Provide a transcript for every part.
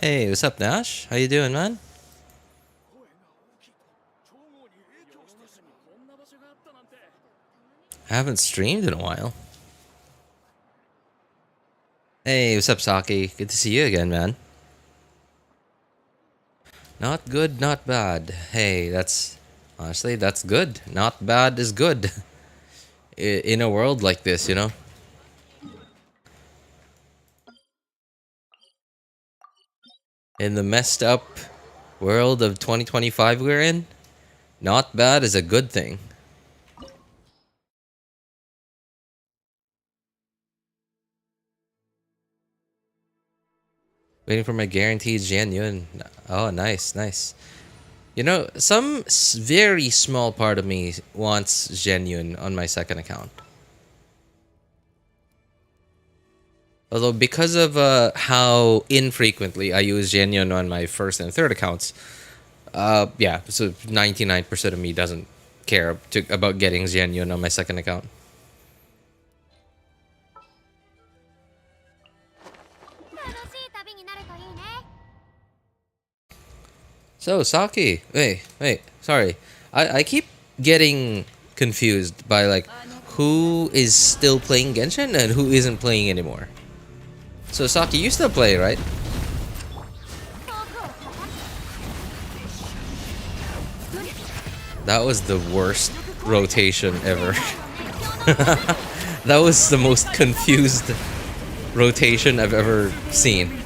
Hey, what's up, Nash? How you doing, man? I haven't streamed in a while. Hey, what's up, Saki? Good to see you again, man. Not good, not bad. Hey, honestly, that's good. Not bad is good. In a world like this, you know? In the messed up world of 2025 we're in, not bad is a good thing. Waiting for my guaranteed Xianyun. Oh, nice, nice. You know, some very small part of me wants Xianyun on my second account. Although because of how infrequently I use Xianyun on my first and third accounts, yeah, so 99% of me doesn't care about getting Xianyun on my second account. So, Saki, wait, sorry. I keep getting confused by like who is still playing Genshin and who isn't playing anymore. So, Saki, you still play, right? That was the worst rotation ever. That was the most confused rotation I've ever seen.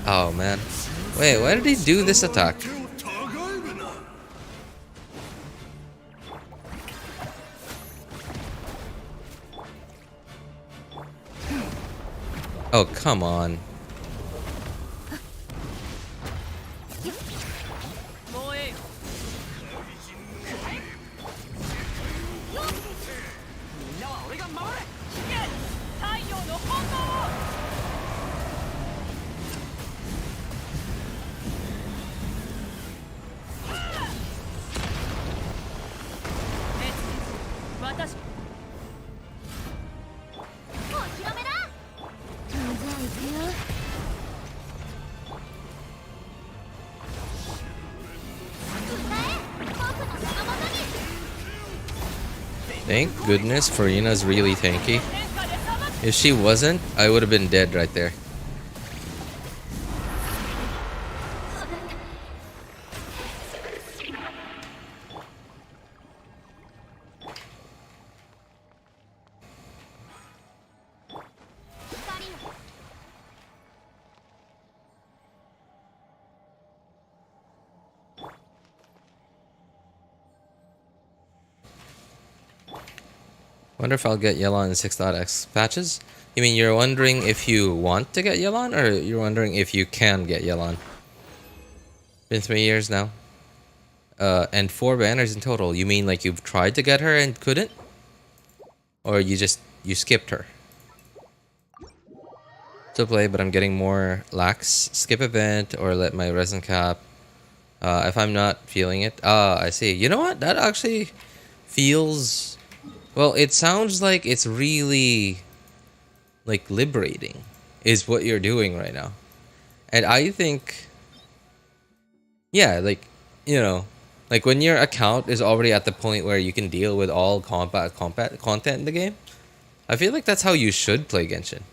Oh man. Wait, why did he do this attack? Oh, come on. Thank goodness Furina's really tanky. If she wasn't, I would have been dead right there. Wonder if I'll get Yelan in 6.x patches? You mean you're wondering if you want to get Yelan, or you're wondering if you can get Yelan? Been 3 years now. And 4 banners in total. You mean like you've tried to get her and couldn't? Or you skipped her? Still play, but I'm getting more lax. Skip event or let my resin cap. If I'm not feeling it. I see. You know what? That actually feels... Well, it sounds like it's really, like, liberating, is what you're doing right now. And I think, yeah, like, you know, like when your account is already at the point where you can deal with all combat content in the game, I feel like that's how you should play Genshin.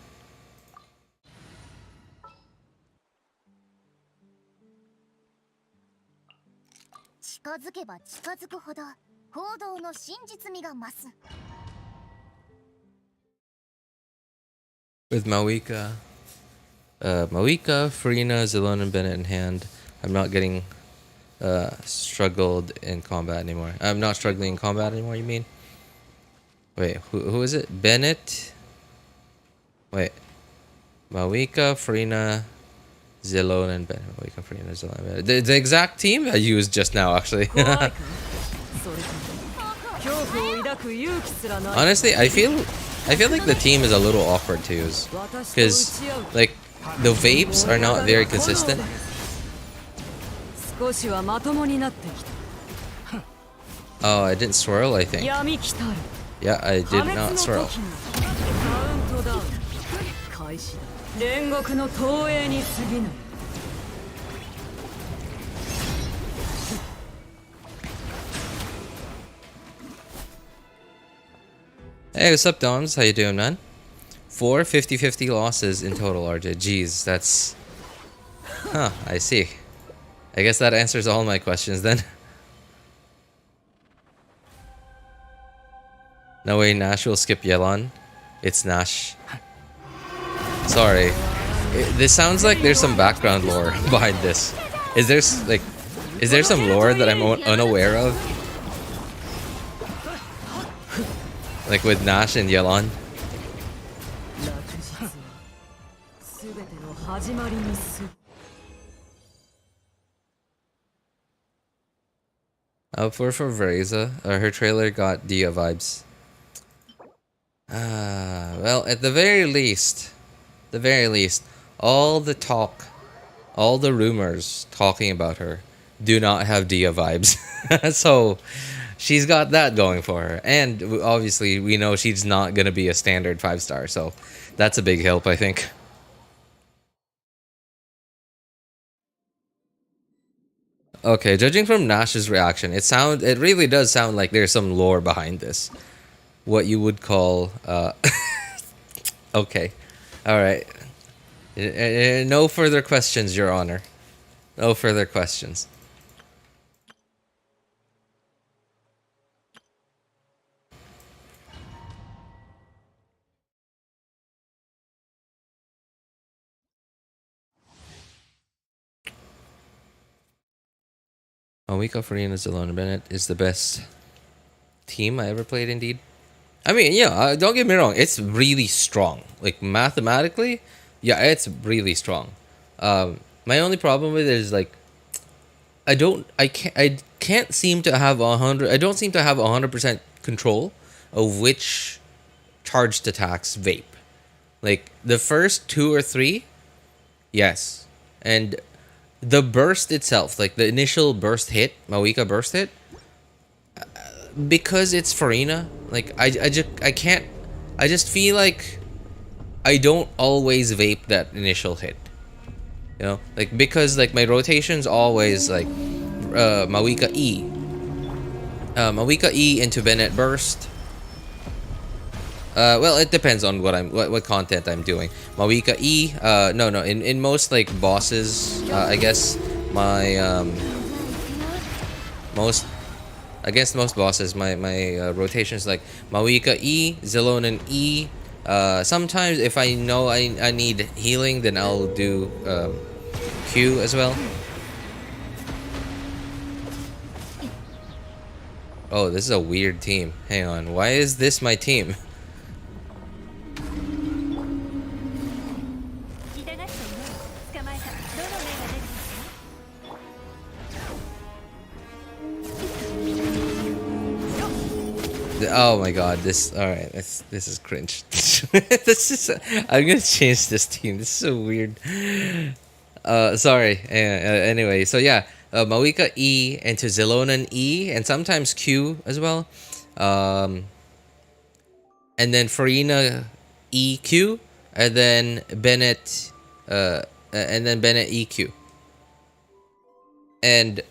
With Mawika, Furina, Xilonen and Bennett in hand, I'm not getting struggled in combat anymore. I'm not struggling in combat anymore, you mean? Wait, who is it? Bennett? Wait. Mawika, Furina, Xilonen and Bennett. Mawika, Furina, Xilonen and Bennett. The exact team I used just now, actually. Honestly, I feel like the team is a little awkward to use. Because, like, the vapes are not very consistent. Oh, I didn't swirl, I think. Yeah, I did not swirl. Hey, what's up, Doms? How you doing, man? 4 50-50 losses in total, RJ. Jeez, that's... Huh, I see. I guess that answers all my questions then. No way Nash will skip Yelan. It's Nash. Sorry. This sounds like there's some background lore behind this. Is there some lore that I'm unaware of? Like with Nash and Yelan? For Varesa, her trailer got Dia vibes. Well, at the very least, all the talk, all the rumors talking about her do not have Dia vibes. So, she's got that going for her. And obviously, we know she's not going to be a standard 5-star, so that's a big help, I think. Okay, judging from Nash's reaction, it really does sound like there's some lore behind this. What you would call, okay. Alright. No further questions, Your Honor. No further questions. Mawika, Furina, Xilonen, and Bennett is the best team I ever played, indeed. I mean, yeah, don't get me wrong. It's really strong. Like, mathematically, yeah, it's really strong. My only problem with it is, like, I can't seem to have 100, I don't seem to have 100% control of which charged attacks vape. Like, the first 2 or 3, yes. And the burst itself, like the initial burst hit, Mawika burst hit, because it's Furina, like I can't, I just feel like I don't always vape that initial hit. You know, like because like my rotation's always like Mawika E into Bennett burst. Well, it depends on what content I'm doing. Mawika E, no, in most like bosses, I guess my most against most bosses, my rotation is like Mawika E, Xilonen E. Sometimes if I know I need healing, then I'll do Q as well. Oh, this is a weird team. Hang on, why is this my team? Oh my god, this, alright, this is cringe. This is, I'm gonna change this team, this is so weird. Sorry, anyway, so yeah, Mawika E into Xilonen E, and sometimes Q as well. And then Furina EQ, and then Bennett, Bennett EQ. And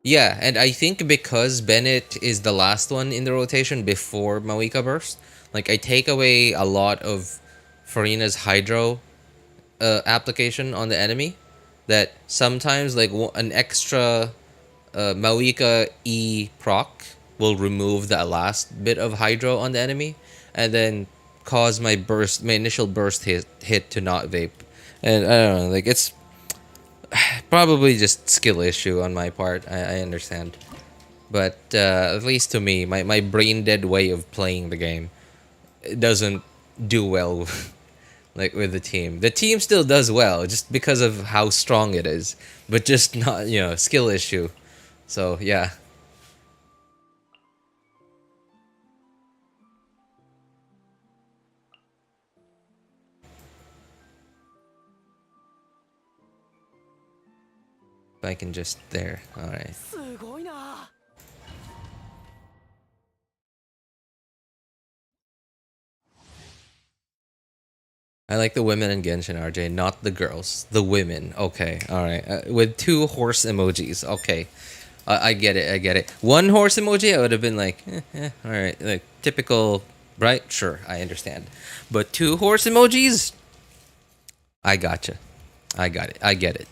yeah, and I think because Bennett is the last one in the rotation before Mawika burst, like I take away a lot of Furina's Hydro application on the enemy. That sometimes like an extra Mawika E proc will remove the last bit of Hydro on the enemy, and then cause my initial burst hit to not vape. And I don't know, like it's probably just skill issue on my part. I understand. But at least to me, my brain dead way of playing the game, it doesn't do well like with the team. The team still does well just because of how strong it is, but just not, you know, skill issue. So yeah. If I can just there. All right. I like the women in Genshin, RJ, not the girls. The women. Okay, all right. With two horse emojis. Okay, I get it. I get it. One horse emoji, I would have been like, all right, like typical, right? Sure, I understand. But two horse emojis, I gotcha. I got it. I get it.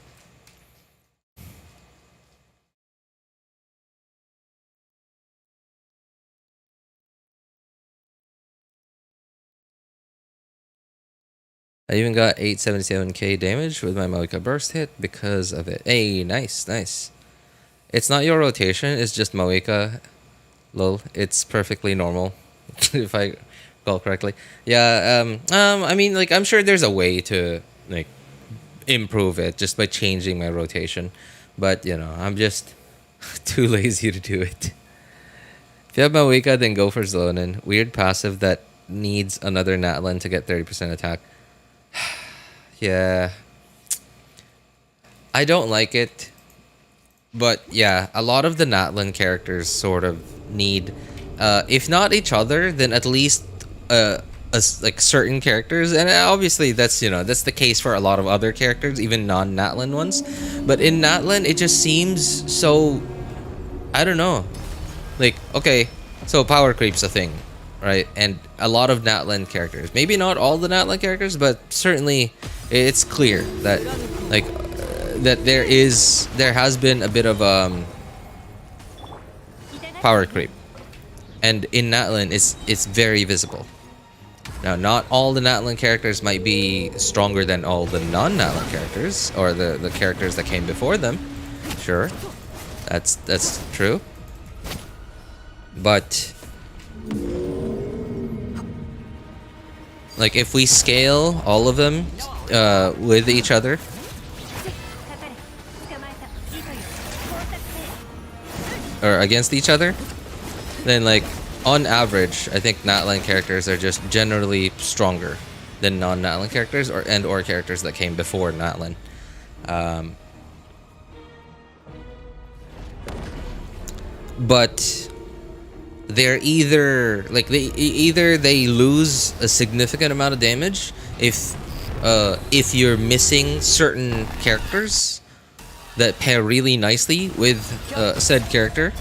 I even got 877k damage with my Moika burst hit because of it. Hey, nice, nice. It's not your rotation, it's just Moika. Lol, it's perfectly normal. If I recall correctly. Yeah, I mean, like, I'm sure there's a way to, like, improve it just by changing my rotation. But, you know, I'm just too lazy to do it. If you have Moika, then go for Xilonen. Weird passive that needs another Natlan to get 30% attack. Yeah, I don't like it, but yeah, a lot of the Natlan characters sort of need, if not each other, then at least like certain characters, and obviously that's, you know, that's the case for a lot of other characters, even non-Natlan ones. But in Natlan, it just seems so, I don't know. Like, okay, so power creep's a thing, right? And a lot of Natlan characters, maybe not all the Natlan characters, but certainly it's clear that, like, that there has been a bit of power creep, and in Natlan it's very visible. Now, not all the Natlan characters might be stronger than all the non-Natlan characters or the characters that came before them. Sure, that's true. But like, if we scale all of them with each other, or against each other, then, like, on average, I think Natlan characters are just generally stronger than non-Natlan characters or characters that came before Natlan. But they're either, like, either they lose a significant amount of damage if you're missing certain characters that pair really nicely with said character,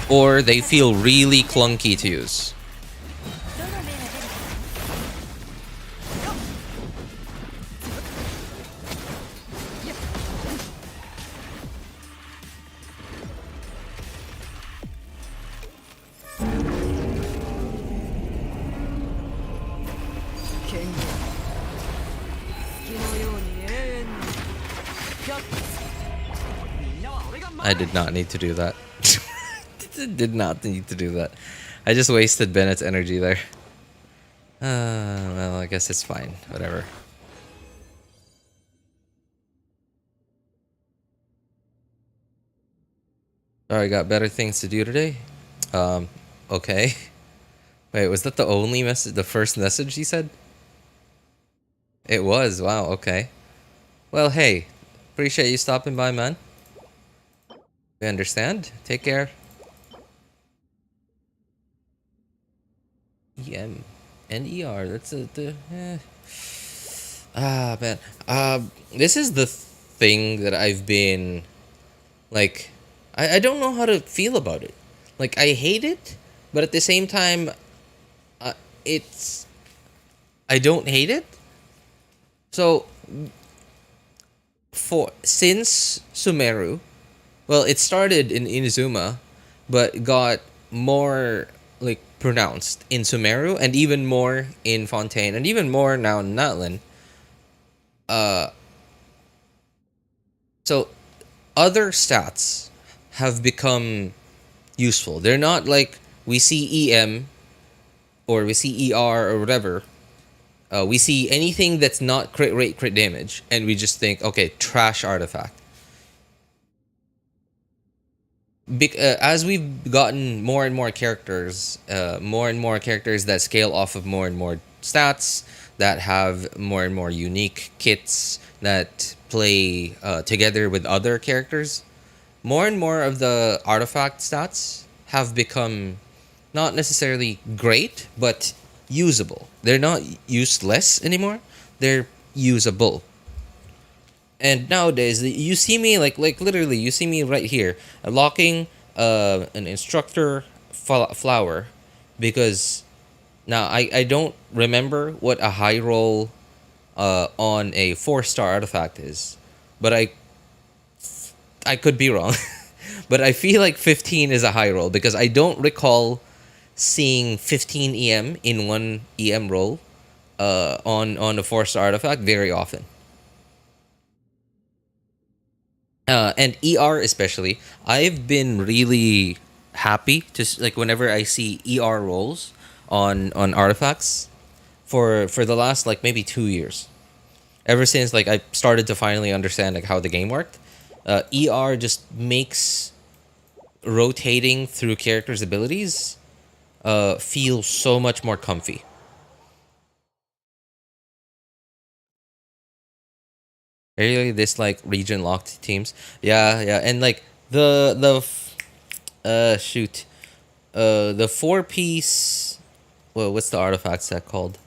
or they feel really clunky to use. I did not need to do that. Did not need to do that. I just wasted Bennett's energy there. Well, I guess it's fine. Whatever. Alright, got better things to do today. Okay. Wait, was that the only message, the first message he said? It was. Wow, okay. Well, hey, appreciate you stopping by, man. We understand. Take care. EM and ER. That's Ah, man. This is the thing that I've been, like, I don't know how to feel about it. Like, I hate it, but at the same time, it's, I don't hate it. So, since Sumeru, well, it started in Inazuma, but got more, like, pronounced in Sumeru, and even more in Fontaine, and even more now in Natlan. So other stats have become useful. They're not like we see EM or we see ER or whatever. We see anything that's not crit rate, crit damage, and we just think, okay, trash artifact. As we've gotten more and more characters that scale off of more and more stats, that have more and more unique kits that play together with other characters, more and more of the artifact stats have become, not necessarily great, but usable. They're not useless anymore. They're usable. And nowadays, you see me like literally, you see me right here locking an instructor flower because now I don't remember what a high roll on a 4-star artifact is, but I could be wrong. But I feel like 15 is a high roll because I don't recall seeing 15 EM in one EM roll on a 4-star artifact very often. And ER especially, I've been really happy to like whenever I see ER rolls on artifacts for the last like maybe 2 years. Ever since like I started to finally understand like how the game worked, ER just makes rotating through characters' abilities feel so much more comfy. I really dislike region locked teams. Yeah, yeah, and like shoot, the 4-piece. Well, what's the artifact set called?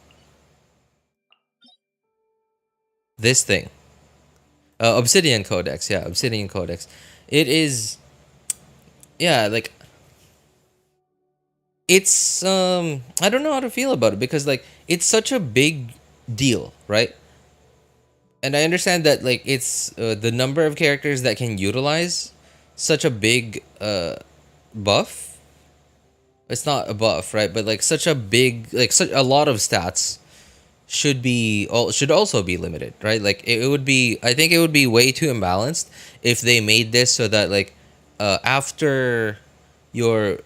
This thing. Obsidian Codex. Yeah, Obsidian Codex. It is. Yeah, like it's I don't know how to feel about it because like it's such a big deal, right? And I understand that like it's the number of characters that can utilize such a big buff. It's not a buff, right? But like such a big like such a lot of stats should also be limited, right? Like it would be I think it would be way too imbalanced if they made this so that like after your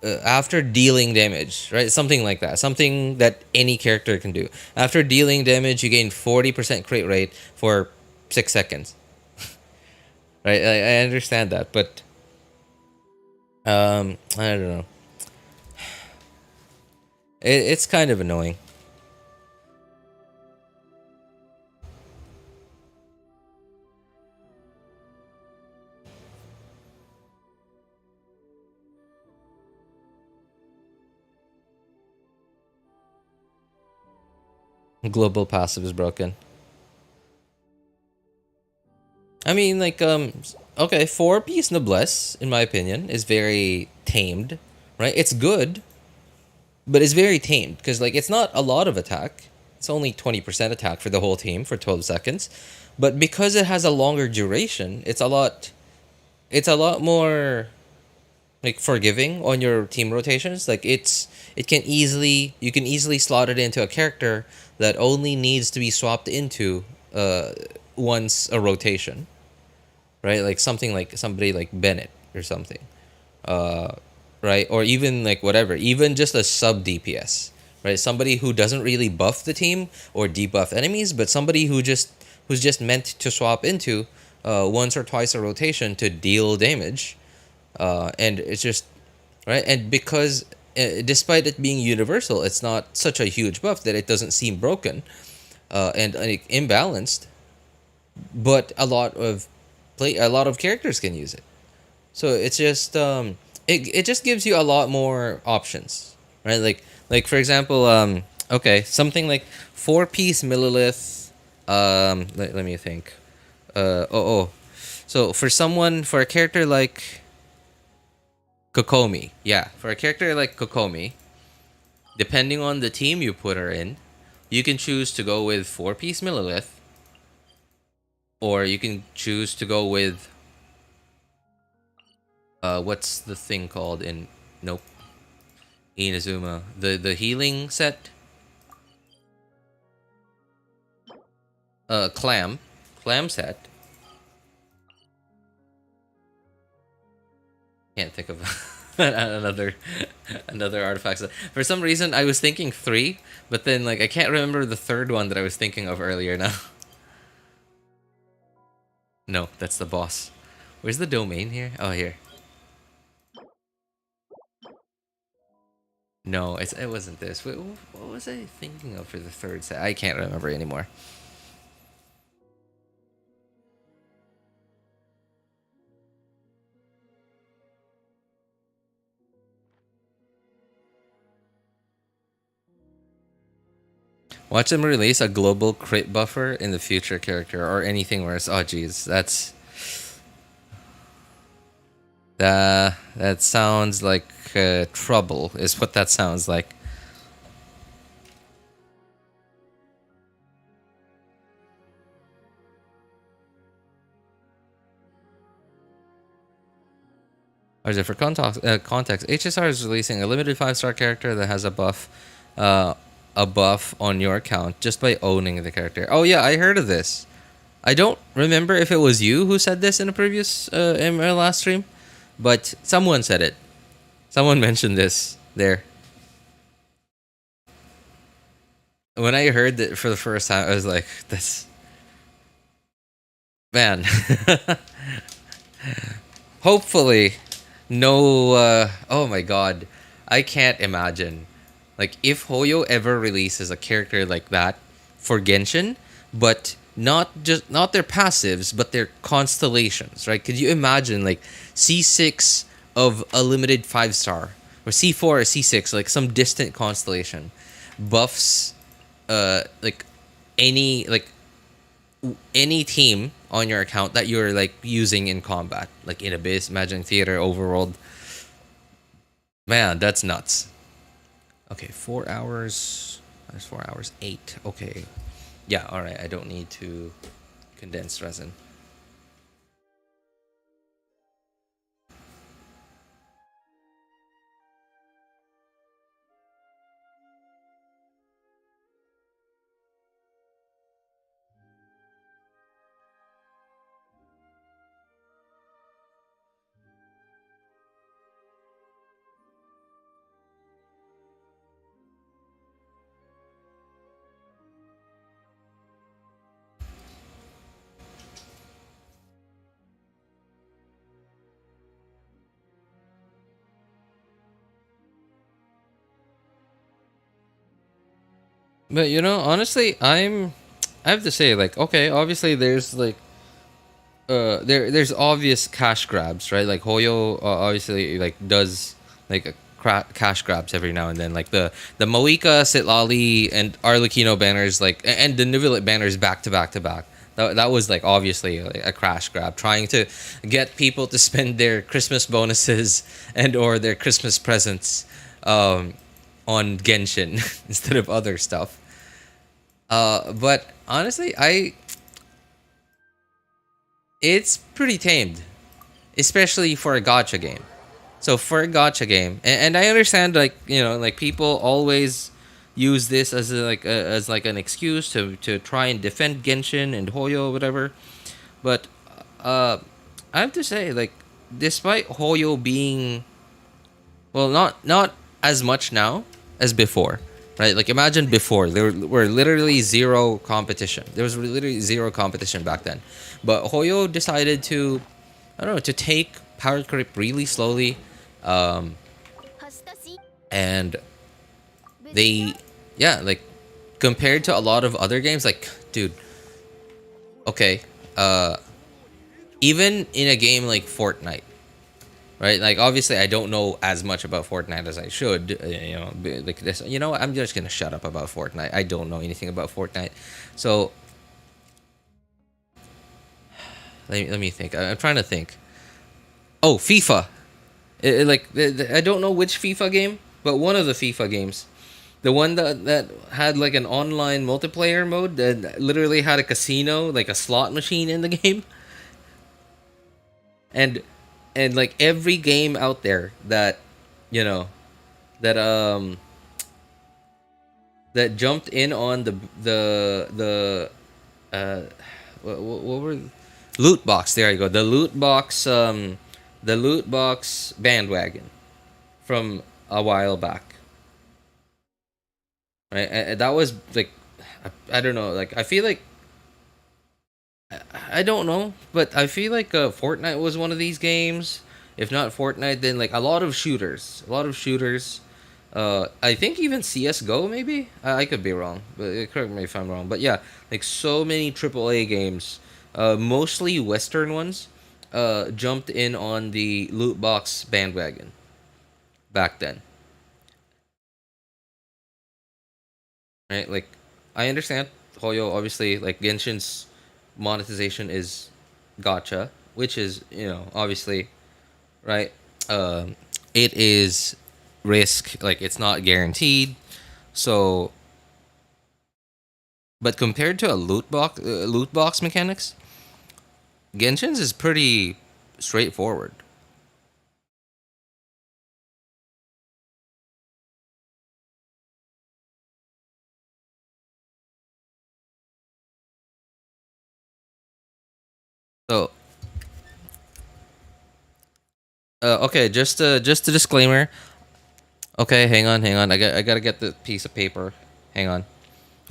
after dealing damage, right? Something like that. Something that any character can do. After dealing damage, you gain 40% crit rate for 6 seconds. Right? I understand that, but I don't know. It's kind of annoying. Global passive is broken. I mean, like, okay, 4-piece noblesse, in my opinion, is very tamed, right? It's good, but it's very tamed because, like, it's not a lot of attack. It's only 20% attack for the whole team for 12 seconds, but because it has a longer duration, it's a lot more like forgiving on your team rotations. Like, it can easily you can easily slot it into a character that only needs to be swapped into once a rotation, right? Like something like somebody like Bennett or something, uh, right? Or even like whatever, even just a sub DPS, right? Somebody who doesn't really buff the team or debuff enemies, but somebody who's just meant to swap into once or twice a rotation to deal damage, and it's just right. And because despite it being universal, it's not such a huge buff that it doesn't seem broken and imbalanced, but a lot of characters can use it. So it's just it just gives you a lot more options, right? Like for example, okay, something like 4-piece millilith. Let me think. Oh. So for a character like Kokomi, yeah, for a character like Kokomi, depending on the team you put her in, you can choose to go with 4-piece millilith, or you can choose to go with what's the thing called in nope Inazuma, the healing set, clam set. Can't think of another another artifact set. For some reason I was thinking 3, but then like I can't remember the third one that I was thinking of earlier now. No, that's the boss. Where's the domain here? Oh, here. No, it wasn't this. Wait, what was I thinking of for the third set? I can't remember anymore. Watch them release a global crit buffer in the future character or anything worse. Oh jeez, that sounds like trouble. Is what that sounds like. Or is it for context? HSR is releasing a limited 5-star character that has uh, a buff on your account just by owning the character. Oh yeah, I heard of this. I don't remember if it was you who said this in a previous in my last stream, but someone said it. Someone mentioned this there. When I heard it for the first time, I was like, "This man." Hopefully, no. Oh my god, I can't imagine. Like if Hoyo ever releases a character like that for Genshin, but not their passives, but their constellations, right? Could you imagine like C6 of a limited 5-star or C4 or C6, like some distant constellation, buffs, like any team on your account that you're like using in combat, like in Abyss, Magic Theater, Overworld. Man, that's nuts. Okay, 4 hours. That's 4 hours. 8. Okay. Yeah, alright. I don't need to condense resin. But you know, honestly, I have to say, like, okay, obviously there's like there's obvious cash grabs, right? Like Hoyo obviously like does like cash grabs every now and then, like the Moika, Sitlali, and Arlecchino banners, like and the Nivelet banners back to back to back. That was like obviously like, a crash grab, trying to get people to spend their Christmas bonuses and or their Christmas presents on Genshin instead of other stuff. But honestly, it's pretty tamed, especially for a gotcha game. So for a gotcha game, and I understand, like you know, like people always use this as as like an excuse to try and defend Genshin and Hoyo, whatever. But uh, I have to say, like, despite Hoyo being well, not as much now as before, right? Like imagine before there were literally zero competition. There was literally zero competition back then, but Hoyo decided to, I don't know, to take power creep really slowly, um, and they, yeah, like compared to a lot of other games, like dude, okay, even in a game like Fortnite, right? Like obviously I don't know as much about Fortnite as I should. You know, like this. You know, what? I'm just gonna shut up about Fortnite. I don't know anything about Fortnite. So let me think. I'm trying to think. Oh, FIFA. I don't know which FIFA game, but one of the FIFA games. The one that had like an online multiplayer mode that literally had a casino, like a slot machine in the game, and like every game out there that you know that that jumped in on the uh what were loot box, there you go, the loot box bandwagon from a while back, right? And that was like I don't know, like I feel like I don't know, but I feel like Fortnite was one of these games. If not Fortnite, then like a lot of shooters. I think even CS:GO maybe. I could be wrong, but correct me if I'm wrong. But yeah, like so many AAA games, mostly Western ones, jumped in on the loot box bandwagon back then, right? Like I understand Hoyo. Obviously, like Genshin's monetization is gotcha, which is obviously right. It is risk, like it's not guaranteed. So, but compared to a loot box mechanics, Genshin's is pretty straightforward. So, okay, just a disclaimer. Okay, hang on. I gotta get the piece of paper. Hang on.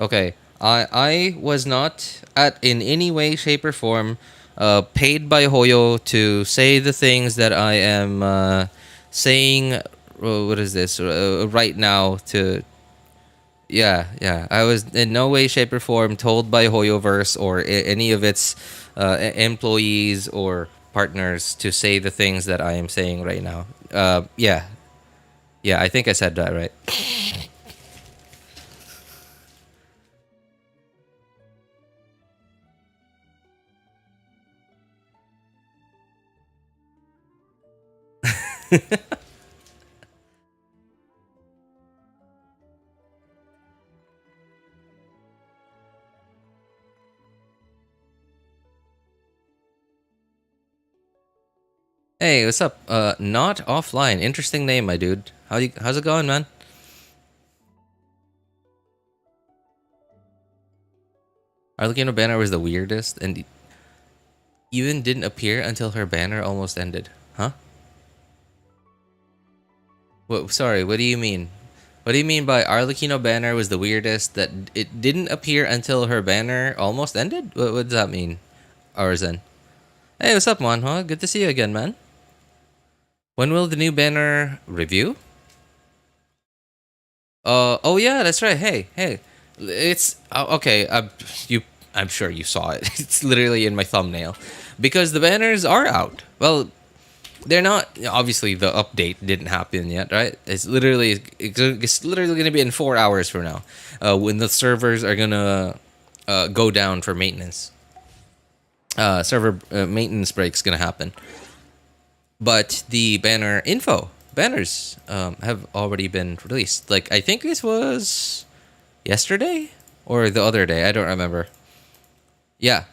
Okay, I was not at in any way, shape, or form paid by Hoyo to say the things that I am saying. What is this right now? To yeah. I was in no way, shape, or form told by Hoyoverse or any of its employees or partners to say the things that I am saying right now. Yeah. I think I said that right. Hey, what's up? Not offline. Interesting name, my dude. How's it going, man? Arlecchino banner was the weirdest, and even didn't appear until her banner almost ended. Huh? What? Sorry. What do you mean? What do you mean by Arlecchino banner was the weirdest that it didn't appear until her banner almost ended? What does that mean, Arzen? Hey, what's up, man? Huh? Good to see you again, man. When will the new banner review? Oh yeah, that's right. Hey. It's okay. I'm sure you saw it. It's literally in my thumbnail, because the banners are out. Well, they're not. Obviously, the update didn't happen yet, right? It's literally gonna be in 4 hours from now, when the servers are gonna go down for maintenance. Server maintenance break's gonna happen. But the banners have already been released. Like, I think this was yesterday or the other day. I don't remember. Yeah,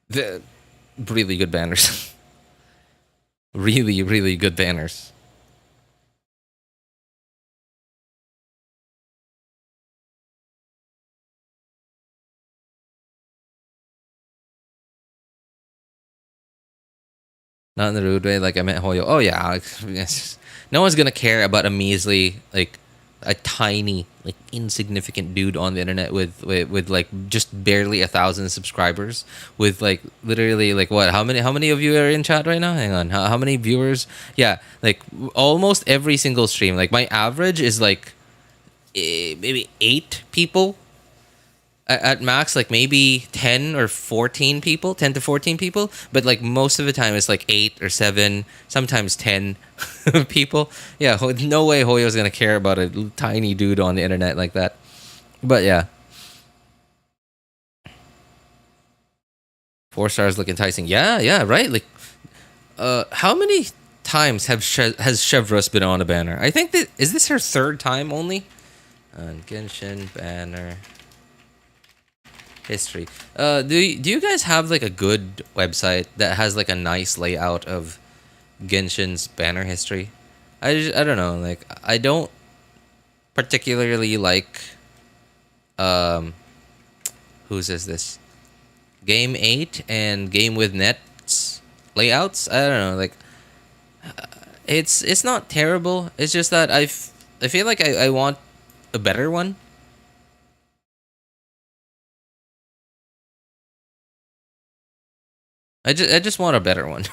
the really good banners. Really good banners. Not in the rude way, like I meant Hoyo. Oh yeah, no one's gonna care about a measly, like a tiny, like insignificant dude on the internet with like just barely 1,000 subscribers, with like literally like what? How many of you are in chat right now? Hang on, how many viewers? Yeah, like almost every single stream. Like my average is like maybe 8 people at max, like maybe 10 or 14 people, 10 to 14 people, but like most of the time it's like 8 or 7, sometimes 10 people. Yeah, no way Hoyo's gonna care about a tiny dude on the internet like that. But yeah, 4 stars look enticing. Yeah, right. Like how many times has Chevreuse been on a banner? I think that is this her third time only on Genshin banner history. Do you guys have like a good website that has like a nice layout of Genshin's banner history? I don't know. Like I don't particularly like um whose is this? Game 8 and Game with Nets layouts. I don't know. Like it's not terrible. It's just that I feel like I want a better one. I just want a better one.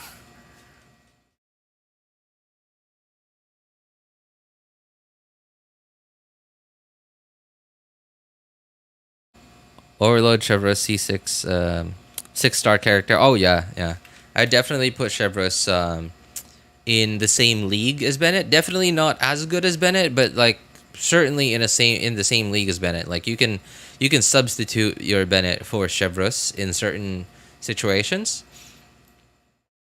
Overload Chevreuse C6, 6 star character. Oh yeah. I definitely put Chevreuse in the same league as Bennett. Definitely not as good as Bennett, but like certainly in the same league as Bennett. Like you can substitute your Bennett for Chevreuse in certain situations.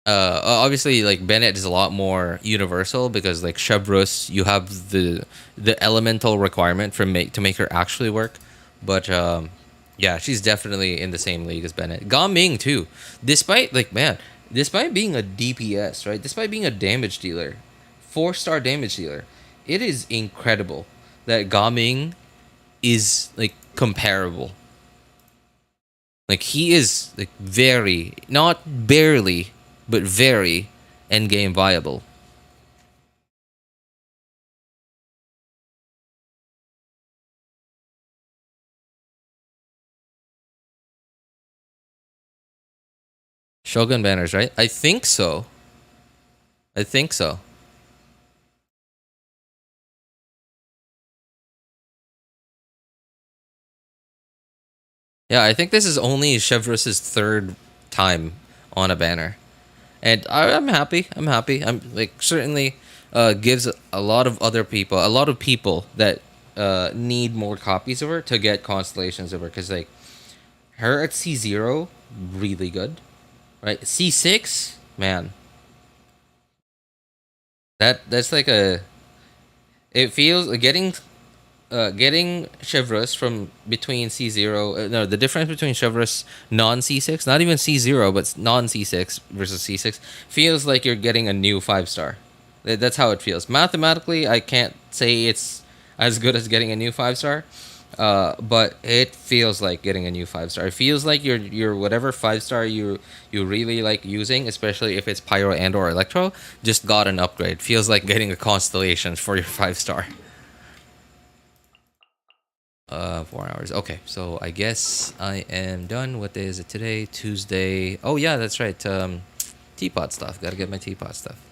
Obviously, like Bennett is a lot more universal because like Chevreuse, you have the elemental requirement for to make her actually work. But yeah, she's definitely in the same league as Bennett. Gaming too, despite like man, despite being a DPS, right? Despite being a damage dealer, 4-star damage dealer, it is incredible that Gaming is like comparable. Like he is like very, not barely, but very end game viable. Shogun banners, right? I think so. I think so. Yeah, I think this is only Chevreuse's third time on a banner, and I'm happy. I'm happy. I'm like certainly gives a lot of other people, a lot of people that need more copies of her to get constellations of her, because like her at C0, really good, right? C6, man, that's like a. It feels getting Chevreuse from between C0. No, the difference between Chevreuse non C6, not even C0, but non C6 versus C6, feels like you're getting a new 5-star. That's how it feels. Mathematically, I can't say it's as good as getting a new 5-star. But it feels like getting a new 5-star. It feels like your whatever 5-star you really like using, especially if it's Pyro and or Electro, just got an upgrade. Feels like getting a constellation for your 5-star. 4 hours. Okay, so I guess I am done. What day is it today? Tuesday. Oh yeah, that's right. Teapot stuff. Gotta get my teapot stuff.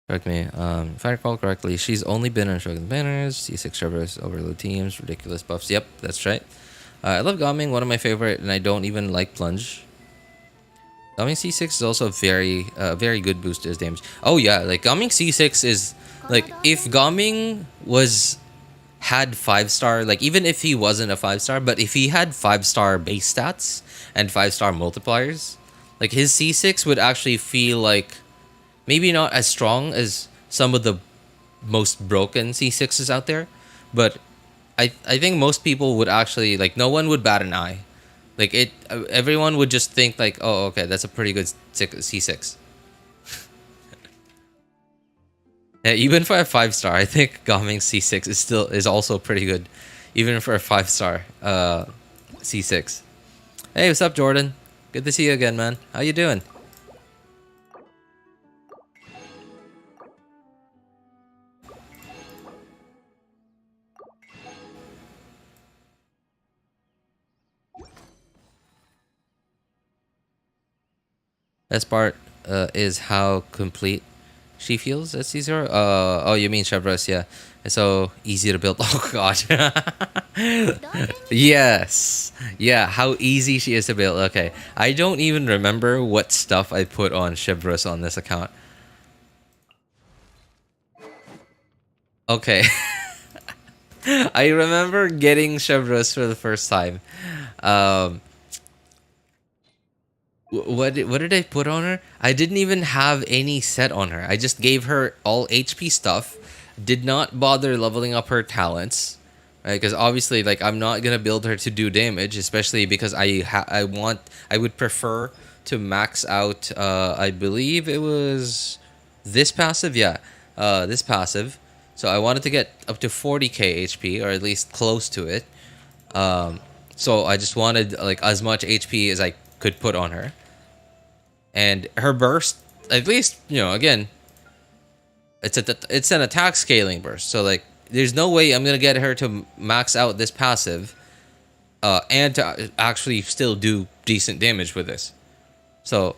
Correct me. If I recall correctly, she's only been on Shogun banners, C6 servers, overload teams, ridiculous buffs. Yep, that's right. I love Gaming, one of my favorite, and I don't even like plunge. Gaming C6 is also very good boost to his damage. Oh yeah, like Gaming C6 is like if Gaming was had 5-star, like even if he wasn't a 5-star, but if he had 5-star base stats and 5-star multipliers, like his C6 would actually feel like maybe not as strong as some of the most broken C6s out there, but I think most people would actually like no one would bat an eye. Like it, everyone would just think like, oh, okay, that's a pretty good C6. Yeah, even for a 5-star, I think Gaming C6 is also pretty good, even for a 5-star C6. Hey, what's up, Jordan? Good to see you again, man. How you doing? Best part is how complete she feels at Caesar. Oh, you mean Chevreuse? Yeah, it's so easy to build. Oh God. Yes. Yeah, how easy she is to build. Okay, I don't even remember what stuff I put on Chevreuse on this account. Okay. I remember getting Chevreuse for the first time. Um, what did I put on her? I didn't even have any set on her. I just gave her all HP stuff. Did not bother leveling up her talents, right? Because obviously, like I'm not gonna build her to do damage, especially because I would prefer to max out. I believe it was this passive, yeah, this passive. So I wanted to get up to 40k HP or at least close to it. Um, so I just wanted like as much HP as I could put on her. And her burst, at least again, it's an attack scaling burst. So like, there's no way I'm gonna get her to max out this passive, and to actually still do decent damage with this. So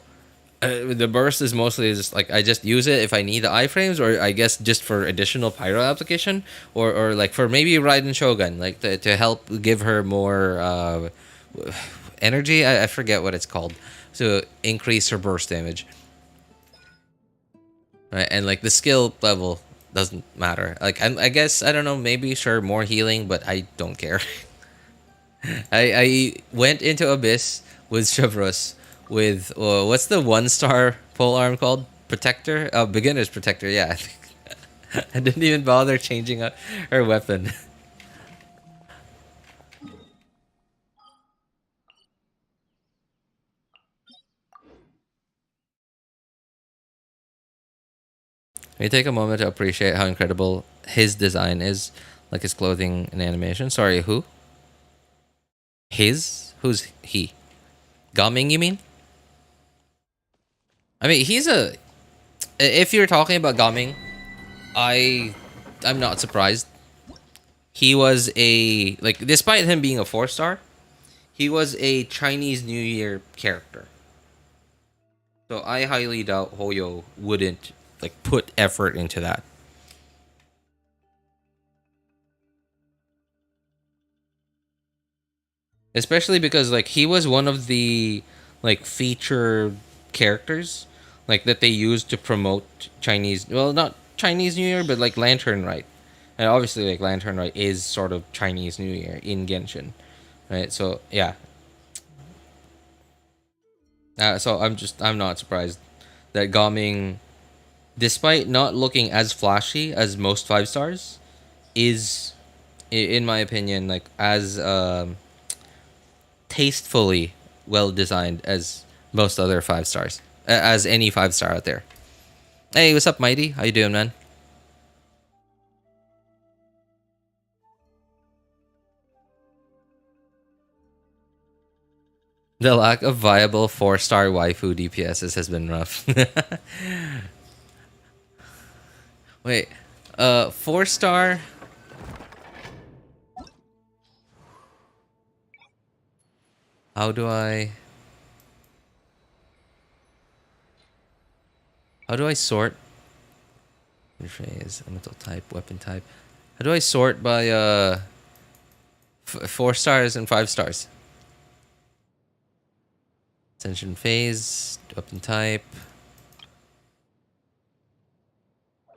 the burst is mostly just like I just use it if I need the iframes, or I guess just for additional pyro application, or like for maybe Raiden Shogun, like to help give her more energy. I forget what it's called. to increase her burst damage. Right, and like the skill level doesn't matter. Like I guess I don't know. Maybe sure more healing, but I don't care. I went into Abyss with Chevreuse with what's the 1-star pole arm called? Protector? Beginner's Protector. Yeah, I think I didn't even bother changing her weapon. We take a moment to appreciate how incredible his design is, like his clothing and animation. Sorry, who? His? Who's he? Gaming, you mean? I mean, he's a. If you're talking about Gaming, I, I'm not surprised. He was a like, despite him being a 4-star, he was a Chinese New Year character. So I highly doubt Hoyo wouldn't like put effort into that. Especially because like he was one of the like feature characters like that they used to promote Chinese, well, not Chinese New Year, but like Lantern Rite. And obviously like Lantern Rite is sort of Chinese New Year in Genshin. Right? So yeah. So I'm not surprised that Gaming, despite not looking as flashy as most 5-stars, is in my opinion like as tastefully well designed as most other 5-stars, as any 5-star out there. Hey, what's up, Mighty? How you doing, man? The lack of viable 4-star waifu DPSs has been rough. Wait, 4-star. How do I? How do I sort? Phase, elemental type, weapon type. How do I sort by 4-stars and 5-stars? Ascension phase, weapon type.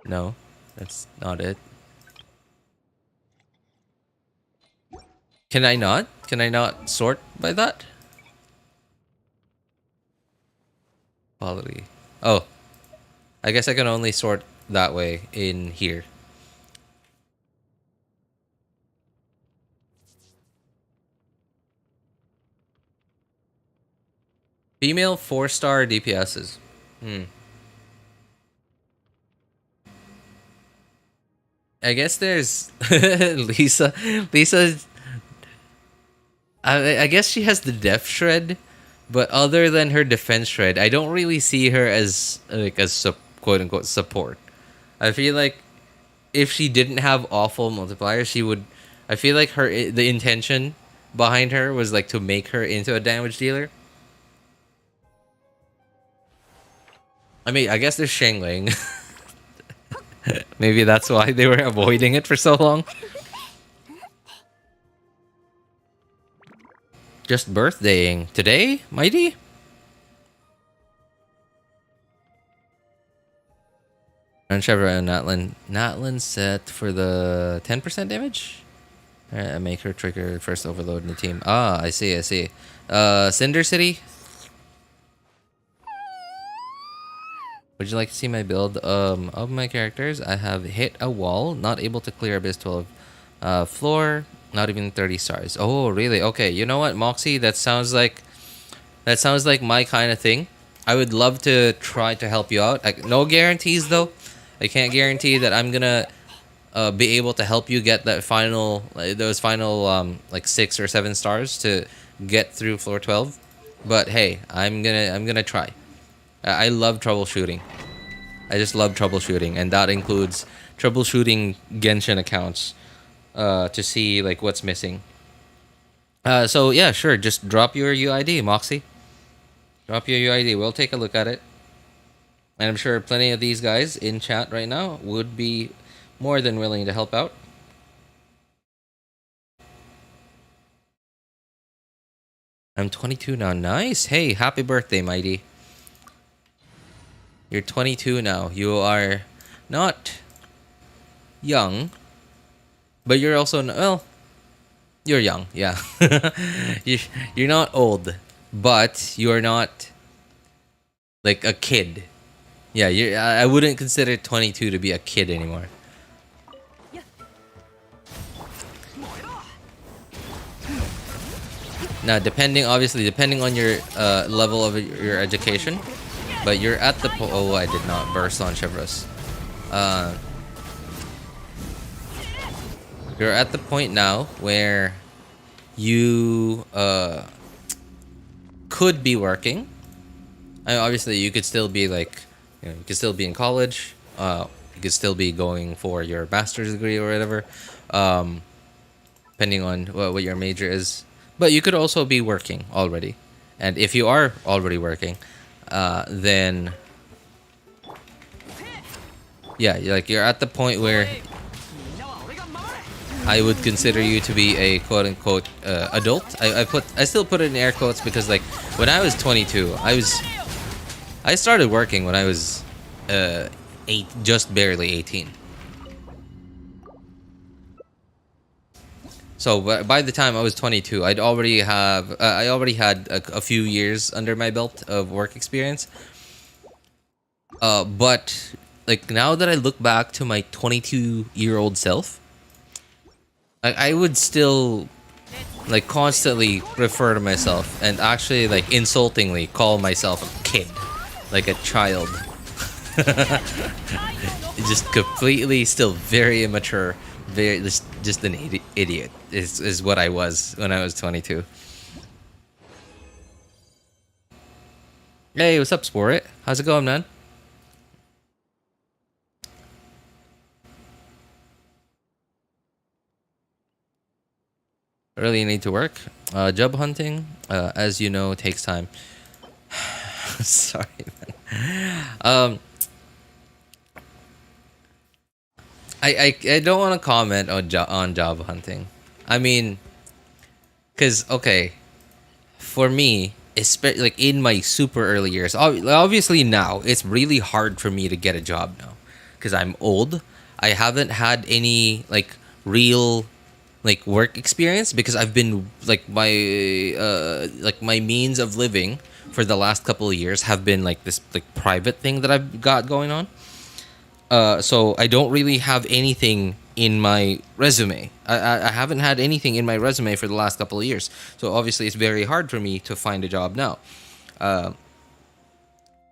No, that's not it. Can I not? Can I not sort by that? Quality. Oh, I guess I can only sort that way in here. Female 4-star DPSs. Hmm. I guess there's Lisa. Lisa. I guess she has the def shred, but other than her defense shred, I don't really see her as like a quote unquote support. I feel like if she didn't have awful multipliers, she would. I feel like the intention behind her was like to make her into a damage dealer. I mean, I guess there's Shangling. Maybe that's why they were avoiding it for so long. Just birthdaying today, Mighty. And Chevreuse and Natlan set for the 10% damage. Make her trigger first overload in the team. Ah, I see, I see. Cinder City. Would you like to see my build of my characters? I have hit a wall, not able to clear Abyss 12 floor, not even 30 stars. Oh, really? Okay, you know what, Moxy? That sounds like my kind of thing. I would love to try to help you out. No guarantees though. I can't guarantee that I'm gonna be able to help you get that final, those final like 6 or 7 stars to get through floor 12. But hey, I'm gonna try. I love troubleshooting. I just love troubleshooting, and that includes troubleshooting Genshin accounts to see like what's missing. So yeah, sure. Just drop your UID, Moxie. Drop your UID. We'll take a look at it, and I'm sure plenty of these guys in chat right now would be more than willing to help out. I'm 22 now. Nice. Hey, happy birthday, Mighty. You're 22 now. You are not young, but you're also well. You're young, yeah. you you're not old, but you're not like a kid. Yeah, I wouldn't consider 22 to be a kid anymore. Now, obviously, depending on your level of your education, but you're at the oh, I did not burst on Chevreuse. You're at the point now where you could be working. I mean, obviously, you could still be like, you could still be in college. You could still be going for your master's degree or whatever, depending on what your major is. But you could also be working already, and if you are already working, then yeah, you're at the point where I would consider you to be a quote unquote adult. I still put it in air quotes because like when I was 22, I started working when I was just barely 18. So by the time I was 22, I already had a few years under my belt of work experience. But like now that I look back to my 22-year-old self, I would still like constantly refer to myself and actually like insultingly call myself a kid, like a child. Just completely still very immature, very just an idiot is what I was when I was 22. Hey, what's up, Sport? How's it going, man? Really need to work. Job hunting, as you know, takes time. Sorry, man. I don't want to comment on job hunting. I mean, cause okay, for me, especially like in my super early years, obviously now it's really hard for me to get a job now, cause I'm old. I haven't had any like real like work experience because I've been like my means of living for the last couple of years have been like this like private thing that I've got going on. So I don't really have anything in my resume. I haven't had anything in my resume for the last couple of years. So obviously it's very hard for me to find a job now.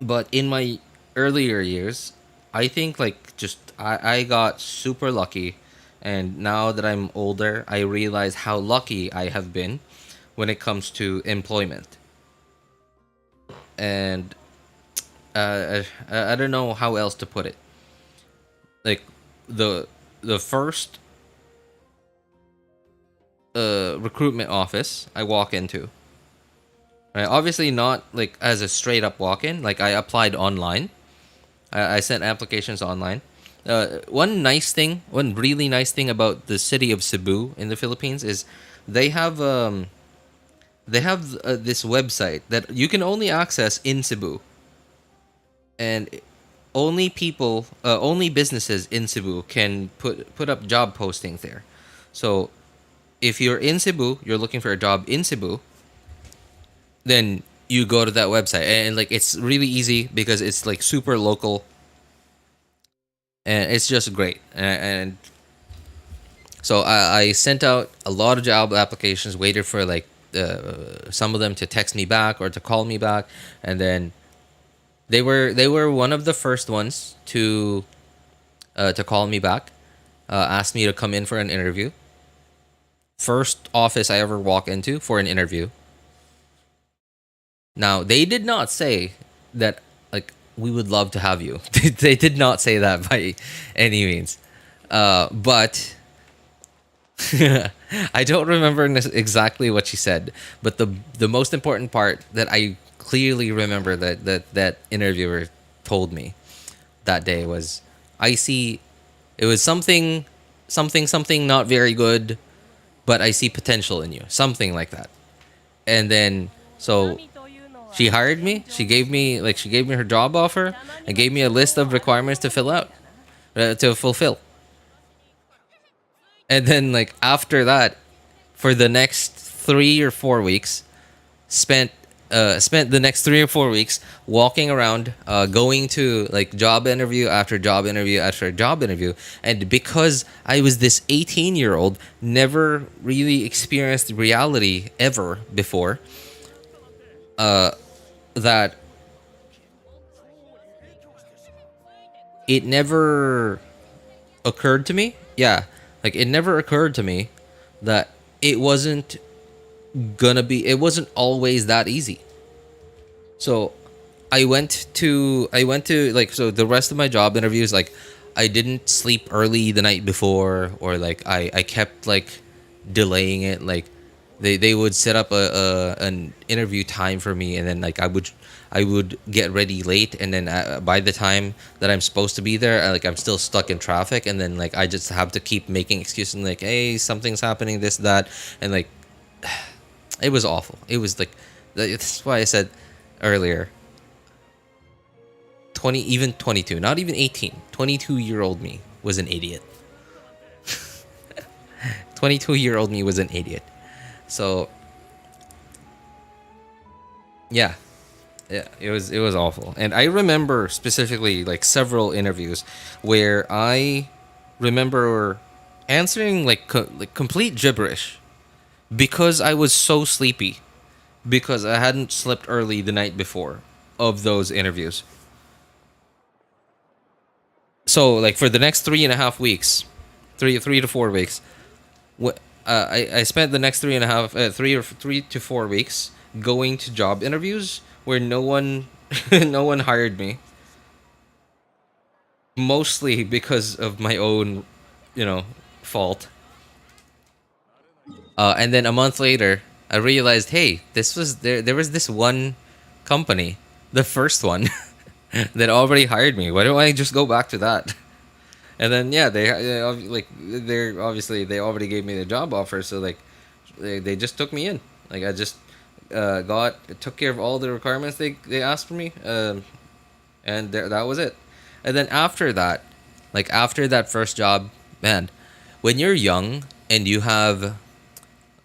But in my earlier years, I think like just I got super lucky. And now that I'm older, I realize how lucky I have been when it comes to employment. And I don't know how else to put it. Like the first recruitment office I walk into, right? Obviously not like as a straight up walk in. Like I applied online. I sent applications online. One really nice thing about the city of Cebu in the Philippines is they have this website that you can only access in Cebu, and only businesses in Cebu can put up job postings there. So if you're in Cebu, you're looking for a job in Cebu, then you go to that website, and like it's really easy because it's like super local, and it's just great. And so I sent out a lot of job applications, waited for like some of them to text me back or to call me back, and then they were one of the first ones to call me back, asked me to come in for an interview. First office I ever walk into for an interview. Now they did not say that like we would love to have you. They did not say that by any means, but I don't remember exactly what she said. But the most important part that I clearly remember that interviewer told me that day was, I see, it was something not very good, but I see potential in you, something like that. And then So she hired me. She gave me her job offer and gave me a list of requirements to fill out, to fulfill. And then like after that, for the next 3 or 4 weeks, spent spent the next 3 or 4 weeks walking around, going to like job interview after job interview after job interview. And because I was this 18-year-old, never really experienced reality ever before, that it never occurred to me. Yeah, like it never occurred to me that it wasn't it wasn't always that easy. So I went to like, so the rest of my job interviews, like I didn't sleep early the night before, or like I kept like delaying it. Like they would set up an interview time for me, and then like I would get ready late, and then by the time that I'm supposed to be there, like I'm still stuck in traffic, and then like I just have to keep making excuses and like, hey, something's happening, this that, and like it was awful. It was like, that's why I said earlier, 20, even 22, not even 18, 22-year-old me was an idiot. 22-year-old me was an idiot. So yeah, it was awful. And I remember specifically like several interviews where I remember answering like like complete gibberish because I was so sleepy, because I hadn't slept early the night before of those interviews. So like for the next 3.5 weeks, 3 to 4 weeks, I spent the next 3 to 4 weeks going to job interviews where no one no one hired me, mostly because of my own, fault. And then a month later, I realized, hey, this was there was this one company, the first one, that already hired me. Why don't I just go back to that? And then yeah, they're obviously, they already gave me the job offer, so like they just took me in. Like I just took care of all the requirements they asked for me, and that was it. And then after that, like after that first job, man, when you're young and you have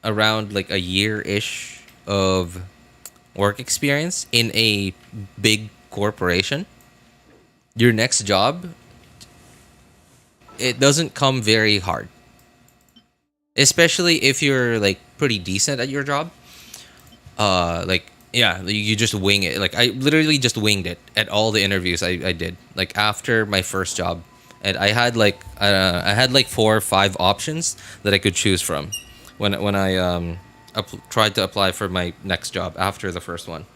around like a year ish of work experience in a big corporation, your next job, it doesn't come very hard. Especially if you're like pretty decent at your job. Like yeah, you just wing it. Like I literally just winged it at all the interviews I did. Like after my first job, and I had like 4 or 5 options that I could choose from when I tried to apply for my next job after the first one.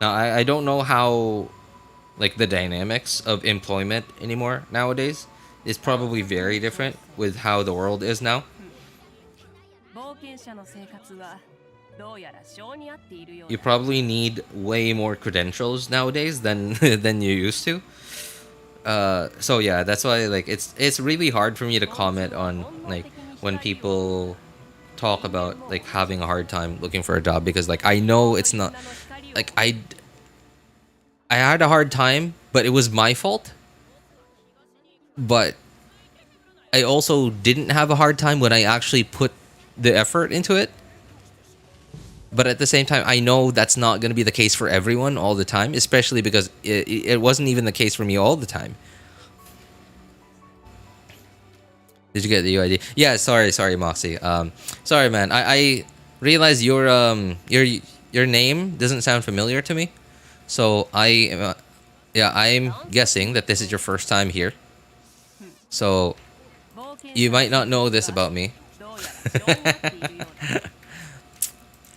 Now I don't know how like the dynamics of employment anymore nowadays. Is probably very different with how the world is now. You probably need way more credentials nowadays than than you used to. So yeah, that's why like it's really hard for me to comment on like when people talk about like having a hard time looking for a job, because like I know it's not like I had a hard time, but it was my fault. But I also didn't have a hard time when I actually put the effort into it. But at the same time, I know that's not going to be the case for everyone all the time, especially because it wasn't even the case for me all the time. Did you get the UID? Yeah, sorry, Moxy. Sorry, man. I realized your name doesn't sound familiar to me, so yeah, I'm guessing that this is your first time here. So you might not know this about me.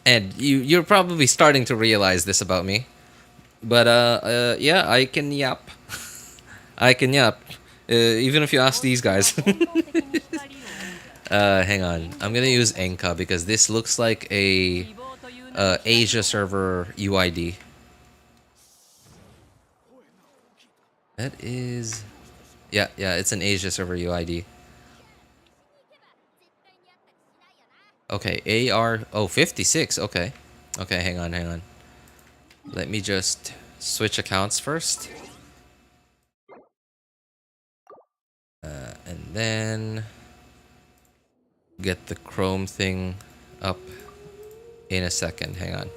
And you're probably starting to realize this about me. But yeah, I can yap. I can yap. Even if you ask these guys. Hang on. I'm gonna use Enka because this looks like a Asia server UID. That is, yeah, it's an Asia server UID. Okay, AR. Oh, 56. Okay. Okay, hang on, hang on. Let me just switch accounts first. And then get the Chrome thing up in a second. Hang on.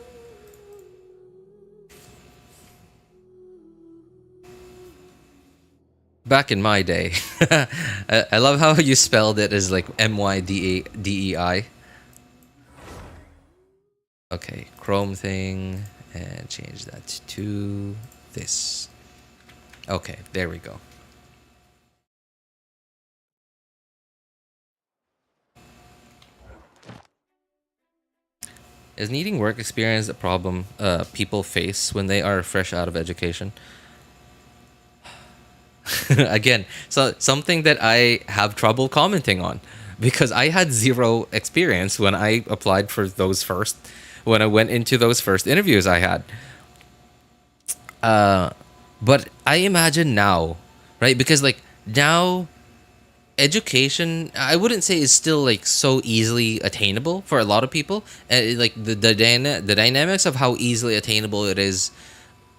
Back in my day, I love how you spelled it as like MYDEI. Okay, Chrome thing, and change that to this. Okay, there we go. Is needing work experience a problem people face when they are fresh out of education? Again, so something that I have trouble commenting on because I had zero experience when I applied for those first when I went into those first interviews I had. But I imagine now, right? Because like now education I wouldn't say is still like so easily attainable for a lot of people. Like the dynamics of how easily attainable it is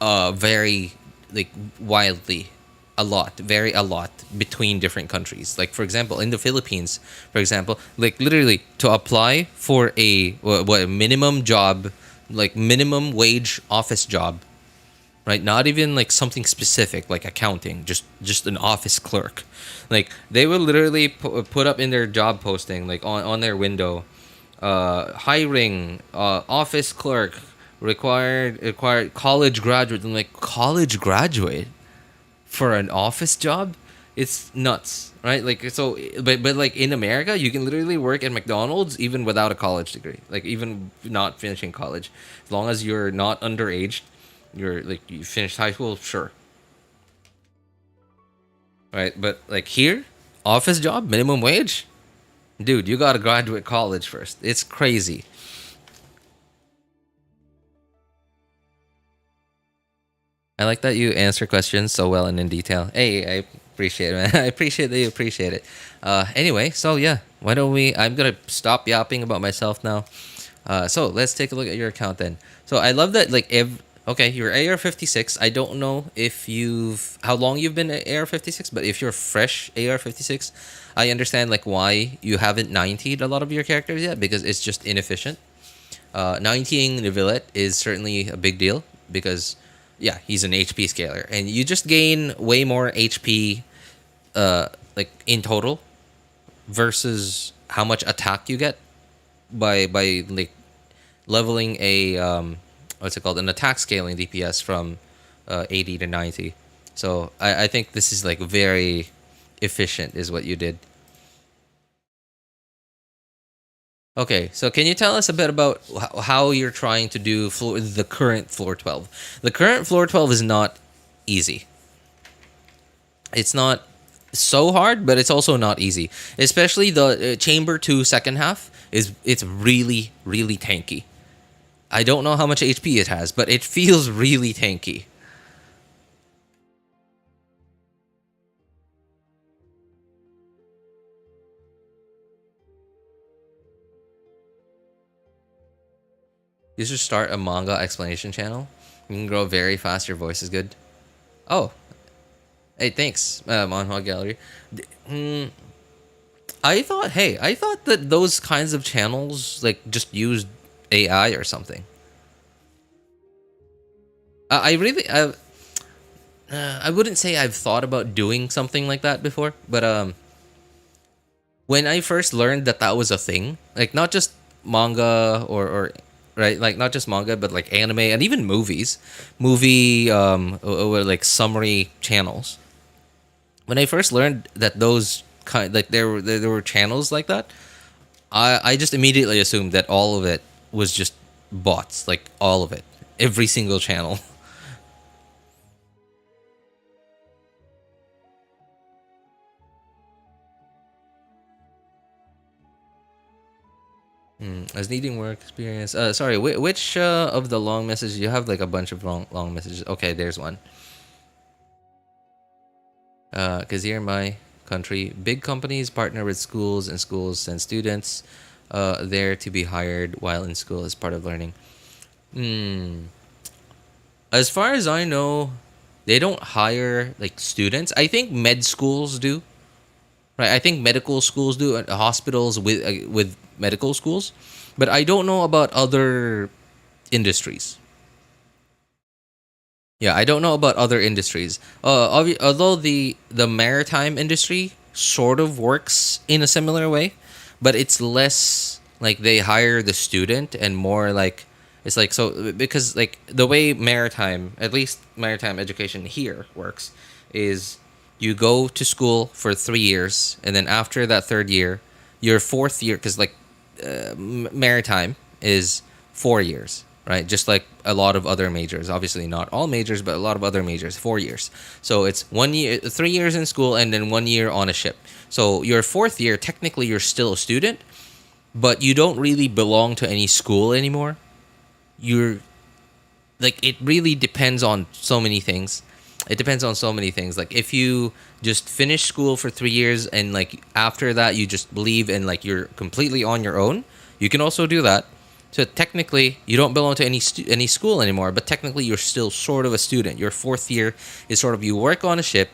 vary like wildly a lot between different countries. Like for example in the Philippines, for example, like literally to apply for a what a minimum job, like minimum wage office job, right? Not even like something specific like accounting, just an office clerk. Like they will literally put up in their job posting, like on their window, hiring office clerk, required college graduate. I'm like, college graduate for an office job? It's nuts, right? Like so, but like in America, you can literally work at McDonald's even without a college degree, like even not finishing college, as long as you're not underage, you're like you finished high school, sure, right? But like here, office job, minimum wage, dude, you gotta graduate college first. It's crazy. I like that you answer questions so well and in detail. Hey, I appreciate it, man. I appreciate that you appreciate it. Anyway, so yeah, why don't we? I'm gonna stop yapping about myself now. So let's take a look at your account then. So I love that, like, okay, you're AR 56. I don't know if you've how long you've been AR 56, but if you're fresh AR 56, I understand like why you haven't 90'd a lot of your characters yet because it's just inefficient. 90ing Nevillet is certainly a big deal because, yeah, he's an HP scaler, and you just gain way more HP, like in total, versus how much attack you get by like leveling a what's it called, an attack scaling DPS from 80 to 90. So I think this is like very efficient, is what you did. Okay, so can you tell us a bit about how you're trying to do the current floor 12? The current floor 12 is not easy. It's not so hard, but it's also not easy. Especially the chamber 2 second half it's really really tanky. I don't know how much HP it has, but it feels really tanky. You should start a manga explanation channel. You can grow very fast. Your voice is good. Oh, hey, thanks, Manhwa Gallery. I thought that those kinds of channels like just used AI or something. I really, I wouldn't say I've thought about doing something like that before, but when I first learned that that was a thing, like not just manga or right, like not just manga, but like anime and even movie or like summary channels. When I first learned that those kind like there were channels like that, I just immediately assumed that all of it was just bots, like all of it, every single channel. As needing work experience. Sorry, which of the long messages you have? Like a bunch of long messages. Okay, there's one. Because here in my country, big companies partner with schools, and schools send students. there to be hired while in school as part of learning? Hmm. As far as I know, they don't hire like students. I think med schools do, right? I think medical schools do, hospitals with medical schools, but I don't know about other industries. Yeah, I don't know about other industries. Although the maritime industry sort of works in a similar way, but it's less like they hire the student and more like it's like so because like the way maritime, at least maritime education here works, is you go to school for 3 years and then after that third year, your fourth year because like maritime is 4 years, right? Just like a lot of other majors. Obviously, not all majors, but a lot of other majors, 4 years. So it's 1 year, 3 years in school, and then 1 year on a ship. So your fourth year, technically, you're still a student, but you don't really belong to any school anymore. You're like, it really depends on so many things. It depends on so many things. Like, if you just finish school for 3 years and like after that you just leave and like you're completely on your own, you can also do that. So technically, you don't belong to any school anymore, but technically you're still sort of a student. Your fourth year is sort of you work on a ship.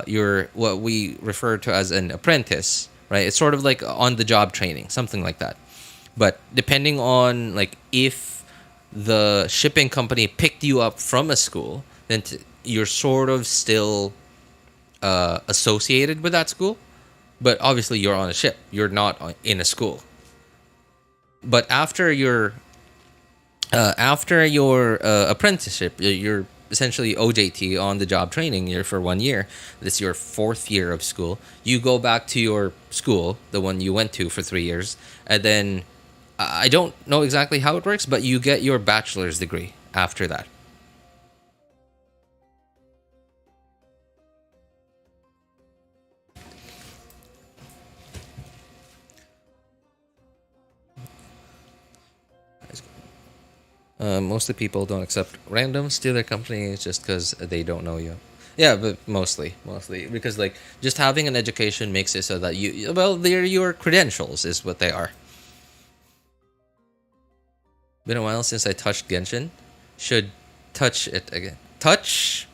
You're what we refer to as an apprentice, right? It's sort of like on the job training, something like that. But depending on like if the shipping company picked you up from a school, then you're sort of still associated with that school. But obviously, you're on a ship. You're not in a school. But after your apprenticeship, you're essentially OJT, on the job training year, for 1 year. This is your fourth year of school. You go back to your school, the one you went to for 3 years, and then I don't know exactly how it works, but you get your bachelor's degree after that. Mostly people don't accept randoms to their companies just because they don't know you. Yeah, but mostly because like just having an education makes it so that well, they're your credentials is what they are. Been a while since I touched Genshin. Should touch it again. Touch.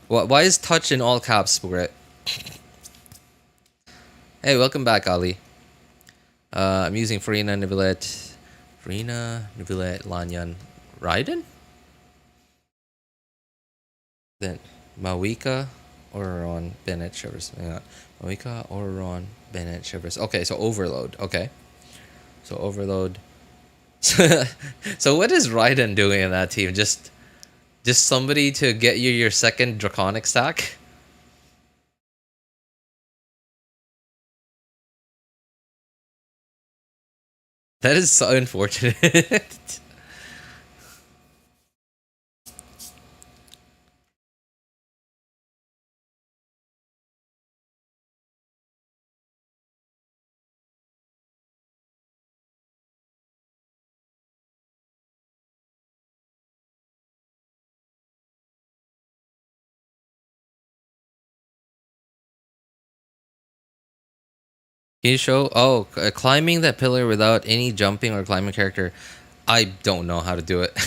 Why is touch in all caps, Brett? Hey, welcome back, Ali. I'm using Furina and Lanyan, Raiden? Then Mawika, Oron, Bennett, Chevreuse. Hang on. Mawika, Oron, Bennett, Chevreuse. Okay, so Overload. Okay. So Overload. So what is Raiden doing in that team? Just somebody to get you your second Draconic stack? That is so unfortunate. Can you show? Oh, climbing that pillar without any jumping or climbing character. I don't know how to do it.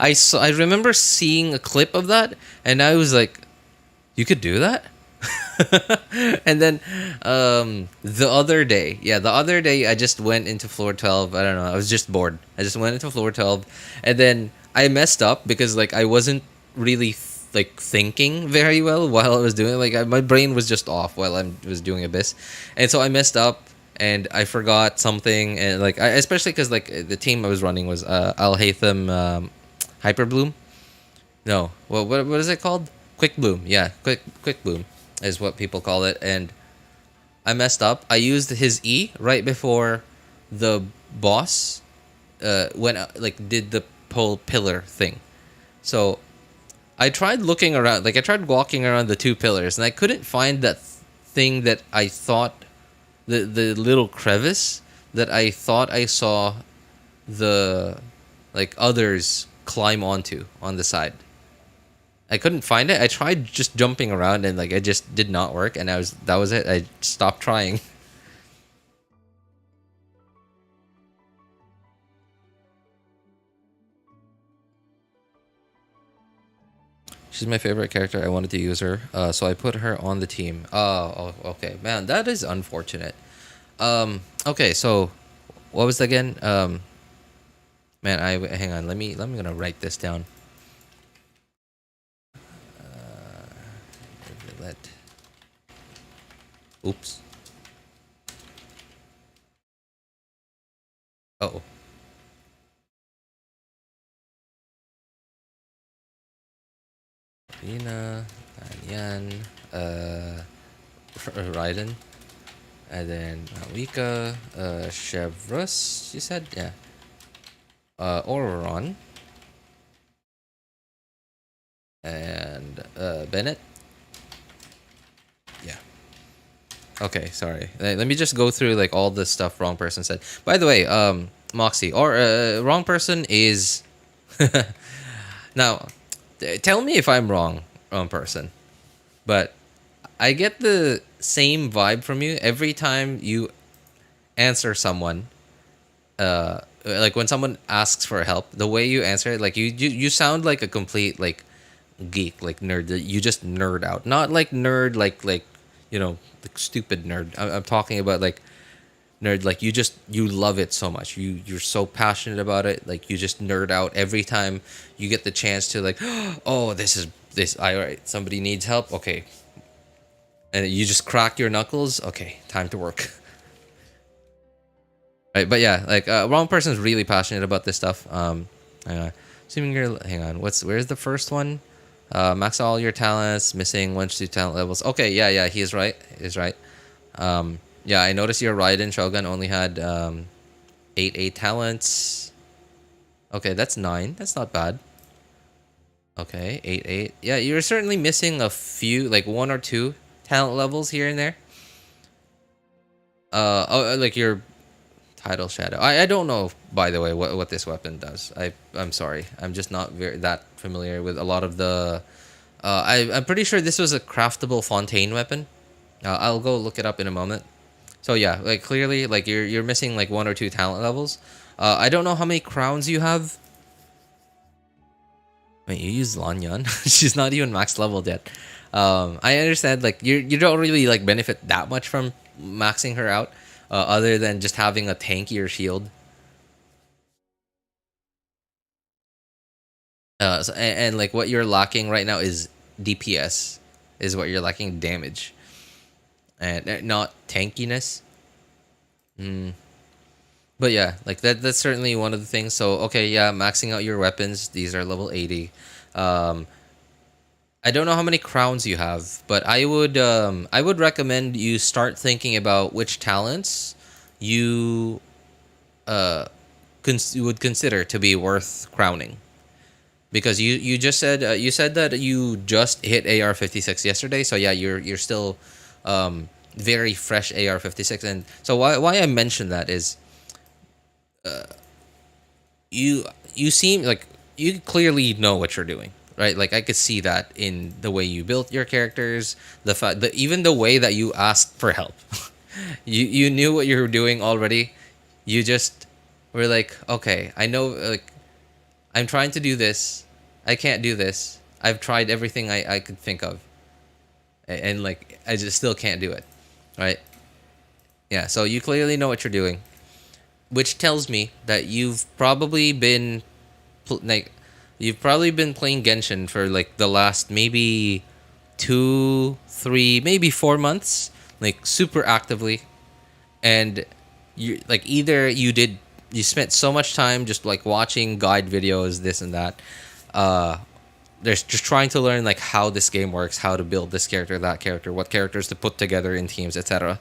I remember seeing a clip of that, and I was like, "You could do that." And then the other day, I just went into floor 12. I don't know. I was just bored. I just went into floor 12, and then I messed up because like I wasn't really like thinking very well while I was doing it. Like my brain was just off while I was doing Abyss, and so I messed up and I forgot something. And like especially because like the team I was running was Al Haytham, Hyper Bloom. No, what is it called? Quick Bloom. Yeah, Quick Bloom is what people call it. And I messed up. I used his E right before the boss went like did the pole pillar thing. So I tried looking around, like I tried walking around the two pillars, and I couldn't find that thing that I thought the little crevice that I thought I saw the like others climb onto on the side. I couldn't find it. I tried just jumping around and like it just did not work, and that was it. I stopped trying. She's my favorite character. I wanted to use her, so I put her on the team. Okay, man, that is unfortunate. Okay, so what was it again? Man, I hang on. Let me gonna write this down. Let. Oops. Oh. Furina, Yan, Raiden, and then Wika, Chevreuse, you said? Yeah. Auron, and Bennett. Yeah. Okay, sorry. Let me just go through like all the stuff wrong person said. By the way, Moxy, or wrong person is now. Tell me if I'm wrong person. But I get the same vibe from you every time you answer someone. Like when someone asks for help, the way you answer it, like you sound like a complete like geek, like nerd. You just nerd out, not like nerd, like like stupid nerd. I'm talking about like nerd, like you love it so much. You're so passionate about it, like you just nerd out every time you get the chance to like, oh, this is this. All right, somebody needs help. Okay, and you just crack your knuckles. Okay, time to work. Right, but yeah, like wrong person's really passionate about this stuff. Assuming you're, hang on, where's the first one? Max all your talents, missing 1 to 2 talent levels. Okay, yeah, he is right. He's right. Yeah, I noticed your Raiden Shogun only had 8 talents. Okay, that's 9. That's not bad. Okay, 8. Yeah, you're certainly missing a few, like 1 or 2 talent levels here and there. Like your title shadow. I don't know, by the way, what this weapon does. I'm sorry. I'm just not that familiar with a lot of the. I'm pretty sure this was a craftable Fontaine weapon. I'll go look it up in a moment. So yeah, like clearly, like you're missing like 1 or 2 talent levels. I don't know how many crowns you have. Wait, you use Lanyan? She's not even max leveled yet. I understand like you don't really like benefit that much from maxing her out, other than just having a tankier shield. And like what you're lacking right now is DPS, is what you're lacking, damage, and not tankiness. But yeah, like that's certainly one of the things. So okay, yeah, maxing out your weapons. These are level 80. Um, I don't know how many crowns you have, but I would recommend you start thinking about which talents you uh you would consider to be worth crowning. Because you just said you said that you just hit AR-56 yesterday, so yeah, you're still very fresh AR-56. And so why I mentioned that is you you seem like you clearly know what you're doing, right? Like I could see that in the way you built your characters, the fact that even the way that you asked for help. You knew what you were doing already. You just were like, okay, I know, like I'm trying to do this. I can't do this. I've tried everything I could think of. And like I just still can't do it. Right? Yeah, so you clearly know what you're doing, which tells me that like you've probably been playing Genshin for like the last maybe 2, 3, maybe 4 months, like super actively. And you like either you spent so much time just like watching guide videos, this and that. There's just trying to learn like how this game works, how to build this character, that character, what characters to put together in teams, etc.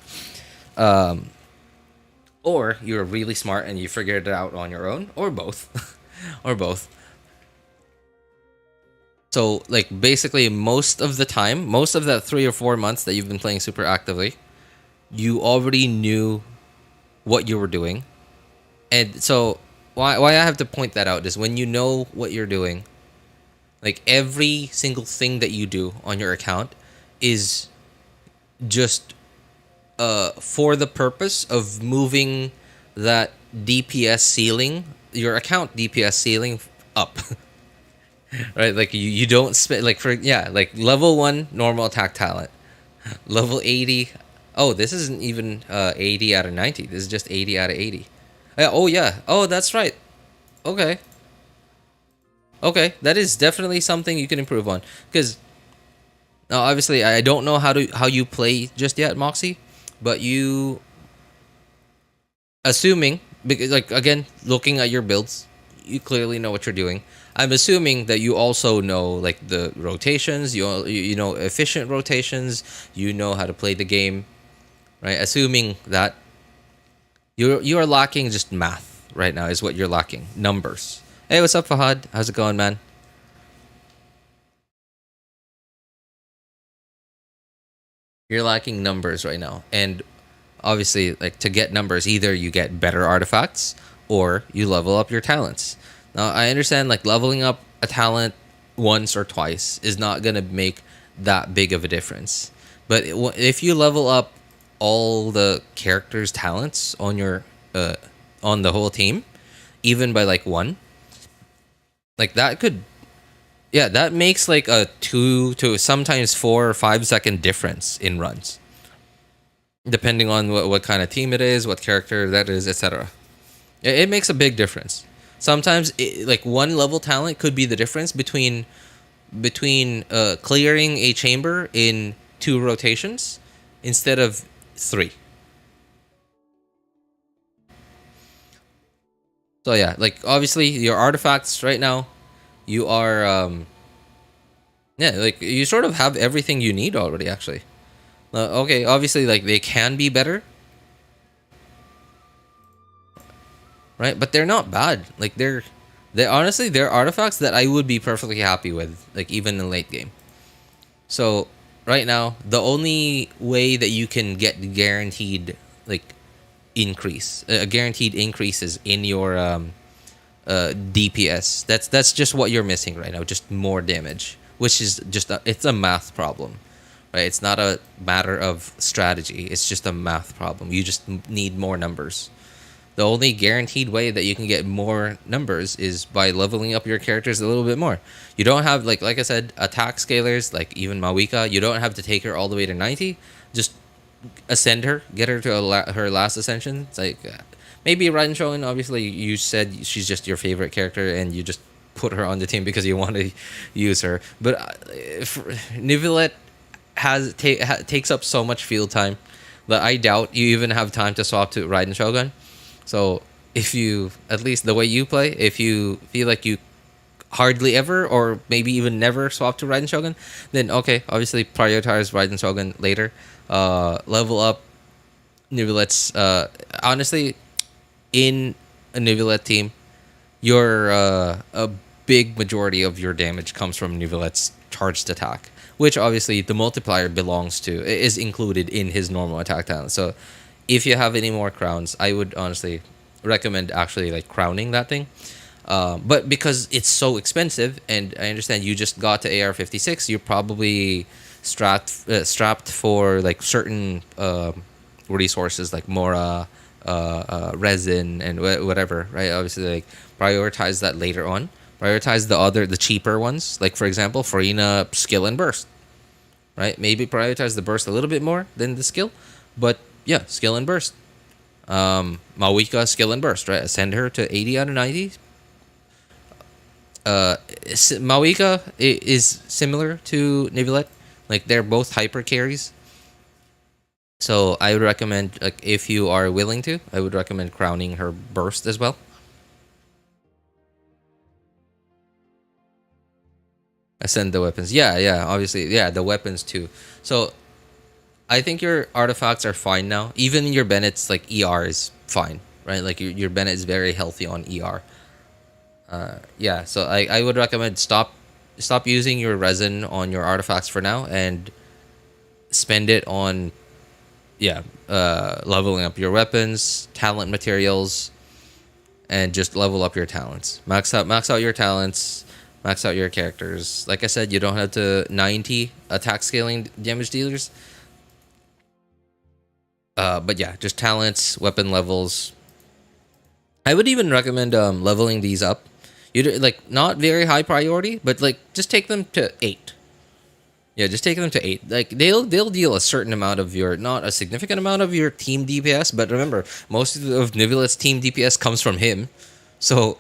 Or you're really smart and you figured it out on your own, or both. Or both. So like basically most of the time, most of that 3 or 4 months that you've been playing super actively, you already knew what you were doing. And so why I have to point that out is when you know what you're doing, like every single thing that you do on your account is just for the purpose of moving that DPS ceiling, your account DPS ceiling up. right? Like you don't spend like for like level 1 normal attack talent, level 80. Oh, this isn't even 80 out of 90. This is just 80 out of 80. Oh yeah. Oh, that's right. Okay. Okay, that is definitely something you can improve on. Because now, obviously, I don't know how you play just yet, Moxy, but you assuming because like again, looking at your builds, you clearly know what you're doing. I'm assuming that you also know like the rotations. You know efficient rotations. You know how to play the game, right? Assuming that you are lacking just math right now is what you're lacking. Numbers. Hey, what's up, Fahad? How's it going, man? You're lacking numbers right now, and obviously, like to get numbers, either you get better artifacts or you level up your talents. Now, I understand like leveling up a talent once or twice is not gonna make that big of a difference, but if you level up all the characters' talents uh, on the whole team, even by like one, like that could that makes like a 2 to sometimes 4 or 5 second difference in runs, depending on what kind of team it is, what character that is, etc. It makes a big difference. Sometimes, like one level talent could be the difference between clearing a chamber in 2 rotations instead of 3. So yeah, like obviously your artifacts right now, you are like you sort of have everything you need already. Actually, okay, obviously like they can be better, right? But they're not bad. Like they honestly they're artifacts that I would be perfectly happy with, like even in late game. So right now, the only way that you can get guaranteed like increase, a guaranteed increases in your DPS. That's just what you're missing right now, just more damage, which is just it's a math problem. Right, it's not a matter of strategy. It's just a math problem. You just need more numbers. The only guaranteed way that you can get more numbers is by leveling up your characters a little bit more. You don't have like I said, attack scalers like even Mawika. You don't have to take her all the way to 90. Just ascend her, get her to her last ascension. It's like maybe Raiden Shogun. Obviously, you said she's just your favorite character, and you just put her on the team because you want to use her. But Nivelette takes up so much field time that I doubt you even have time to swap to Raiden Shogun. So if you, at least the way you play, if you feel like you hardly ever or maybe even never swap to Raiden Shogun, then okay, obviously prioritize Raiden Shogun later. Level up Nivelette's. Honestly, in a Nivelette team, your a big majority of your damage comes from Nivelette's charged attack, which obviously the multiplier belongs to, is included in his normal attack talent. So if you have any more crowns, I would honestly recommend actually like crowning that thing. But because it's so expensive, and I understand you just got to AR-56, you're probably strapped for like certain resources like Mora, resin, and whatever, right? Obviously, like prioritize that later on. Prioritize the cheaper ones, like for example, Furina skill and burst, right? Maybe prioritize the burst a little bit more than the skill, but yeah, skill and burst. Mawika skill and burst, right? Send her to 80 out of 90. Mawika is similar to Nivelette. Like they're both hyper carries. So I would recommend, like, if you are willing to, I would recommend crowning her burst as well. Ascend the weapons. Yeah, yeah, obviously, yeah, the weapons too. So I think your artifacts are fine now. Even your Bennett's like ER is fine, right? Like your Bennett is very healthy on ER. Yeah, so I would recommend stop using your resin on your artifacts for now and spend it on leveling up your weapons, talent materials, and just level up your talents. Max out your talents, max out your characters. Like I said, you don't have to 90 attack scaling damage dealers. But yeah, just talents, weapon levels. I would even recommend leveling these up. Like not very high priority, but like just take them to 8. Yeah, just take them to 8. Like they'll deal a certain amount of your, not a significant amount of your team DPS, but remember, most of Nivelet's team DPS comes from him. So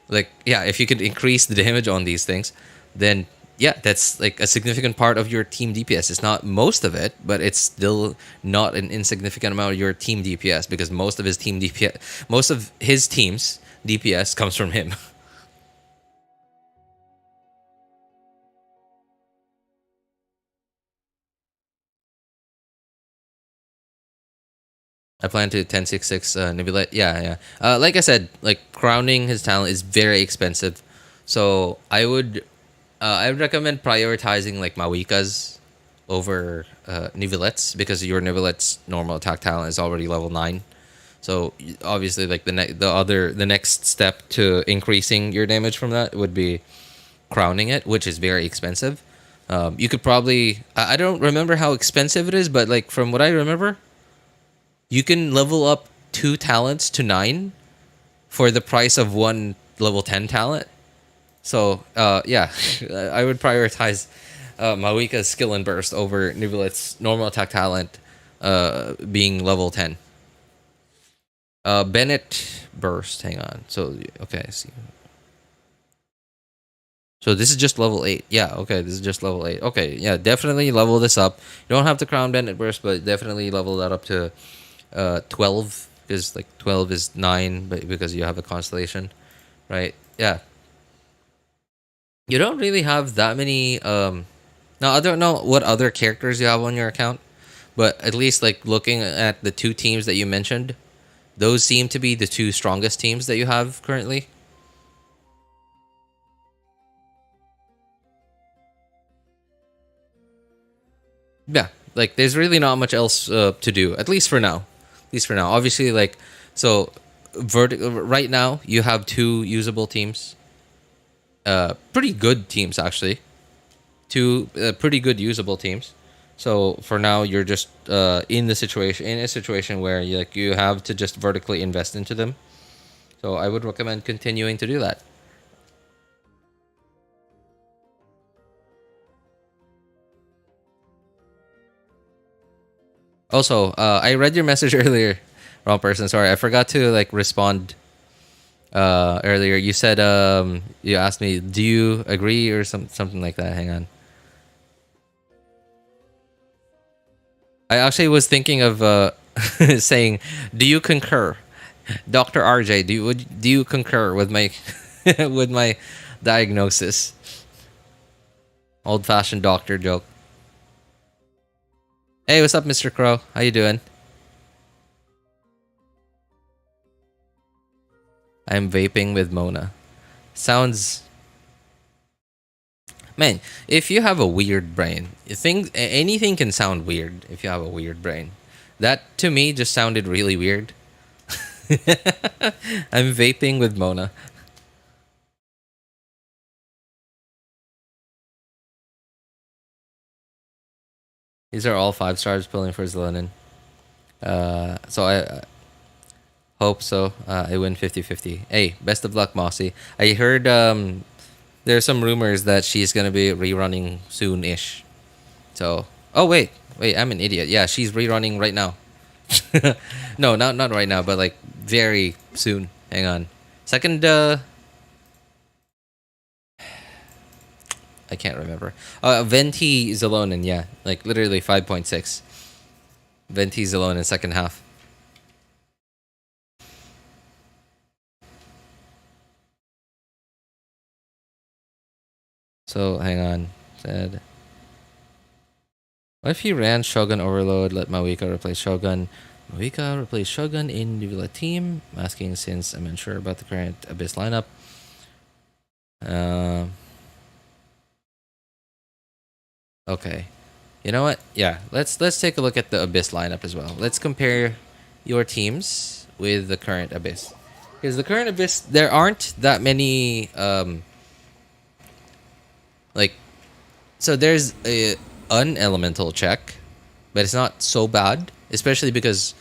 like yeah, if you could increase the damage on these things, then yeah, that's like a significant part of your team DPS. It's not most of it, but it's still not an insignificant amount of your team DPS, because most of his team's DPS comes from him. I plan to 1066 Nebula. Yeah, yeah. Like I said, like crowning his talent is very expensive, so I would recommend prioritizing like Mawikas over Nivelets, because your Nivelet's normal attack talent is already level 9. So obviously, like the next step to increasing your damage from that would be crowning it, which is very expensive. You could probably, I don't remember how expensive it is, but like from what I remember, you can level up 2 talents to 9 for the price of one level 10 talent. So, yeah, I would prioritize Mawika's skill and burst over Nivelet's normal attack talent being level 10. Bennett burst, hang on. So, okay, I see. So this is just level 8. Yeah, okay, this is just level 8. Okay, yeah, definitely level this up. You don't have to crown Bennett burst, but definitely level that up to 12, because like 12 is 9, but because you have a constellation, right? Yeah, you don't really have that many. Now I don't know what other characters you have on your account, but at least like looking at the 2 teams that you mentioned, those seem to be the 2 strongest teams that you have currently. Yeah, like there's really not much else to do, at least for now. At least for now. Obviously, like so, right now you have 2 usable teams. Pretty good teams actually. 2 pretty good usable teams. So for now, you're just in a situation where you have to just vertically invest into them. So I would recommend continuing to do that. Also, I read your message earlier. Wrong person. Sorry, I forgot to like respond earlier. You said you asked me, do you agree or something like that. Hang on. I actually was thinking of saying, do you concur, Doctor RJ? Do you concur with my with my diagnosis? Old fashioned doctor joke. Hey, what's up, Mr. Crow? How you doing? I'm vaping with Mona. Sounds, man. If you have a weird brain, anything can sound weird. If you have a weird brain, that to me just sounded really weird. I'm vaping with Mona. These are all 5 stars pulling for Xilonen. So I hope so. I win 50-50. Hey, best of luck, Moxy. I heard there's some rumors that she's gonna be rerunning soon-ish. So, oh wait, I'm an idiot. Yeah, she's rerunning right now. No, not right now, but like very soon. Hang on. Second, I can't remember. Venti Xilonen, yeah, like literally 5.6. Venti Xilonen second half. So hang on. Said, what if he ran Shogun Overload, let Mawika replace Shogun? Mawika replace Shogun in Nivula team. I'm asking since I'm unsure about the current Abyss lineup. Okay. You know what? Yeah, let's take a look at the Abyss lineup as well. Let's compare your teams with the current Abyss. Because the current Abyss, there aren't that many like, so there's a unelemental check, but it's not so bad, especially because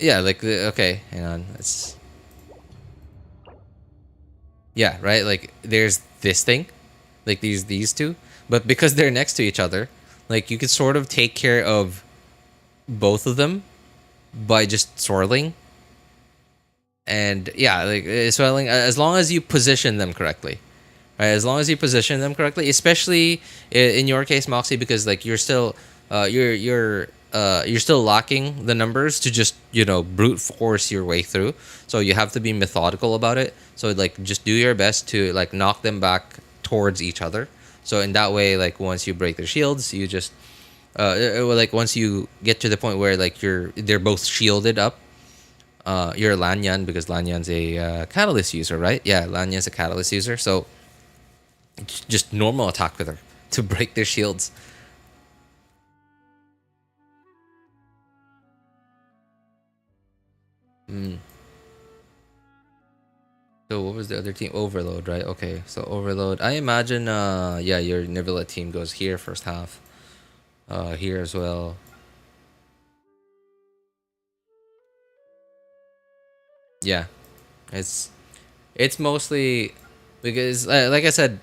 okay, hang on. Let's, Yeah, right. Like there's this thing, like these two, but because they're next to each other, like you could sort of take care of both of them by just swirling. And yeah, like swirling as long as you position them correctly. Right, as long as you position them correctly, especially in your case, Moxie, because like you're still you're still lacking the numbers to just brute force your way through. So you have to be methodical about it. So like just do your best to like knock them back towards each other. So in that way, like once you break their shields, you just like once you get to the point where like they're both shielded up. You're Lanyan because Lanyan's a catalyst user, right? Yeah, Lanyan's a catalyst user. So just normal attack with her to break their shields. Mm. So what was the other team? Overload, right? Okay, so Overload. I imagine, yeah, your Nivela team goes here first half. Here as well. Yeah, it's it's mostly because, like I said,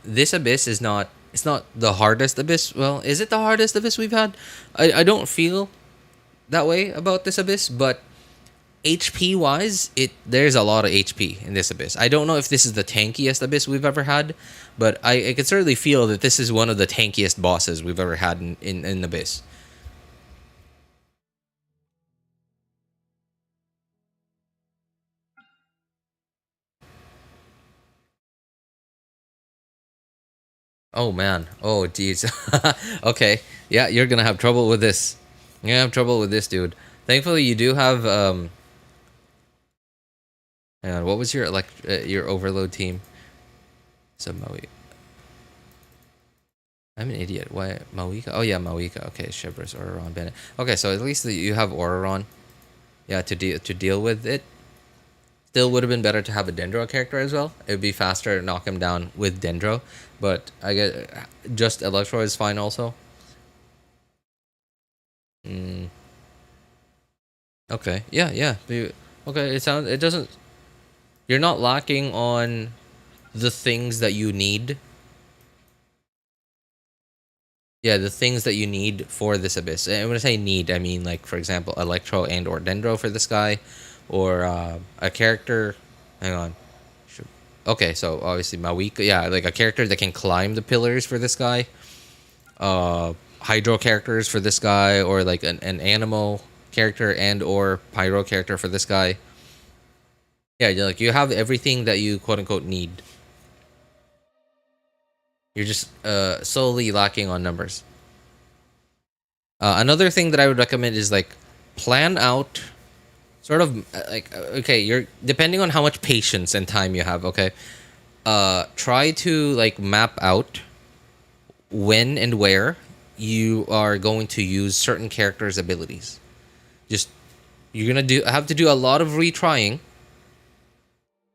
this abyss is not. It's not the hardest abyss. Well, is it the hardest abyss we've had? I don't feel that way about this abyss, but HP wise, it there's a lot of HP in this abyss. I don't know if this is the tankiest abyss we've ever had, but I can certainly feel that this is one of the tankiest bosses we've ever had in abyss. Oh man. Oh geez. Okay. Yeah, you're gonna have trouble with this. You're gonna have trouble with this, dude. Thankfully, you do have hang on, what was your overload team? So Maui. I'm an idiot. Why Mawika? Oh yeah, Mawika. Okay, Shivers, Oraron, Bennett. Okay, so at least you have Oraron. Yeah, to deal with it. Still would have been better to have a Dendro character as well. It would be faster to knock him down with Dendro, but I get just Electro is fine also. Mm, okay, yeah, yeah. Okay, it doesn't. You're not lacking on the things that you need. Yeah, the things that you need for this abyss. And when I say need, I mean like for example, Electro and or Dendro for this guy, or a character. Hang on. Okay, so obviously Mawika, yeah, like a character that can climb the pillars for this guy. Hydro characters for this guy, or like an animal character and or pyro character for this guy. Yeah, like you have everything that you quote unquote need. You're just solely lacking on numbers. Another thing that I would recommend is like plan out sort of like okay, you're depending on how much patience and time you have. Okay, try to like map out when and where you are going to use certain characters' abilities. Just you're gonna do have to do a lot of retrying,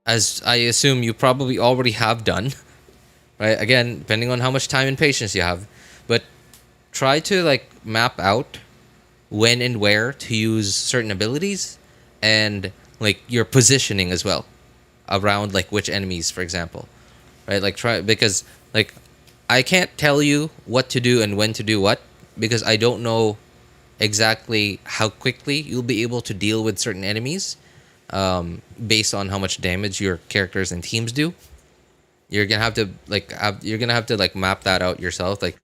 as I assume you probably already have done. Right? Again, depending on how much time and patience you have, but try to like map out when and where to use certain abilities, and like your positioning as well around like which enemies, for example. Right? Like try because like I can't tell you what to do and when to do what because I don't know exactly how quickly you'll be able to deal with certain enemies based on how much damage your characters and teams do. You're gonna have to you're gonna have to like map that out yourself. Like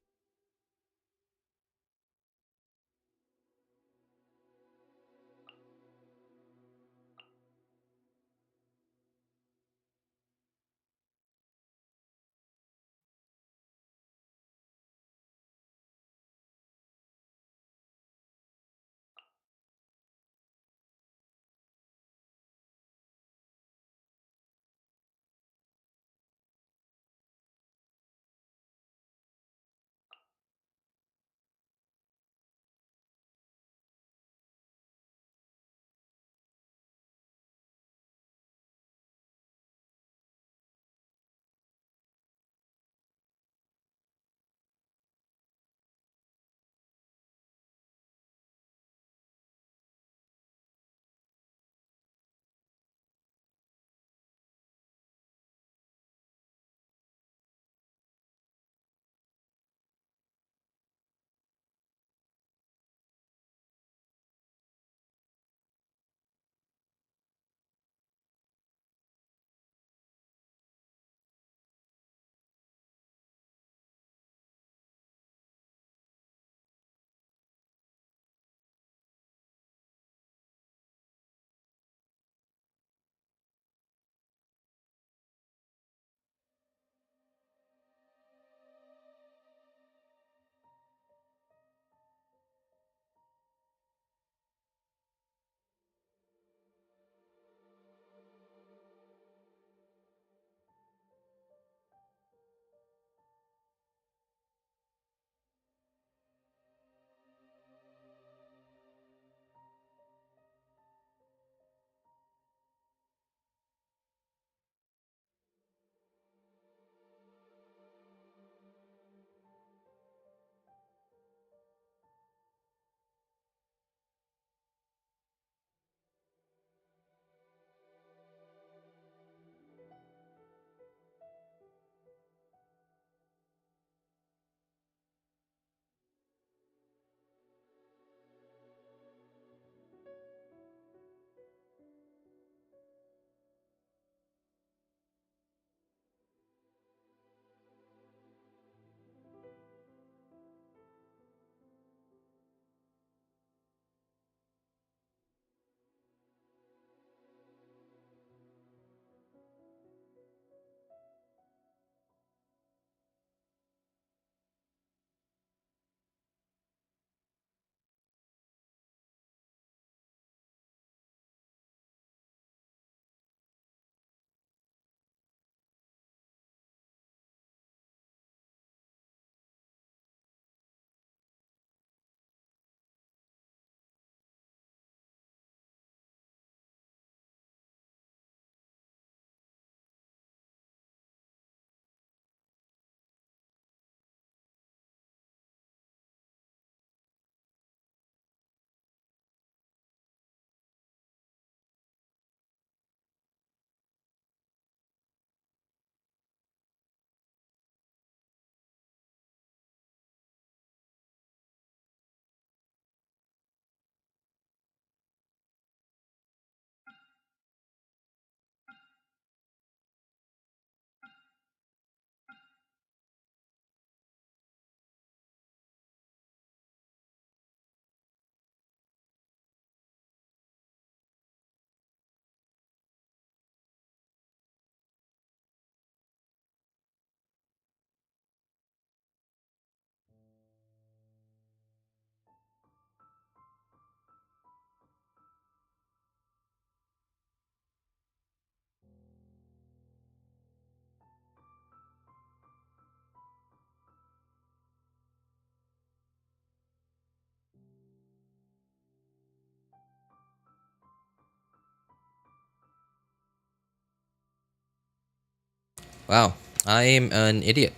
Wow, I am an idiot.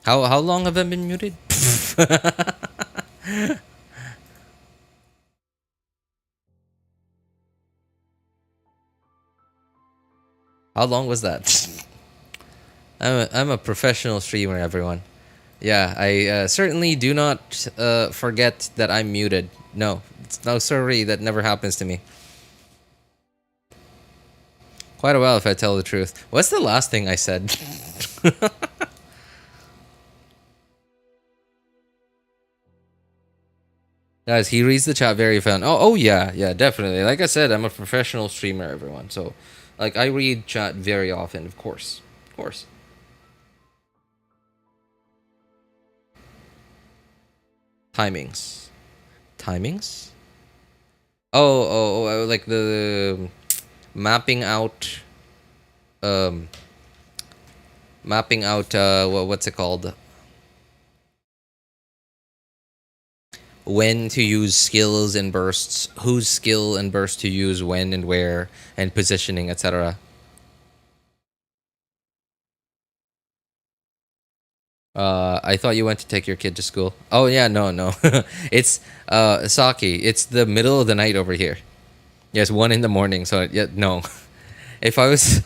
How long have I been muted? How long was that? I'm a professional streamer, everyone. Yeah, I certainly do not forget that I'm muted. No, it's no sorry, that never happens to me. Quite a while if I tell the truth. What's the last thing I said? Guys, he reads the chat very fast. Oh yeah, yeah, definitely. Like I said, I'm a professional streamer, everyone. So, like, I read chat very often, of course. Of course. Timings. Timings? Like the mapping out um what's it called? When to use skills and bursts, whose skill and burst to use when and where, and positioning, etc. I thought you went to take your kid to school. Oh yeah, no. It's Saki. It's the middle of the night over here. Yes, 1 in the morning. So yeah, no. If I was,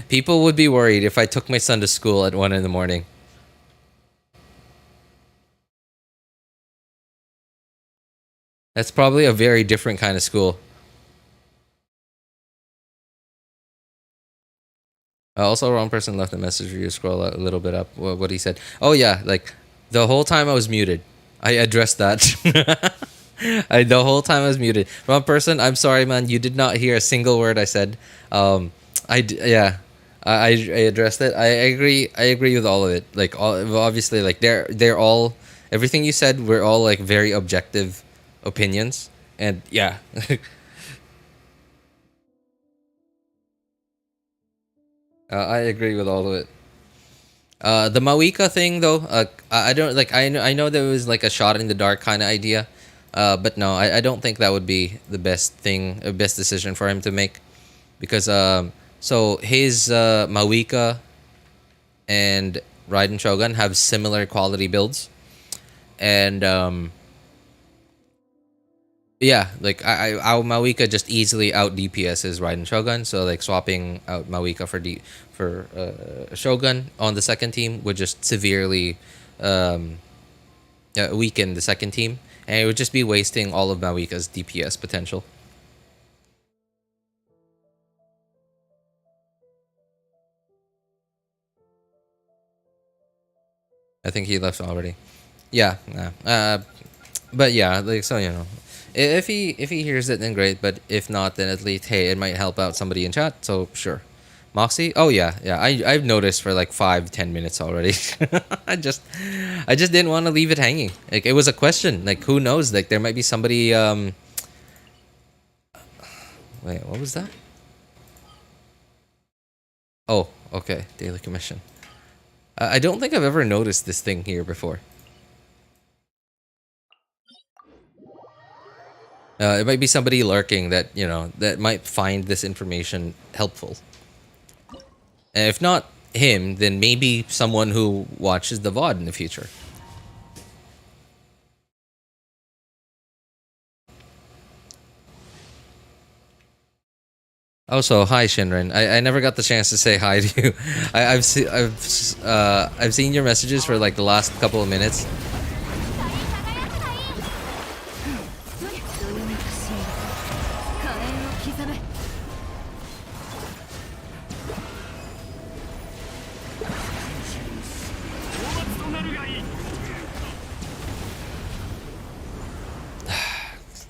people would be worried if I took my son to school at 1 in the morning. That's probably a very different kind of school. Also, wrong person left a message for you. Scroll a little bit up. What he said. Oh yeah, like the whole time I was muted. I addressed that. The whole time I was muted. Wrong person. I'm sorry, man. You did not hear a single word I said. Yeah. I addressed it. I agree. I agree with all of it. Like obviously, like they're all everything you said. We're all like very objective opinions, and yeah. I agree with all of it. The Mawika thing, though, I don't like. I know there was like a shot in the dark kind of idea, but no, I don't think that would be the best thing, best decision for him to make, because so his Mawika and Raiden Shogun have similar quality builds, and yeah, like our Mawika just easily out DPSs Raiden Shogun. So like swapping out Mawika for Shogun on the second team would just severely um, weaken the second team, and it would just be wasting all of Mawika's DPS potential. I think he left already. Yeah, yeah. But yeah, like so you know, if he hears it, then great. But if not, then at least hey, it might help out somebody in chat. So sure. Moxy? Oh yeah, yeah. I've noticed for like 5-10 minutes already. I just I just didn't want to leave it hanging. Like it was a question. Like who knows? Like there might be somebody. Wait, what was that? Oh, okay. Daily commission. I don't think I've ever noticed this thing here before. It might be somebody lurking that that might find this information helpful. And if not him, then maybe someone who watches the VOD in the future. Also, hi Shinrin. I never got the chance to say hi to you. I've seen your messages for like the last couple of minutes.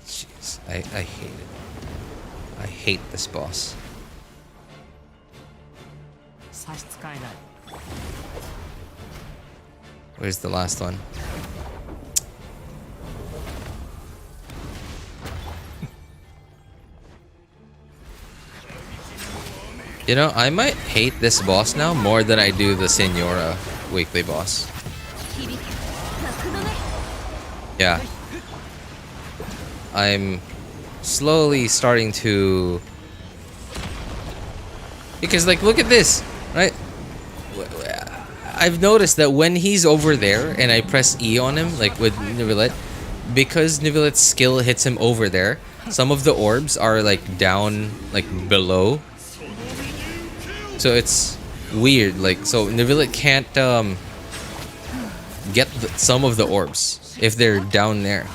Jeez, I hate it. I hate this boss. Where's the last one? You know, I might hate this boss now more than I do the Senora weekly boss. Yeah. I'm slowly starting to Because like, look at this, right? I've noticed that when he's over there and I press E on him, like with Neuvillette, because Neuvillette's skill hits him over there, some of the orbs are like down, like below. So it's weird. Like, so Neuvillette can't get some of the orbs if they're down there,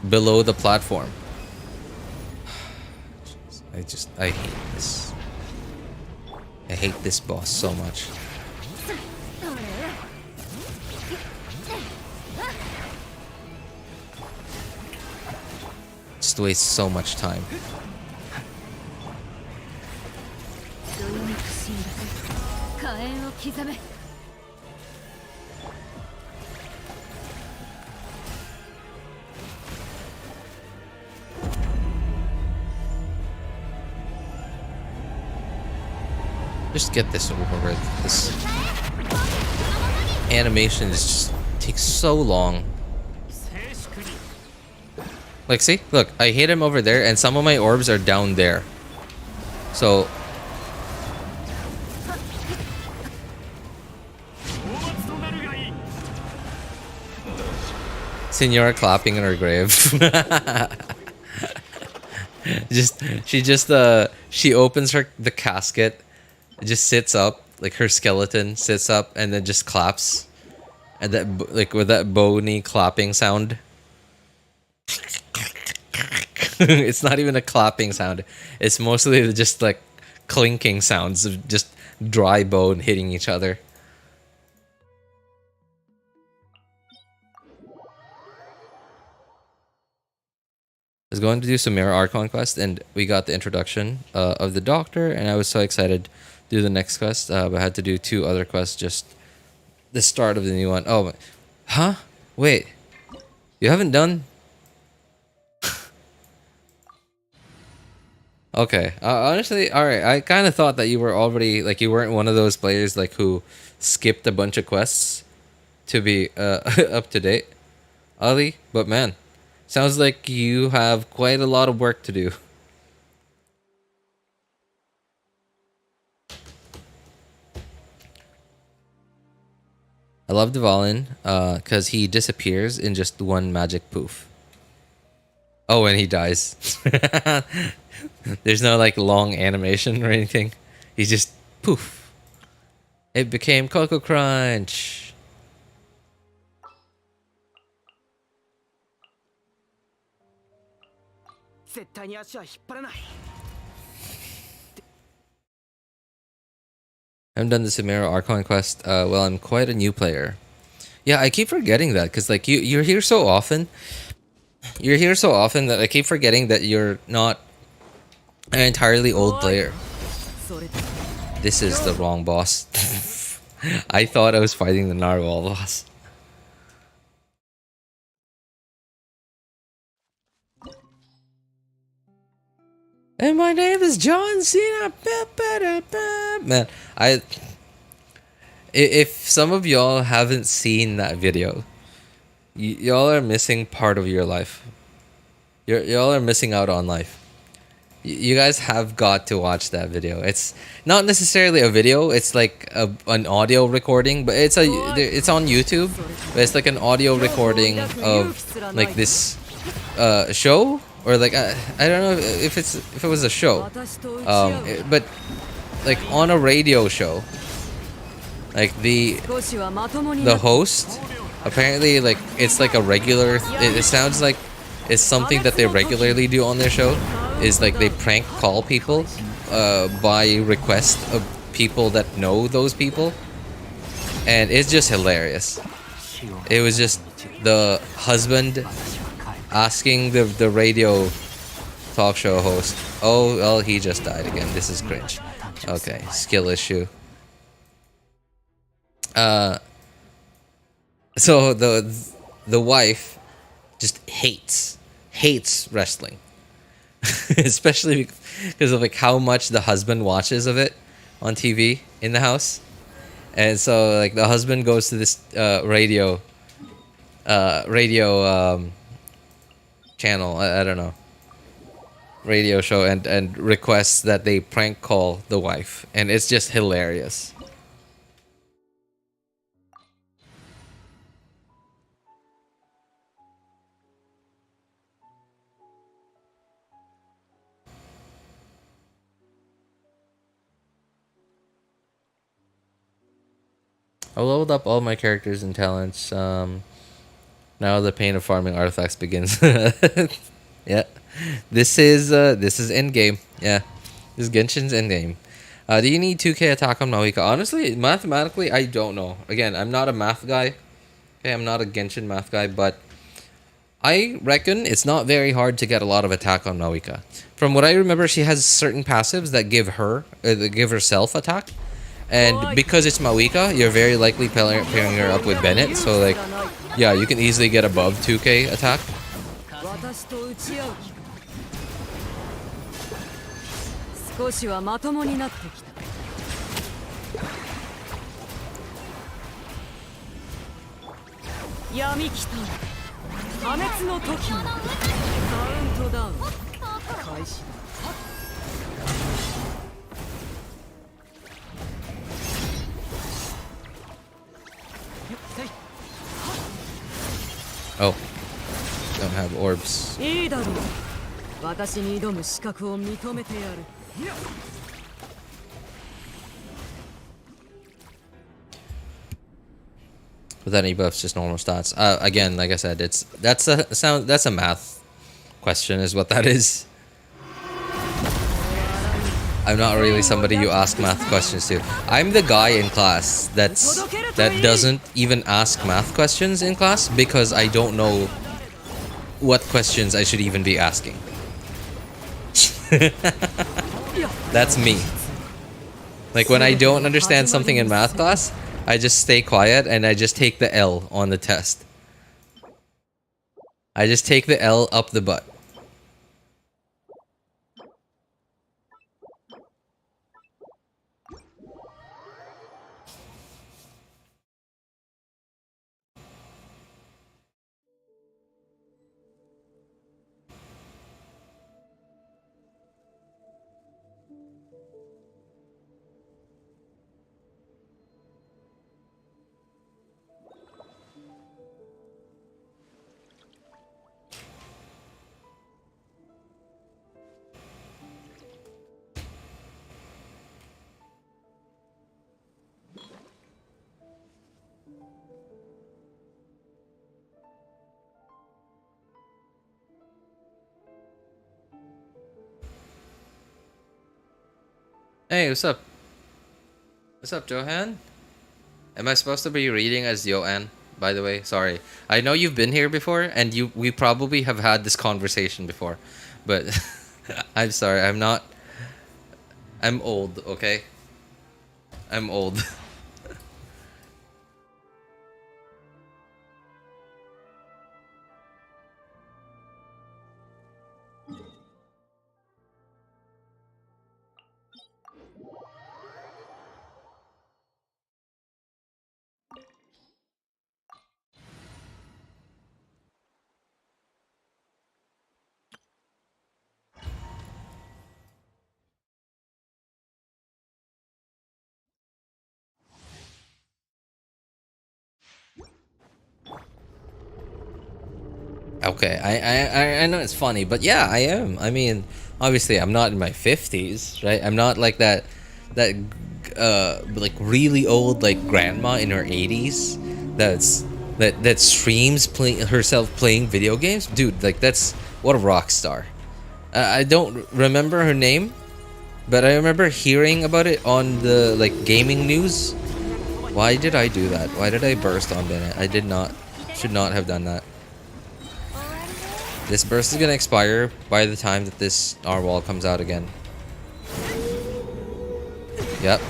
below the platform. I hate this. I hate this boss so much. Just wastes so much time. Just get this over with. This animation just takes so long. Like, see? Look, I hit him over there, and some of my orbs are down there. So... Senora clapping in her grave. She opens the casket, just sits up, like her skeleton sits up, and then just claps. And that, like, with that bony clapping sound. It's not even a clapping sound. It's mostly just like clinking sounds of just dry bone hitting each other. I was going to do some Mirror Archon quest, and we got the introduction of the Doctor, and I was so excited to do the next quest, but I had to do 2 other quests, just the start of the new one. Oh, huh? Wait, you haven't done... Okay, honestly, alright, I kind of thought that you were already, like, you weren't one of those players, like, who skipped a bunch of quests to be, up to date, Ali, but man, sounds like you have quite a lot of work to do. I love Dvalin, because he disappears in just one magic poof. Oh, and he dies. There's no like long animation or anything. He's just poof. It became Cocoa Crunch. I haven't done the Sumeru Archon quest. Well, I'm quite a new player. Yeah, I keep forgetting that because like you're here so often. You're here so often that I keep forgetting that you're not an entirely old player. This is the wrong boss. I thought I was fighting the Narwhal boss. And my name is John Cena. Man, if some of y'all haven't seen that video, y'all are missing part of your life. Y'all are missing out on life. You guys have got to watch that video. It's not necessarily a video. It's like an audio recording, but it's on YouTube. But it's like an audio recording of like this show, or like I don't know if it was a show, but like on a radio show, like the host apparently like it's like a regular. It sounds like it's something that they regularly do on their show. Is like they prank call people by request of people that know those people, and it's just hilarious. It was just the husband asking the radio talk show host, oh well, he just died again, this is cringe. Okay, skill issue. So the wife just hates wrestling. Especially because of like how much the husband watches of it on TV in the house. And so like the husband goes to this radio channel, I don't know. radio show and requests that they prank call the wife, and it's just hilarious. I leveled up all my characters and talents. Now the pain of farming artifacts begins. Yeah, this is end game. Yeah, this is Genshin's end game. Do you need 2K attack on Mahika? Honestly, mathematically, I don't know. Again, I'm not a math guy. Okay, I'm not a Genshin math guy, but I reckon it's not very hard to get a lot of attack on Mahika. From what I remember, she has certain passives that give herself attack. And because it's Mahika, you're very likely pairing her up with Bennett. So like, yeah, you can easily get above 2K attack. Oh, don't have orbs. Without any buffs, just normal stats. Again, like I said, that's a math question, is what that is. I'm not really somebody you ask math questions to. I'm the guy in class that doesn't even ask math questions in class because I don't know what questions I should even be asking. That's me. Like when I don't understand something in math class, I just stay quiet and I just take the L on the test. I just take the L up the butt. Hey, what's up? What's up, Johan? Am I supposed to be reading as Johan, by the way? Sorry. I know you've been here before, and we probably have had this conversation before. But I'm sorry, I'm not... I'm old, okay? I'm old. Okay, I know it's funny, but yeah, I am. I mean, obviously, I'm not in my 50s, right? I'm not like that like really old like grandma in her 80s that streams herself playing video games. Dude, like that's what a rock star. I don't remember her name, but I remember hearing about it on the like gaming news. Why did I do that? Why did I burst on Bennett? I did not. Should not have done that. This burst is gonna expire by the time that this narwhal comes out again. Yep,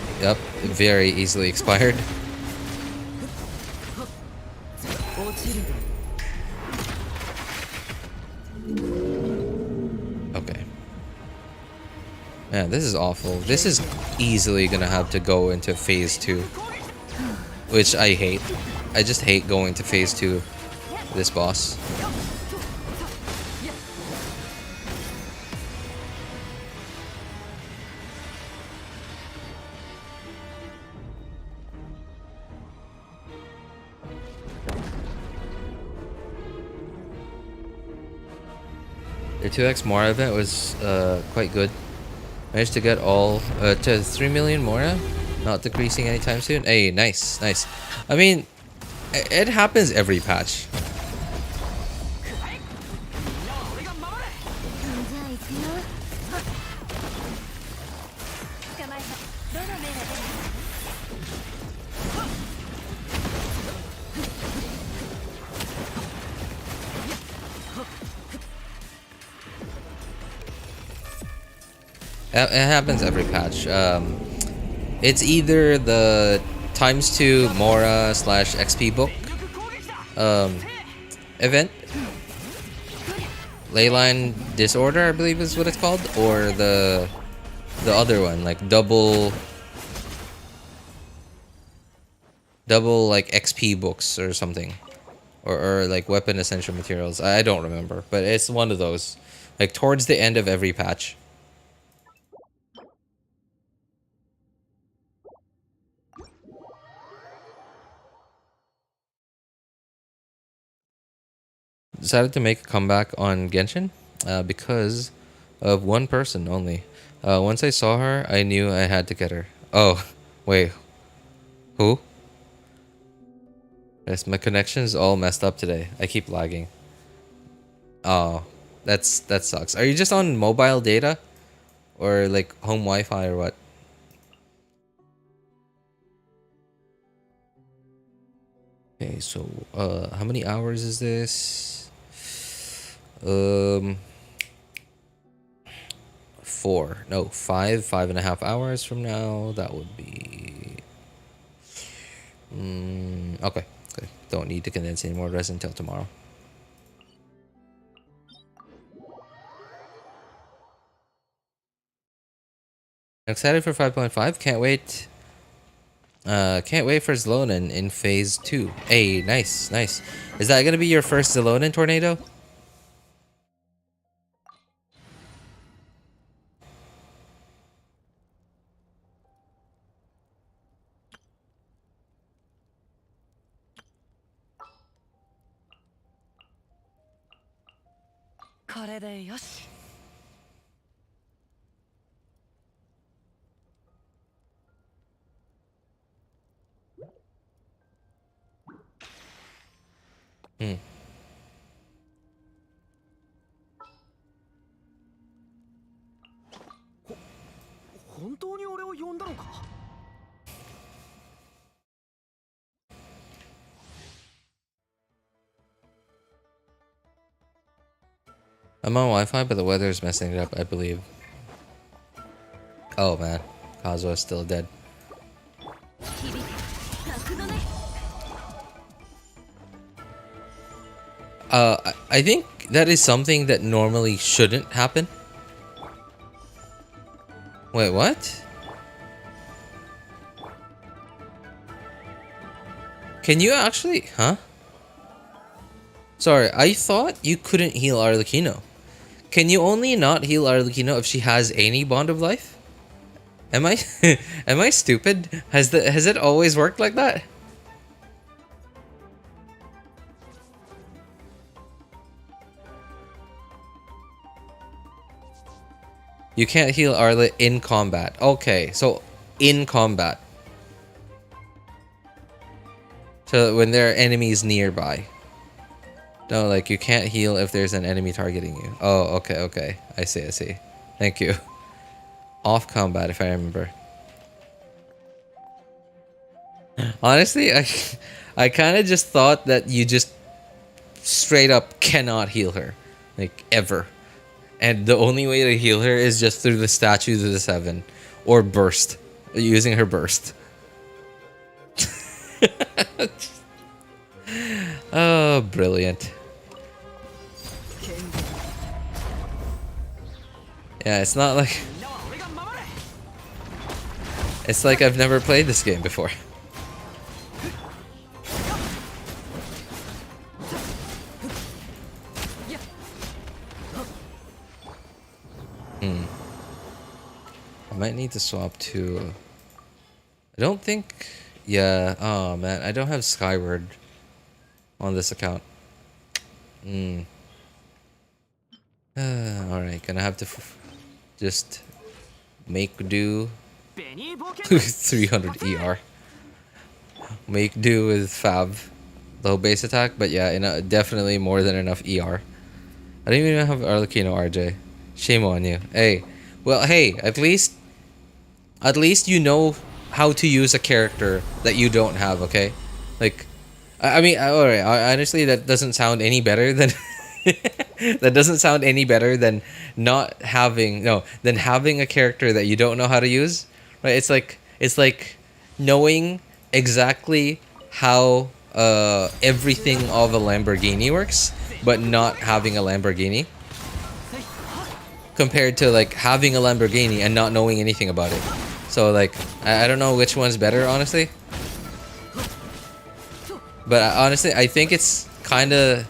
very easily expired. Okay. Man, this is awful. This is easily gonna have to go into phase 2. Which I hate. I just hate going to phase 2 of this boss. The 2x Mora event was quite good. Managed to get all to 3 million Mora, not decreasing anytime soon. Hey, nice, nice. I mean, it happens every patch. It happens every patch. It's either the ×2 Mora / XP book event, Leyline Disorder, I believe is what it's called, or the other one, like double like XP books or something, or like weapon essential materials. I don't remember, but it's one of those, like towards the end of every patch. Decided to make a comeback on Genshin because of one person only. Once I saw her, I knew I had to get her. Oh, wait. Who? Yes, my connection's all messed up today. I keep lagging. Oh, that sucks. Are you just on mobile data? Or like home Wi-Fi or what? Okay, so how many hours is this? 4. No, 5.5 hours from now. That would be okay. Okay. Don't need to condense any more resin until tomorrow. Excited for 5.5. Can't wait. Can't wait for Xilonen in phase 2. Hey, nice, nice. Is that gonna be your first Xilonen tornado? Hmm. I'm on Wi-Fi, but the weather is messing it up, I believe. Oh man, Kazuha's still dead. I think that is something that normally shouldn't happen. Wait, what? Can you actually, huh? Sorry, I thought you couldn't heal Arlecchino. Can you only not heal Arlecchino if she has any bond of life? Am I am I stupid? Has it always worked like that? You can't heal Arlet in combat. Okay, so in combat. So when there are enemies nearby. No, like you can't heal if there's an enemy targeting you. Oh, okay, okay. I see, I see. Thank you. Off combat, if I remember. Honestly, I kind of just thought that you just straight up cannot heal her. Like, ever. And the only way to heal her is just through the Statues of the Seven. Or burst. Using her burst. Oh, brilliant. Yeah, it's not like... It's like I've never played this game before. I might need to swap to... I don't think... Yeah, oh man, I don't have Skyward on this account. All right, gonna have to just make do. 300 ER. Make do with Fab. Low base attack, but yeah, definitely more than enough ER. I don't even have Arlecchino RJ. Shame on you. Hey, well, hey, at least you know how to use a character that you don't have. Okay, like, I mean, all right. Honestly, that doesn't sound any better than that doesn't sound any better than not having no than having a character that you don't know how to use. Right? It's like knowing exactly how everything of a Lamborghini works, but not having a Lamborghini. Compared to like having a Lamborghini and not knowing anything about it. So like I don't know which one's better, honestly. But honestly, I think it's kind of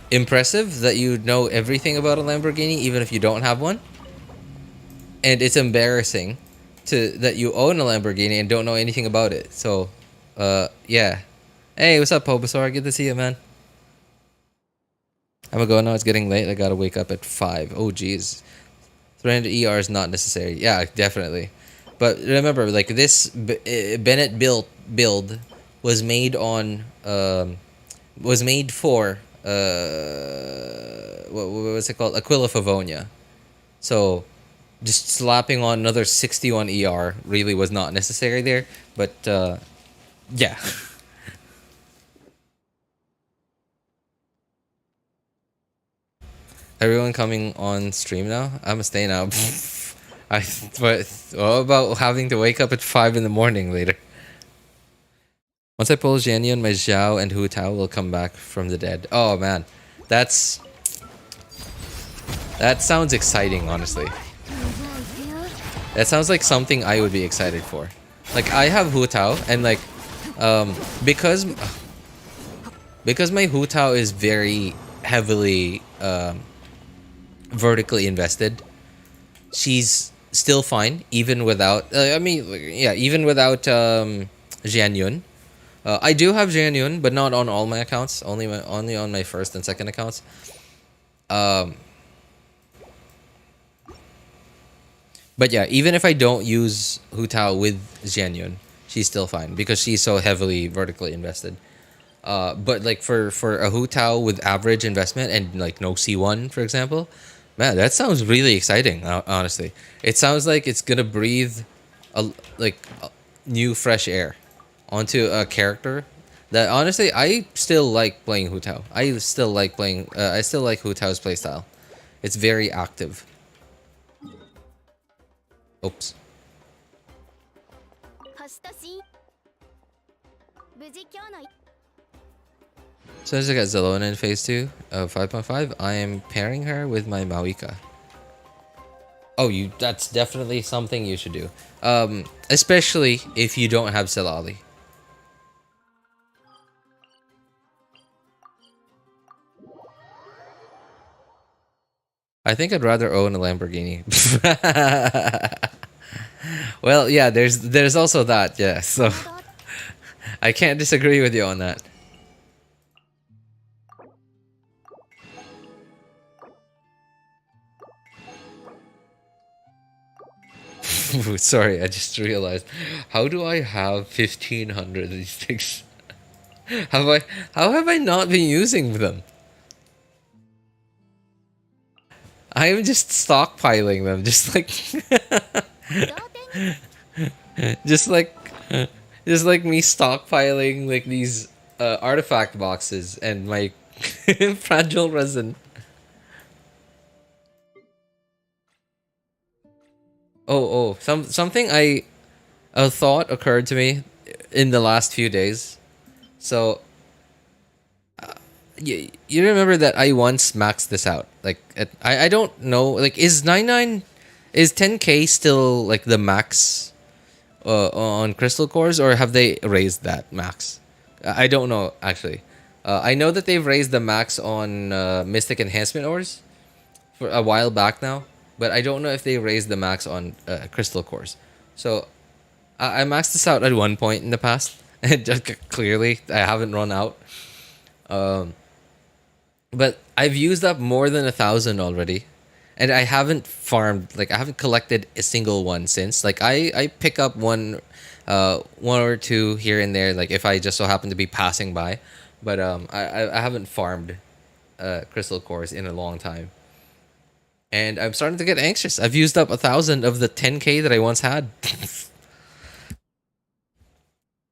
impressive that you know everything about a Lamborghini even if you don't have one. And it's embarrassing to that you own a Lamborghini and don't know anything about it. So yeah. Hey, what's up, Bulbasaur? Good to see you, man. I'm gonna go now. It's getting late. I gotta wake up at 5. Oh, jeez. 300 ER is not necessary. Yeah, definitely. But remember, like this Bennett build was made on was made for what was it called? Aquila Favonia. So just slapping on another 61 ER really was not necessary there. But yeah. Everyone coming on stream now? I'm staying out. But what about having to wake up at 5 in the morning later? Once I pull Xianyun, my Xiao and Hu Tao will come back from the dead. Oh man, that sounds exciting, honestly. That sounds like something I would be excited for. Like I have Hu Tao, and like because my Hu Tao is very heavily vertically invested, she's still fine even without. I mean, yeah, even without Xianyun. I do have Xianyun, but not on all my accounts. Only on my first and second accounts. But yeah, even if I don't use Hu Tao with Xianyun, she's still fine because she's so heavily vertically invested. But like for a Hu Tao with average investment and like no C1, for example, man, that sounds really exciting. Honestly, it sounds like it's gonna breathe a new fresh air onto a character that honestly I still like playing Hu Tao. I still like Hu Tao's playstyle. It's very active. Oops. So as I got Xilonen in phase 2 of 5.5, I am pairing her with my Mawika. Oh, that's definitely something you should do. Especially if you don't have Silali. I think I'd rather own a Lamborghini. Well, yeah, there's also that, yeah. So I can't disagree with you on that. Sorry, I just realized. How do I have 1,500 of these things? How have I not been using them? I am just stockpiling them, just like just like just like me stockpiling like these artifact boxes and my fragile resin. Something a thought occurred to me in the last few days. So you remember that I once maxed this out. Like I don't know. Like is 10K still like the max on crystal cores, or have they raised that max? I don't know actually. I know that they've raised the max on Mystic Enhancement ores for a while back now, but I don't know if they raised the max on crystal cores. So I maxed this out at one point in the past, and clearly I haven't run out. But I've used up more than 1,000 already, and I haven't farmed, like I haven't collected a single one since. Like I pick up one or two here and there, like if I just so happen to be passing by, but I haven't farmed crystal cores in a long time, and I'm starting to get anxious. I've used up 1,000 of the 10k that I once had.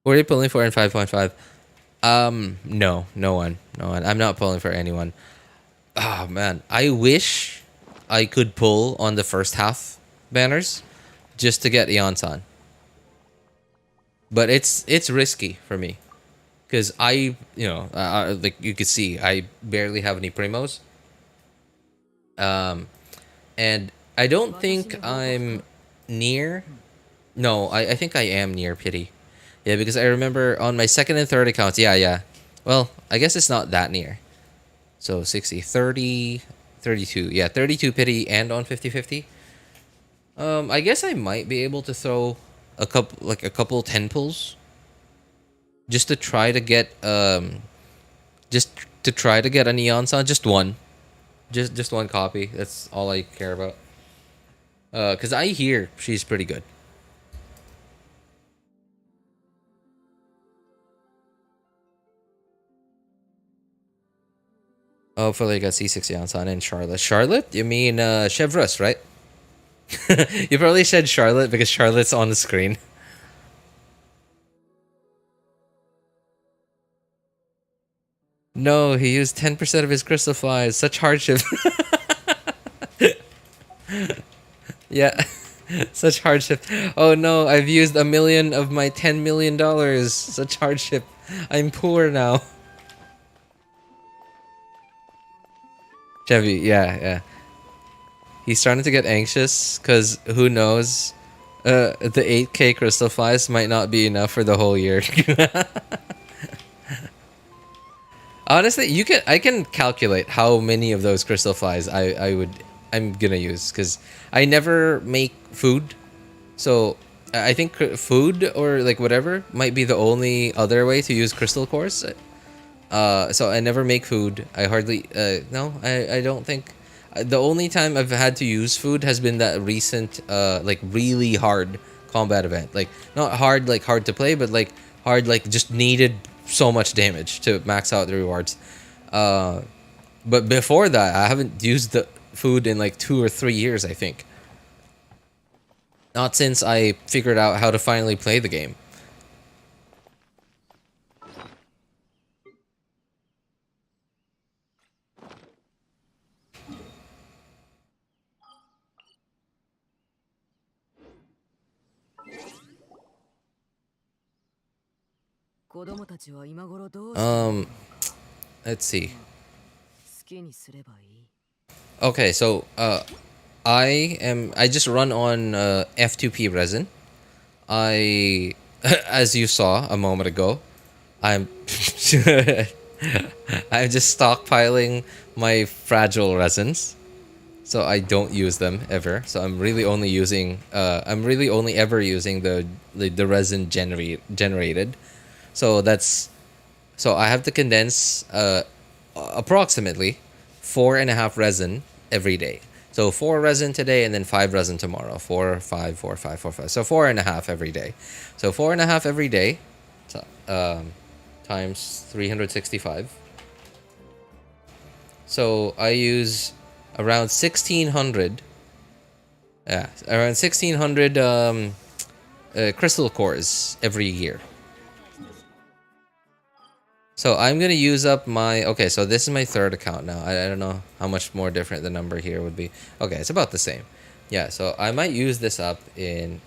What are you pulling for in 5.5? No, no one. I'm not pulling for anyone. Oh man, I wish I could pull on the first half banners just to get Iansan. But it's risky for me because like you could see, I barely have any primos. Um, and I don't think I'm near. No, I think I am near pity. Yeah, because I remember on my second and third accounts. Yeah, yeah. Well, I guess it's not that near. So 60, 30, 32. Yeah, 32 pity and on 50/50. I guess I might be able to throw a couple 10 pulls just to try to get just to try to get a neon sign, just one. Just one copy. That's all I care about. Cuz I hear she's pretty good. Hopefully I got C6 Iansan and Charlotte. Charlotte? You mean Chevreuse, right? You probably said Charlotte because Charlotte's on the screen. No, he used 10% of his crystal flies. Such hardship. Yeah. Such hardship. Oh no, I've used 1,000,000 of my $10 million. Such hardship. I'm poor now. Chevy, yeah, yeah. He's starting to get anxious because who knows? The 8k crystal flies might not be enough for the whole year. Honestly, I can calculate how many of those crystal flies I'm gonna use because I never make food, so I think food or like whatever might be the only other way to use crystal cores. So I never make food. I hardly no, I don't think. The only time I've had to use food has been that recent like really hard combat event. Like not hard like hard to play, but like hard like just needed so much damage to max out the rewards. But before that, I haven't used the food in like 2 or 3 years, I think. Not since I figured out how to finally play the game. Um, let's see. Okay, so I just run on F2P resin. As you saw a moment ago, I'm I'm just stockpiling my fragile resins, so I don't use them ever. So I'm really only ever using the resin generated. So I have to condense approximately 4.5 resin every day. So 4 resin today and then 5 resin tomorrow. 4, 5, 4, 5, 4, 5. So 4.5 every day. So 4.5 every day, so, times 365. So I use around 1,600. Yeah, around 1,600 crystal cores every year. So I'm gonna use up my so this is my third account now. I don't know how much more different the number here would be. Okay, it's about the same. Yeah, so I might use this up in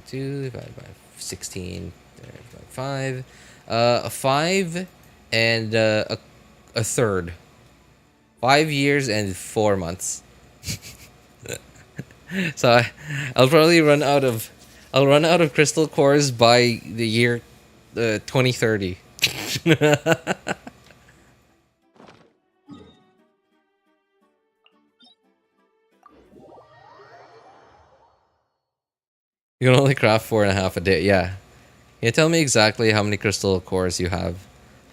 2 divided by 16 divided by 5. A 5 and a third. 5 years and 4 months. So I'll probably run out of crystal cores by the year 2030. You can only craft 4.5 a day. Yeah. Can you tell me exactly how many crystal cores you have?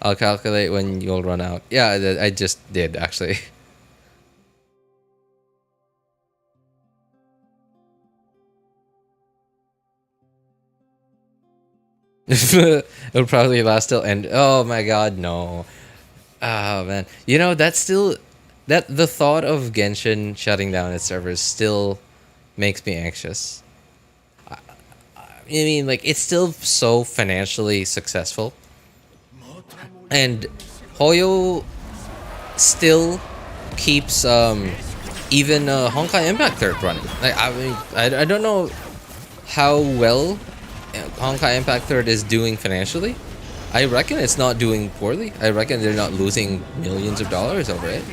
I'll calculate when you'll run out. Yeah, I just did actually. It'll probably last till end. Oh my god, no. Oh man, you know that's still that the thought of Genshin shutting down its servers still makes me anxious. I mean, like it's still so financially successful, and Hoyo still keeps even Honkai Impact Third running. Like I mean, I don't know how well Honkai Impact Third is doing financially. I reckon it's not doing poorly. I reckon they're not losing millions of dollars over it.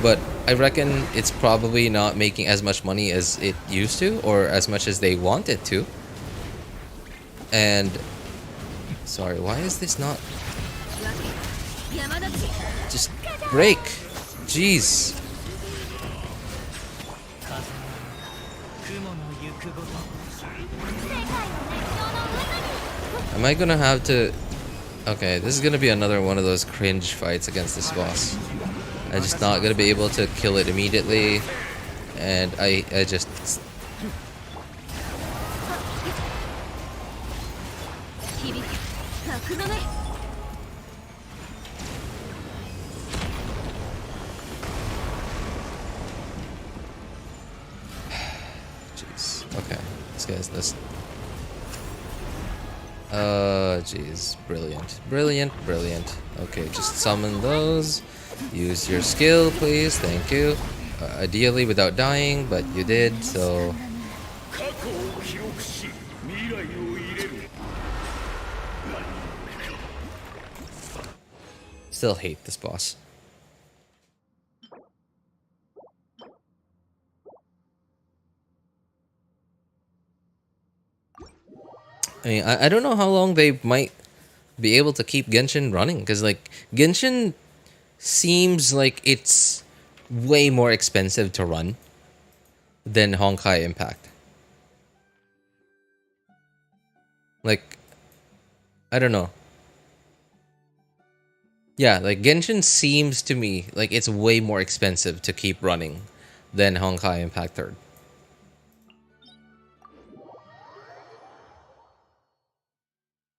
But I reckon it's probably not making as much money as it used to, or as much as they want it to. And sorry, why is this not just break? Jeez. Am I gonna have to? Okay, this is gonna be another one of those cringe fights against this boss. I'm just not gonna be able to kill it immediately, and I just. Jeez. Okay, this guy's this. Jeez, brilliant. Okay, just summon those. Use your skill, please. Thank you. Ideally without dying, but you did, so. Still hate this boss. I mean, I don't know how long they might be able to keep Genshin running, because like Genshin seems like it's way more expensive to run than Honkai Impact. Like, I don't know. Yeah, like Genshin seems to me like it's way more expensive to keep running than Honkai Impact Third.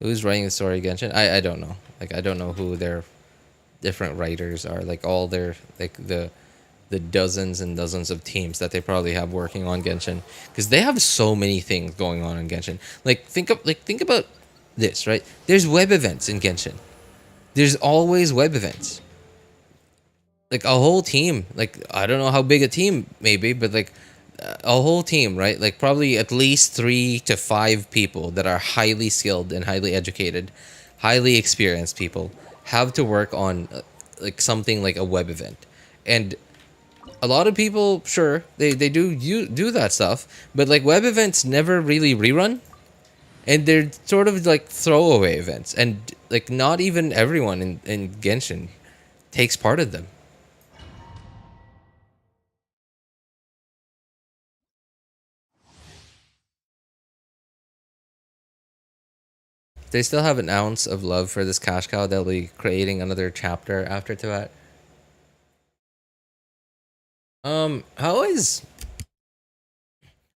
Who's writing the story of Genshin? I don't know. Like I don't know who their different writers are. Like all their like the dozens and dozens of teams that they probably have working on Genshin, because they have so many things going on in Genshin. Like think about this, right? There's web events in Genshin. There's always web events. Like a whole team. Like I don't know how big a team maybe, but like a whole team, right? Like probably at least 3 to 5 people that are highly skilled and highly educated, highly experienced people have to work on like something like a web event. And a lot of people, sure, they do that stuff, but like web events never really rerun, and they're sort of like throwaway events, and like not even everyone in Genshin takes part of them. They still have an ounce of love for this cash cow. They'll be creating another chapter after that. How is?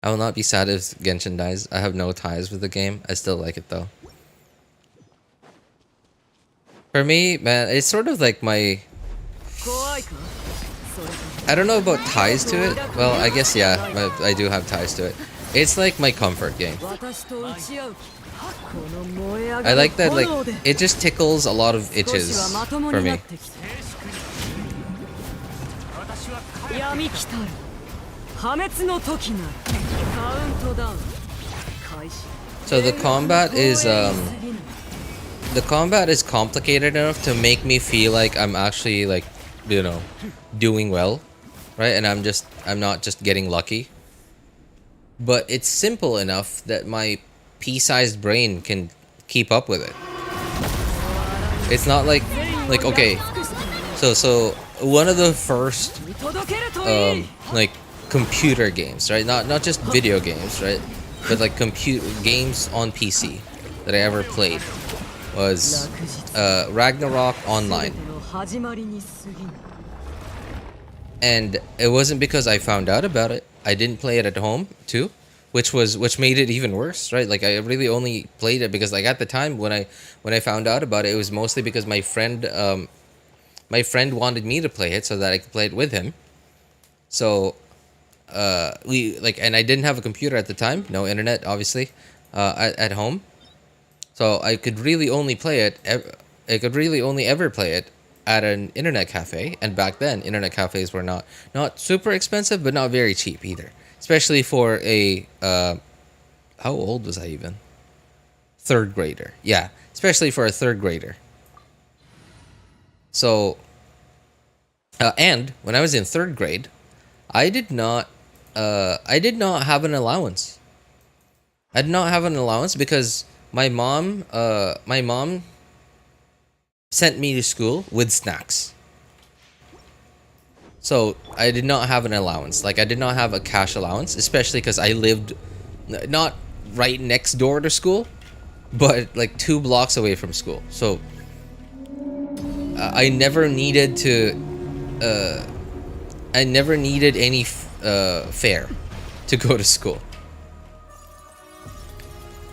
I will not be sad if Genshin dies. I have no ties with the game. I still like it though. For me, man, it's sort of like my. I don't know about ties to it. Well, I guess yeah, I do have ties to it. It's like my comfort game. I like that, like, it just tickles a lot of itches for me. So the combat is complicated enough to make me feel like I'm actually like, you know, doing well, right? And I'm not just getting lucky. But it's simple enough that my pea-sized brain can keep up with it. It's not like okay, so one of the first like computer games, right? Not just video games, right? But like computer games on PC that I ever played was Ragnarok Online. And it wasn't because I found out about it. I didn't play it at home too, which made it even worse, right? Like I really only played it because like at the time when I found out about it, it was mostly because my friend wanted me to play it so that I could play it with him. So we like, and I didn't have a computer at the time, no internet, obviously, at home. So I could really only play it. I could really only ever play it at an internet cafe, and back then, internet cafes were not super expensive, but not very cheap either. Especially for a how old was I even? Third grader. Yeah, especially for a third grader. So, and when I was in third grade, I did not have an allowance. I did not have an allowance because my mom sent me to school with snacks. So I did not have an allowance. Like I did not have a cash allowance, especially because I lived not right next door to school, but like 2 blocks away from school. So I never needed to. I never needed any fare to go to school.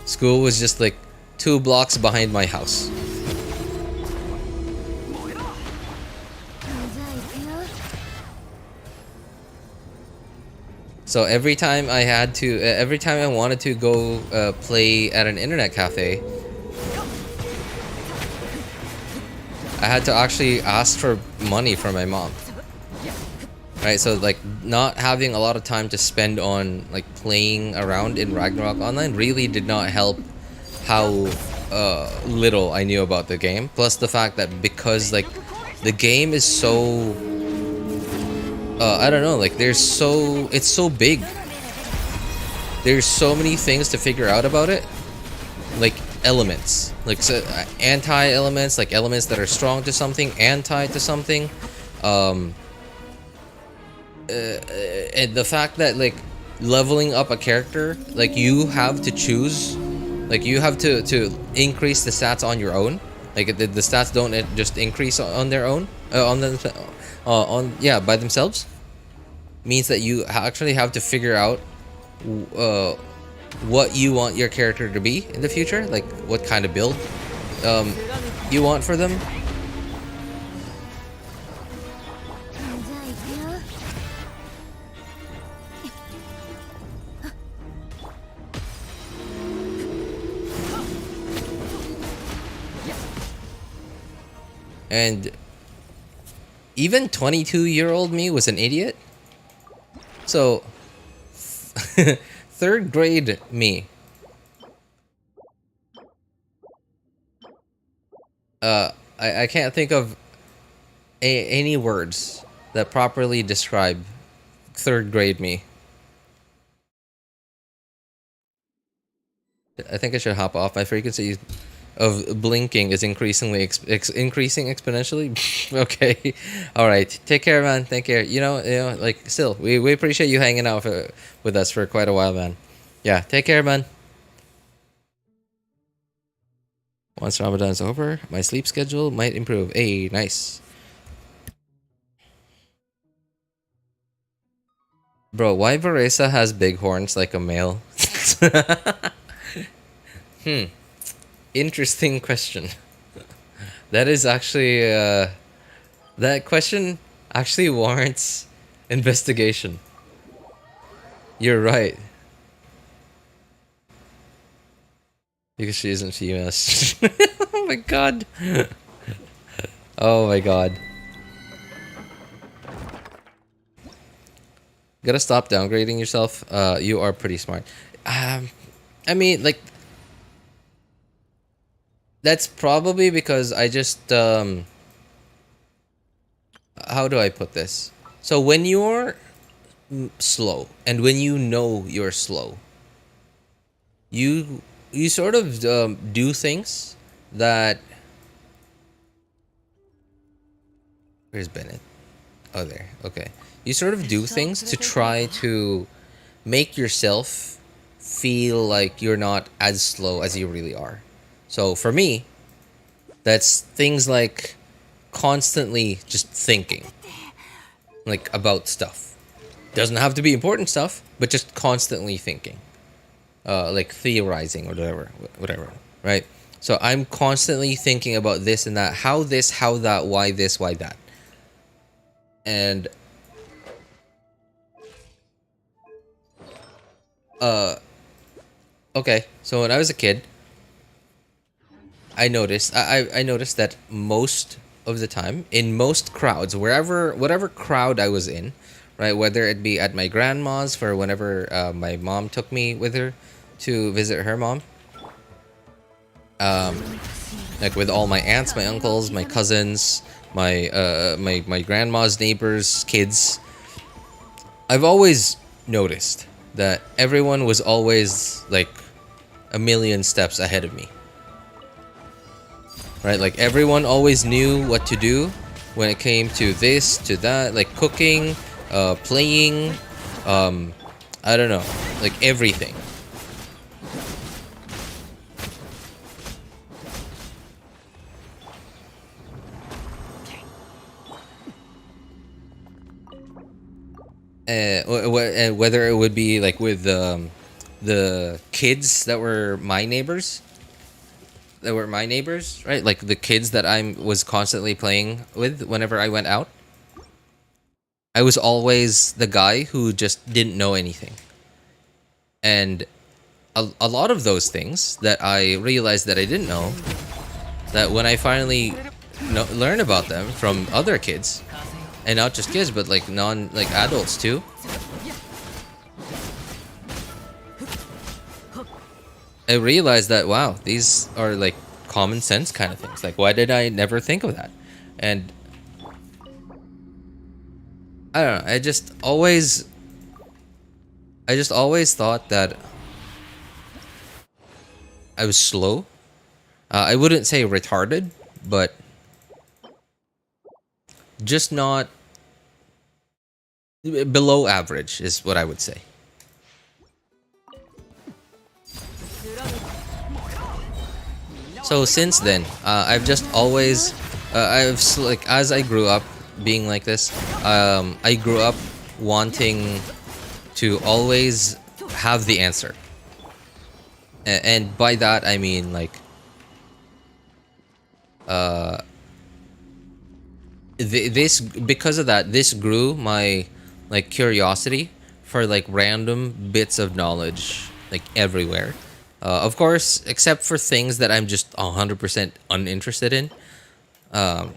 School was just like 2 blocks behind my house. So every time I wanted to go play at an internet cafe, I had to actually ask for money from my mom. Right, so like not having a lot of time to spend on like playing around in Ragnarok Online really did not help how little I knew about the game. Plus the fact that because like the game is so I don't know, like it's so big. There's so many things to figure out about it. Like elements, like so, anti-elements, like elements that are strong to something, anti to something. And the fact that like leveling up a character, like you have to choose, like you have to increase the stats on your own. Like the stats don't just increase on their own, by themselves. Means that you actually have to figure out what you want your character to be in the future, like what kind of build you want for them. And even 22-year-old me was an idiot. So, third grade me. I can't think of any words that properly describe third grade me. I think I should hop off. My frequency of blinking is increasing exponentially. Okay, all right. Take care, man. Take care. You know, like still, we appreciate you hanging out with us for quite a while, man. Yeah, take care, man. Once Ramadan's over, my sleep schedule might improve. Hey, nice. Bro, why Varesa has big horns like a male? Interesting question. That is actually that question actually warrants investigation. You're right. Because she isn't female. Oh my god. Oh my god. Gotta stop downgrading yourself. You are pretty smart. I mean, like, that's probably because I just how do I put this? So when you're slow and when you know you're slow, you sort of do things that. Where's Bennett? Oh, there. Okay. You sort of do things to try to make yourself feel like you're not as slow as you really are. So for me, that's things like constantly just thinking, like about stuff. Doesn't have to be important stuff, but just constantly thinking. like theorizing or whatever, right? So I'm constantly thinking about this and that, how this, how that, why this, why that. And okay, so when I was a kid, I noticed that most of the time in most crowds, wherever whatever crowd I was in, right, whether it be at my grandma's for whenever my mom took me with her to visit her mom, like with all my aunts, my uncles, my cousins, my grandma's neighbors, kids, I've always noticed that everyone was always like a million steps ahead of me. Right? Like everyone always knew what to do when it came to this, to that, like cooking, playing, I don't know, like everything. Whether it would be like with the kids that were my neighbors, right? Like the kids that I was constantly playing with whenever I went out. I was always the guy who just didn't know anything. And a lot of those things that I realized that I didn't know, that when I finally learn about them from other kids, and not just kids, but like like adults too, I realized that, wow, these are like common sense kind of things. Like, why did I never think of that? And I don't know. I just always thought that I was slow. I wouldn't say retarded, but just not below average is what I would say. So since then, I've just always, like as I grew up being like this, I grew up wanting to always have the answer, and by that I mean like, this because of that, this grew my like curiosity for like random bits of knowledge like everywhere. Of course, except for things that I'm just 100% uninterested in. Um,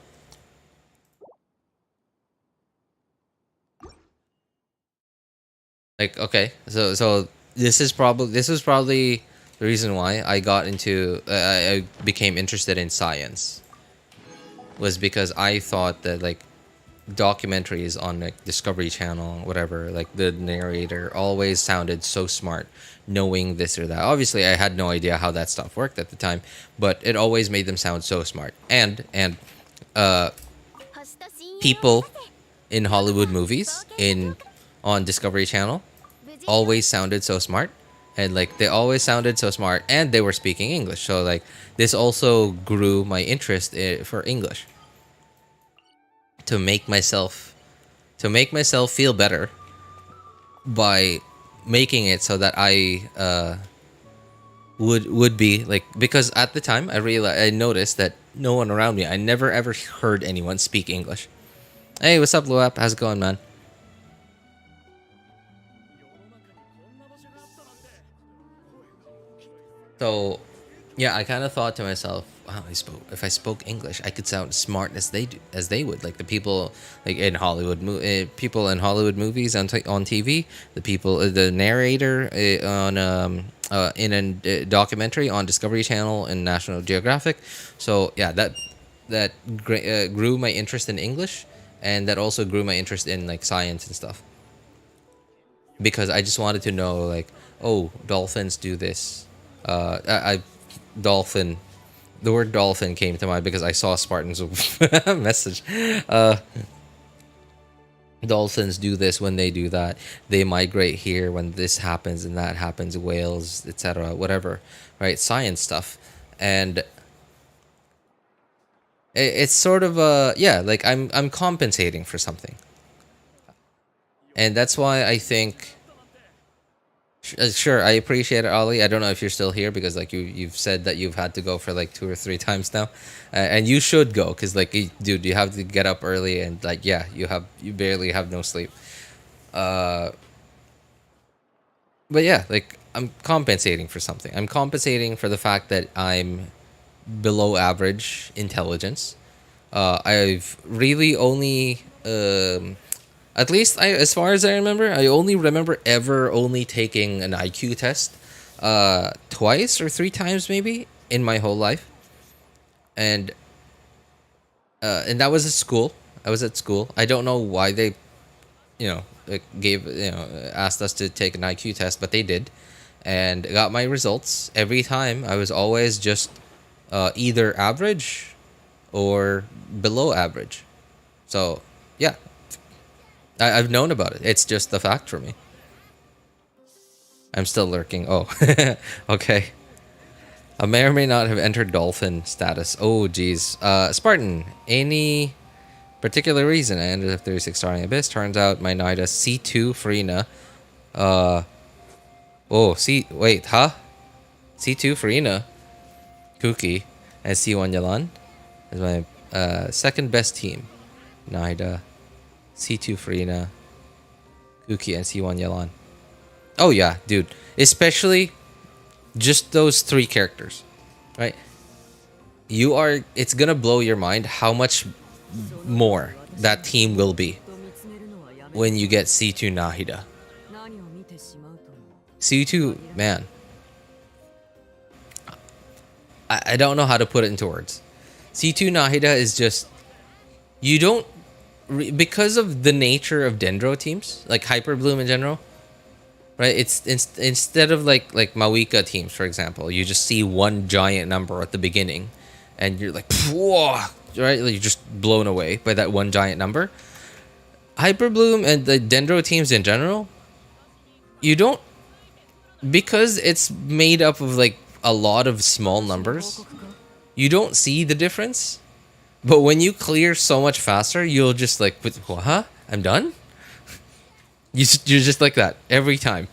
like okay, so this was probably the reason why I got into I became interested in science, was because I thought that like documentaries on like Discovery Channel, whatever, like the narrator always sounded so smart, knowing this or that. Obviously, I had no idea how that stuff worked at the time, but it always made them sound so smart. And uh, people in Hollywood movies in on Discovery Channel always sounded so smart, and like they always sounded so smart, and they were speaking English. So like this also grew my interest for English, to make myself feel better by making it so that I would be like, because at the time I noticed that no one around me, I never ever heard anyone speak English. Hey, what's up, Luap? How's it going, man? So yeah, I kind of thought to myself, wow, if I spoke English, I could sound smart as they would. Like the people like in people in Hollywood movies on TV, the people, the narrator on in a documentary on Discovery Channel and National Geographic. So yeah, that grew my interest in English, and that also grew my interest in like science and stuff, because I just wanted to know like, oh, dolphins do this. I dolphin. The word dolphin came to mind because I saw Spartan's message. Uh, Dolphins do this when they do that. They migrate here when this happens and that happens. Whales, etc. Whatever, right? Science stuff, and it's sort of yeah, like I'm compensating for something, and that's why I think Sure, I appreciate it, Ollie. I don't know if you're still here because like you've said that you've had to go for like 2 or 3 times now, and you should go because like dude, you have to get up early and like yeah, you barely have no sleep. Uh, but yeah, like I'm compensating for something. I'm compensating for the fact that I'm below average intelligence. I've really only at least as far as I remember, I only remember ever only taking an IQ test twice or 3 times maybe in my whole life. And that was at school. I was at school. I don't know why they, like asked us to take an IQ test, but they did, and got my results every time. I was always just either average or below average. So yeah, I've known about it. It's just the fact for me. I'm still lurking. Oh, okay. I may or may not have entered dolphin status. Oh, geez. Spartan, any particular reason I ended up 36 starting Abyss? Turns out my Nahida C2 Furina. Uh, wait, huh? C2 Furina, Kuki, and C1 Yalan is my second best team. Nahida, C2 Furina, Kuki, and C1 Yalan. Oh yeah, dude. Especially just those 3 characters, right? It's gonna blow your mind how much more that team will be when you get C2 Nahida. C2, man. I don't know how to put it into words. C2 Nahida is just, you don't, because of the nature of Dendro teams, like Hyper Bloom in general, right? Instead of like Mawika teams, for example, you just see one giant number at the beginning, and you're like, whoa, right? Like, you're just blown away by that one giant number. Hyper Bloom and the Dendro teams in general, you don't, because it's made up of like a lot of small numbers. You don't see the difference, but when you clear so much faster, you'll just like, huh? I'm done. You're just like that every time.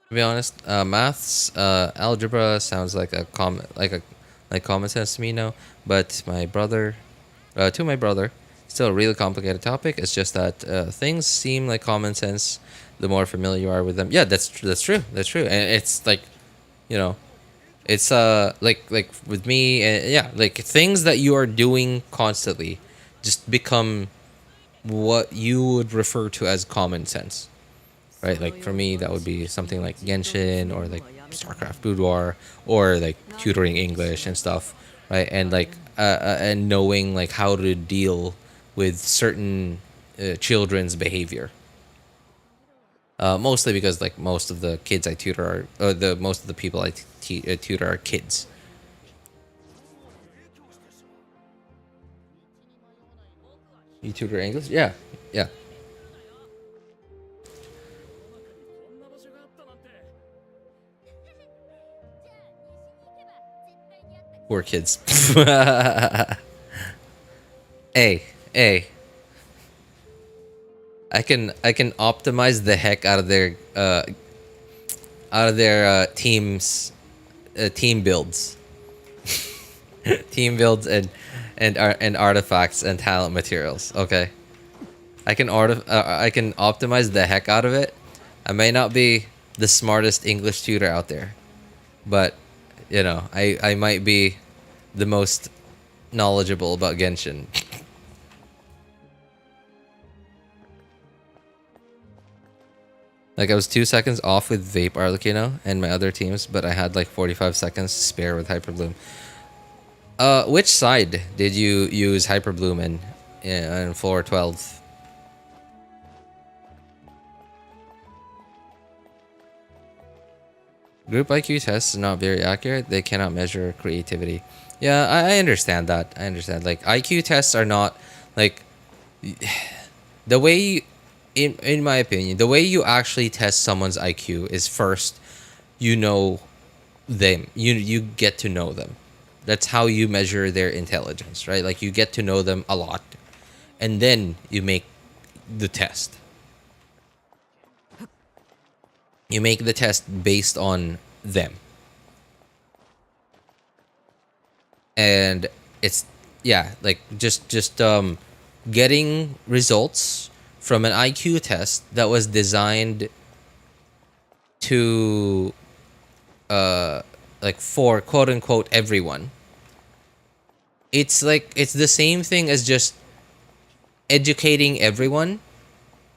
To be honest, maths, algebra sounds like like common sense to me now. But to my brother, still a really complicated topic. It's just that things seem like common sense the more familiar you are with them. Yeah, that's true. That's true. And it's like, you know, it's like with me, yeah, like things that you are doing constantly just become what you would refer to as common sense. Right, like for me that would be something like Genshin or like StarCraft Boudoir or like tutoring English and stuff, right? And like and knowing like how to deal with certain children's behavior. Mostly because like most of the kids I tutor are, the most of the people I tutor are kids. You tutor English? Yeah, yeah. Poor kids. Hey, hey. I can optimize the heck out of their team builds, team builds and artifacts and talent materials. Okay, I can optimize the heck out of it. I may not be the smartest English tutor out there, but I might be the most knowledgeable about Genshin. Like I was 2 seconds off with Vape Arlecchino and my other teams, but I had like 45 seconds to spare with Hyperbloom. Which side did you use Hyperbloom in floor 12? Group IQ tests are not very accurate. They cannot measure creativity. Yeah, I understand that. I understand. Like IQ tests are not like the way in my opinion, the way you actually test someone's IQ is first you know them. You get to know them. That's how you measure their intelligence, right? Like you get to know them a lot, and then you make the test. You make the test based on them, and it's yeah, like just getting results from an IQ test that was designed to like for quote unquote everyone. It's like it's the same thing as just educating everyone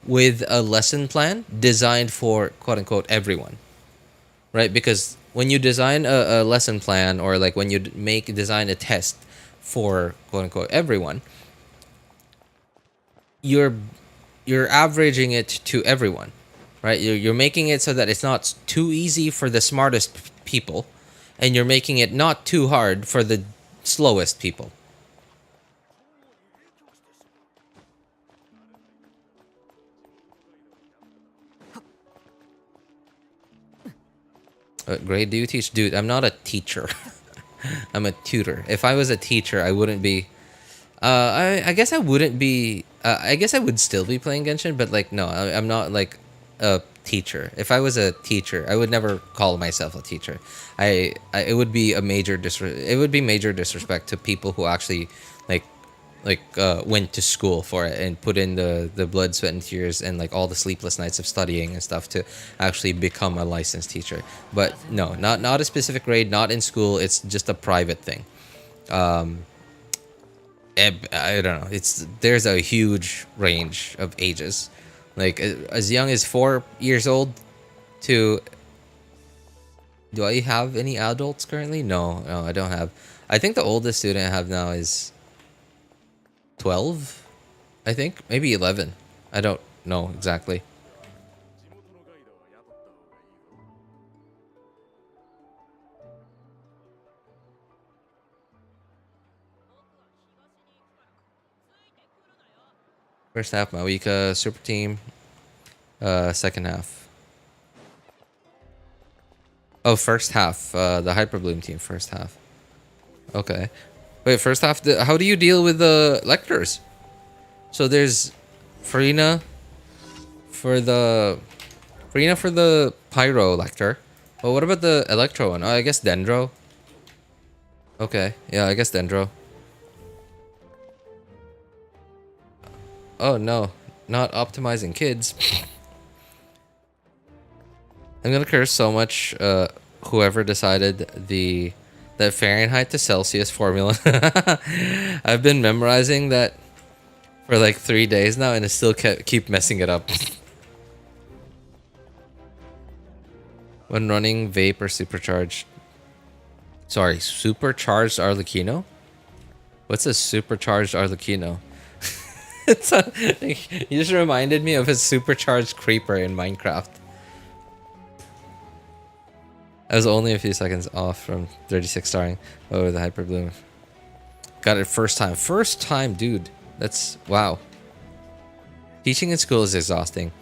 with a lesson plan designed for quote unquote everyone, right? Because when you design a lesson plan, or like when you design a test for quote unquote everyone, you're you're averaging it to everyone, right? You're making it so that it's not too easy for the smartest people, and you're making it not too hard for the slowest people. What grade do you teach? Dude, I'm not a teacher. I'm a tutor. If I was a teacher, I wouldn't be. I guess I wouldn't be. I guess I would still be playing Genshin, but like, no, I'm not like a teacher. If I was a teacher, I would never call myself a teacher. It would be a major it would be major disrespect to people who actually like went to school for it and put in the blood, sweat, and tears, and like all the sleepless nights of studying and stuff to actually become a licensed teacher. But no, not a specific grade, not in school. It's just a private thing. I don't know. There's a huge range of ages, like as young as 4 years old to. Do I have any adults currently? No, I don't have. I think the oldest student I have now is 12. I think maybe 11. I don't know exactly. First half, Mawika, super team. Second half. Oh, first half. The Hyper Bloom team, first half. Okay. Wait, first half. How do you deal with the lectors? So there's Furina for the Pyro lector. Well, what about the Electro one? Oh, I guess Dendro. Okay, yeah, I guess Dendro. Oh no, not optimizing kids. I'm gonna curse so much whoever decided that Fahrenheit to Celsius formula. I've been memorizing that for like 3 days now, and I still keep messing it up. When running vape or supercharged. Sorry, supercharged Arlecchino? What's a supercharged Arlecchino? You just reminded me of a supercharged creeper in Minecraft. I was only a few seconds off from 36 starring. Oh, the Hyper Bloom. Got it first time. First time, dude. That's wow. Teaching in school is exhausting.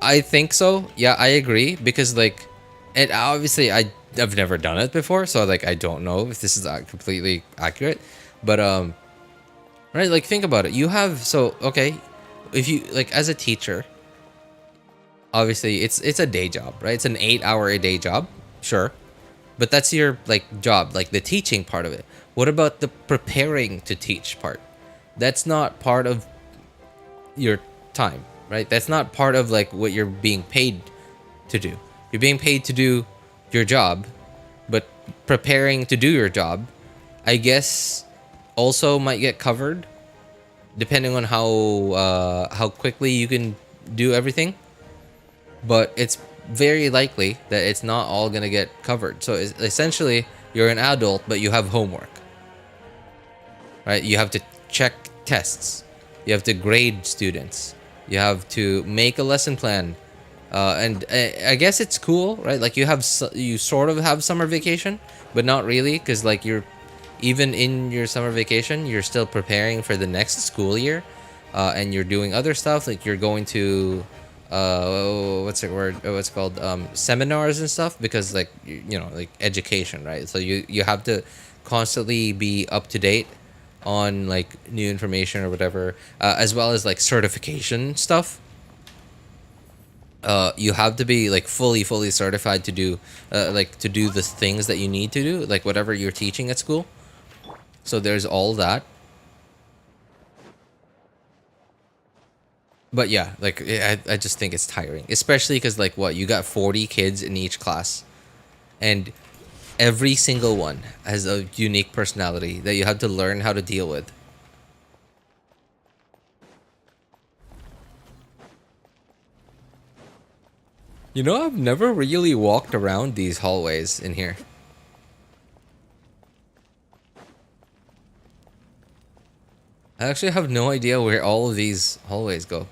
I think so. Yeah, I agree, because like, and obviously I've never done it before, so like I don't know if this is completely accurate. But right, like think about it. You have okay, if you like as a teacher, obviously it's a day job, right? It's an 8-hour a day job, sure, but that's your like job, like the teaching part of it. What about the preparing to teach part? That's not part of your time, right? That's not part of like what you're being paid to do. You're being paid to do your job, but preparing to do your job, I guess, also might get covered, depending on how quickly you can do everything. But it's very likely that it's not all gonna get covered. So essentially, you're an adult, but you have homework, right? You have to check tests, you have to grade students, you have to make a lesson plan, and I guess it's cool, right? Like you sort of have summer vacation, but not really, because like you're even in your summer vacation, you're still preparing for the next school year. and you're doing other stuff, like you're going to what's it word what's it called seminars and stuff, because like you know, like education, right? So you have to constantly be up to date on like new information or whatever, as well as like certification stuff. You have to be like fully certified to do like to do the things that you need to do, like whatever you're teaching at school. So there's all that. But yeah, like I just think it's tiring, especially because like what, you got 40 kids in each class, and every single one has a unique personality that you have to learn how to deal with. You know, I've never really walked around these hallways in here. I actually have no idea where all of these hallways go.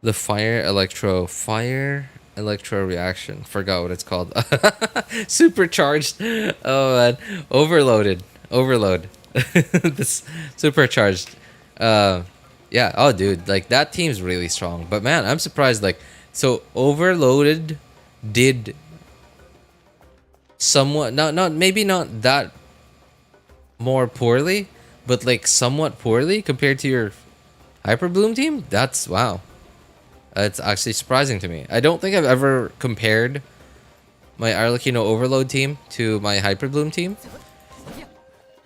The fire electro reaction. Forgot what it's called. Supercharged. Oh man, overload. This supercharged. Uh, yeah. Oh dude, like that team's really strong. But man, I'm surprised. Like, so overloaded did somewhat, not maybe not that more poorly, but like somewhat poorly compared to your Hyper Bloom team. That's wow. It's actually surprising to me. I don't think I've ever compared my Arlecchino Overload team to my Hyper Bloom team.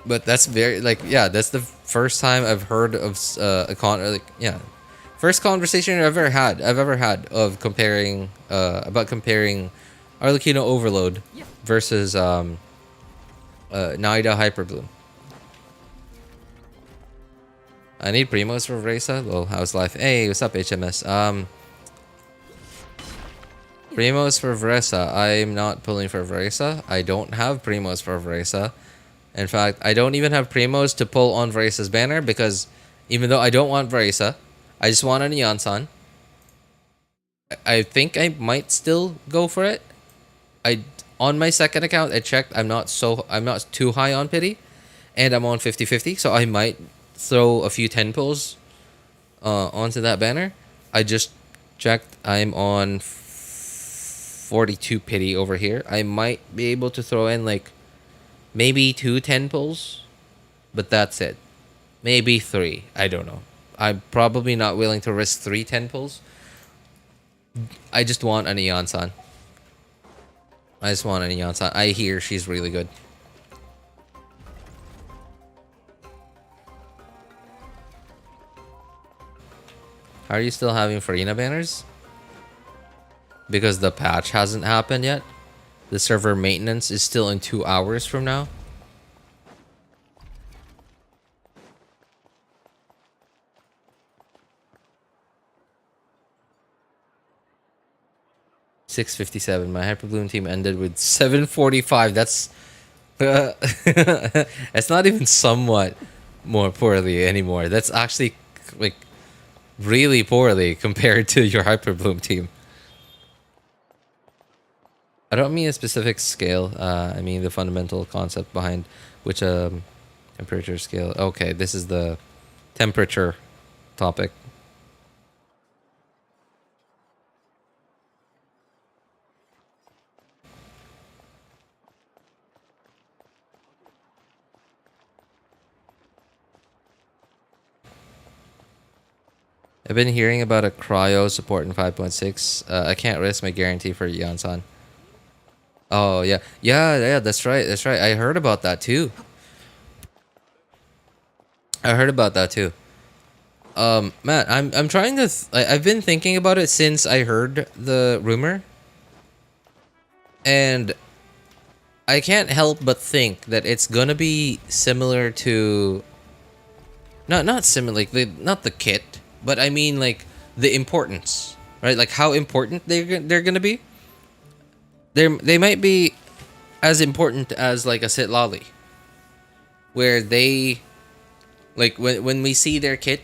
But that's very, like, yeah, that's the first time I've heard of first conversation I've ever had of comparing, about comparing Arlecchino Overload versus, Nahida Hyper Bloom. I need Primos for Varesa. Well, how's life? Hey, what's up, HMS? Primos for Varesa. I'm not pulling for Varesa. I don't have Primos for Varesa. In fact, I don't even have Primos to pull on Varesa's banner, because even though I don't want Varesa, I just want an Iansan. I think I might still go for it. On my second account, I checked. I'm not too high on pity, and I'm on 50-50, so I might throw a few 10 pulls onto that banner. I just checked. I'm on 42 pity over here. I might be able to throw in like maybe 2 10 pulls, but that's it. Maybe 3. I don't know. I'm probably not willing to risk 3 10 pulls. I just want an Iansan. I hear she's really good. How are you still having Furina banners? Because the patch hasn't happened yet. The server maintenance is still in 2 hours from now. $6.57. My Hyperbloom team ended with 7.45. That's it's not even somewhat more poorly anymore. That's actually like really poorly compared to your Hyperbloom team. I don't mean a specific scale. I mean the fundamental concept behind which temperature scale. Okay, this is the temperature topic. I've been hearing about a cryo support in 5.6. I can't risk my guarantee for Iansan. Oh yeah, that's right. I heard about that too. Man, I'm trying to. I've been thinking about it since I heard the rumor, and I can't help but think that it's gonna be similar to. Not similar, like not the kit, but I mean like the importance, right? Like how important they're gonna be. They might be as important as like a Sit Lolly, where they like when we see their kit,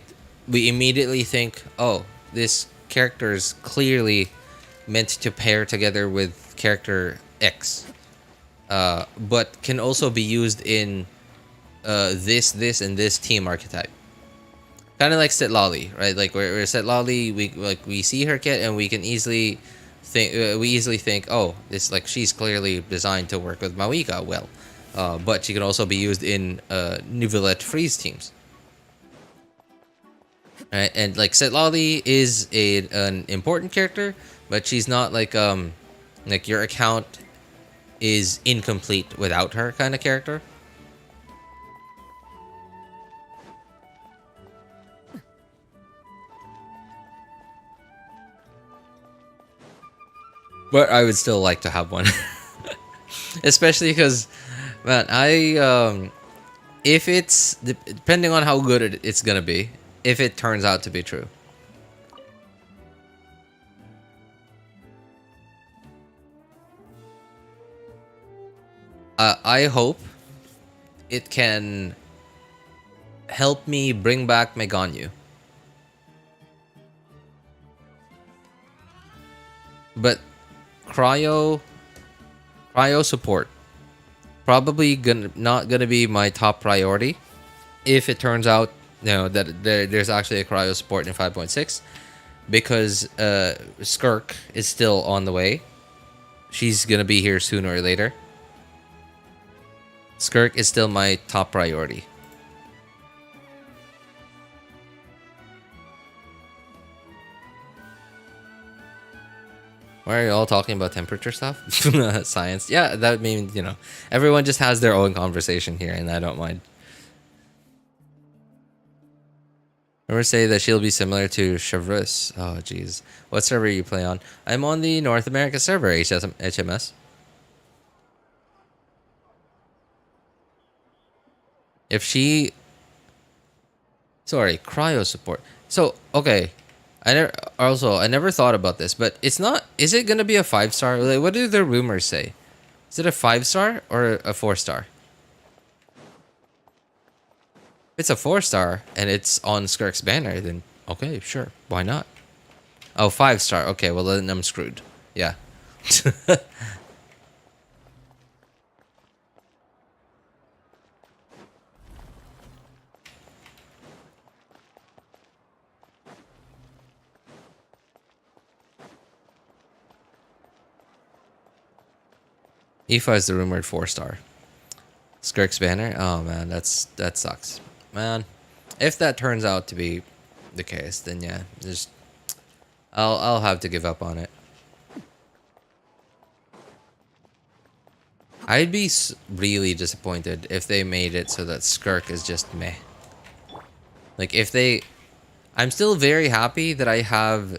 we immediately think, oh, this character is clearly meant to pair together with with character X, but can also be used in this, and this team archetype. Kind of like Sitlali, right? Like where Sitlali, we see her kit and we can easily think, oh, this like she's clearly designed to work with Mawika well, but she can also be used in Neuvillette freeze teams. Right? And like Sitlali is an important character, but she's not like your account is incomplete without her kind of character. But I would still like to have one. Especially because, man, if it's depending on how good it's gonna be, if it turns out to be true. I hope it can help me bring back Meganyu. But cryo support probably not gonna be my top priority if it turns out that there's actually a cryo support in 5.6, because Skirk is still on the way. She's gonna be here sooner or later. Skirk is still my top priority. Why are you all talking about temperature stuff? Science. Yeah, that means, everyone just has their own conversation here, and I don't mind. Remember say that she'll be similar to Chevreuse. Oh, jeez. What server you play on? I'm on the North America server, HMS. If she... Sorry, cryo support. So, okay. I never thought about this, but it's not... Is it gonna be a 5-star? Like, what do the rumors say? Is it a 5-star or a 4-star? If it's a 4-star and it's on Skirk's banner, then okay, sure. Why not? Oh, 5-star. Okay, well then I'm screwed. Yeah. Aoife is the rumored 4-star. Skirk's banner? Oh man, that sucks. Man, if that turns out to be the case, then yeah, just I'll have to give up on it. I'd be really disappointed if they made it so that Skirk is just meh. Like if they... I'm still very happy that I have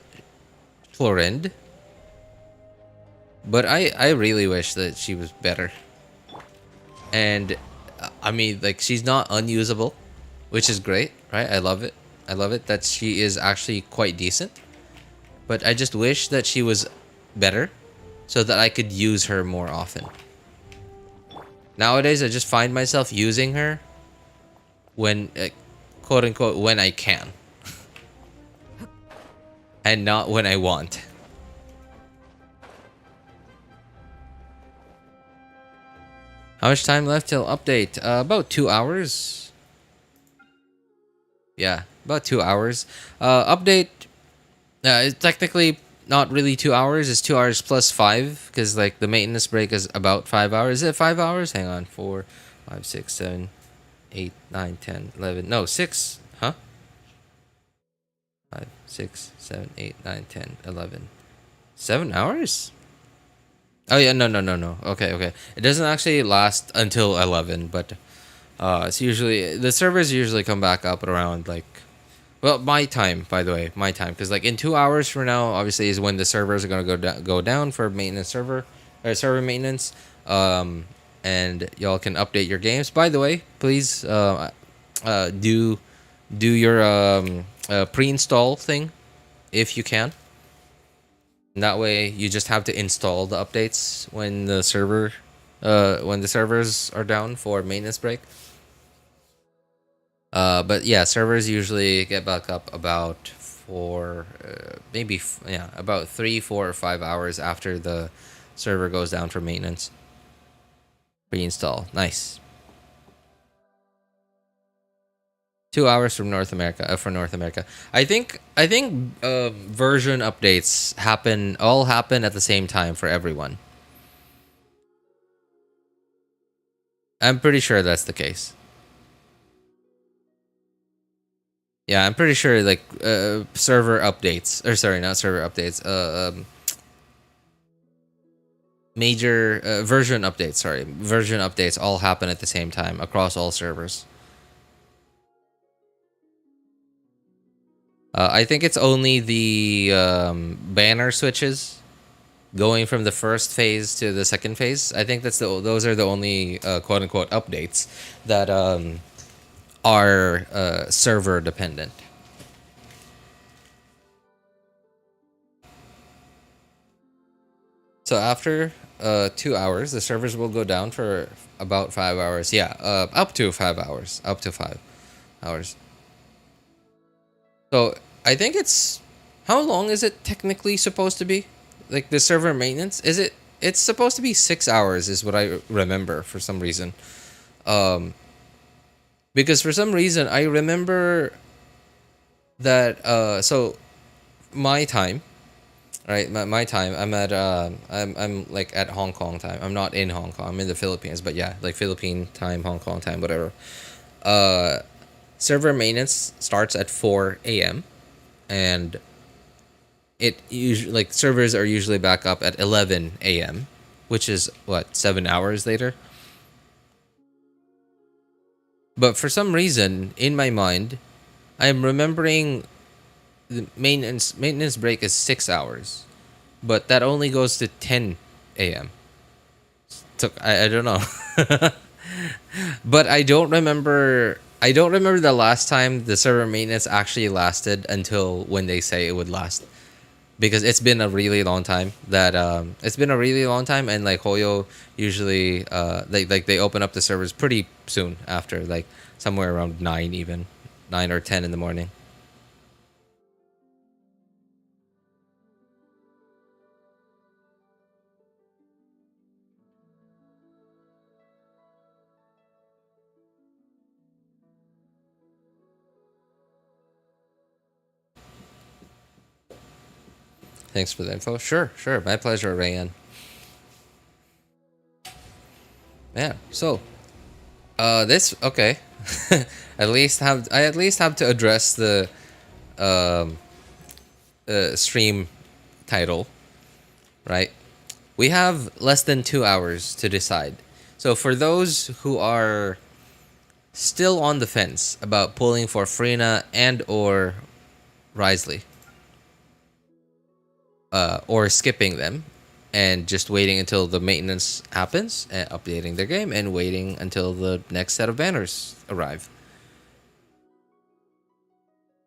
Chlorinde, but I really wish that she was better. And I mean, like, she's not unusable, which is great, right? I love it. I love it that she is actually quite decent. But I just wish that she was better so that I could use her more often. Nowadays, I just find myself using her when, quote unquote, when I can. And not when I want. How much time left till update? About 2 hours. Yeah, about 2 hours. Update. It's technically not really 2 hours. It's 2 hours plus 5, because like the maintenance break is about 5 hours. Is it 5 hours? Hang on. 4, 5, 6, 7, 8, 9, 10, 11. No, 6. Huh? 5, 6, 7, 8, 9, 10, 11. 7 hours? Oh yeah, no. Okay. It doesn't actually last until 11, but it's usually... The servers usually come back up at around like... Well, my time, by the way. My time. Because like in 2 hours from now, obviously, is when the servers are going to go down for maintenance server maintenance. And y'all can update your games. By the way, please do your pre-install thing if you can. And that way, you just have to install the updates when the servers are down for maintenance break. But yeah, servers usually get back up about about 3, 4, or 5 hours after the server goes down for maintenance. Reinstall. Nice. 2 hours from North America for North America. I think version updates all happen at the same time for everyone. I'm pretty sure that's the case. Yeah, I'm pretty sure like server updates, or sorry, not server updates. Major version updates. Sorry, version updates all happen at the same time across all servers. I think it's only the banner switches going from the first phase to the second phase. I think those are the only quote unquote updates that are server dependent. So after 2 hours, the servers will go down for about 5 hours. Yeah, up to 5 hours. Up to 5 hours. So I think it's, how long is it technically supposed to be? Like the server maintenance? It's supposed to be 6 hours is what I remember for some reason. Because for some reason I remember that so my time, right? My time, I'm like at Hong Kong time. I'm not in Hong Kong. I'm in the Philippines, but yeah, like Philippine time, Hong Kong time, whatever. Server maintenance starts at 4 a.m. and it usually, like, servers are usually back up at 11 a.m., which is what, 7 hours later. But for some reason in my mind, I'm remembering the maintenance break is 6 hours, but that only goes to 10 a.m. Took, I don't know. But I don't remember the last time the server maintenance actually lasted until when they say it would last, because it's been a really long time and like Hoyo usually they open up the servers pretty soon after, like somewhere around 9, even 9 or 10 in the morning. Thanks for the info. Sure, my pleasure, Rayan. Yeah, so this, okay. At least have to address the um stream title, right? We have less than 2 hours to decide. So for those who are still on the fence about pulling for Furina and or Wriothesley, or skipping them and just waiting until the maintenance happens and updating their game and waiting until the next set of banners arrive.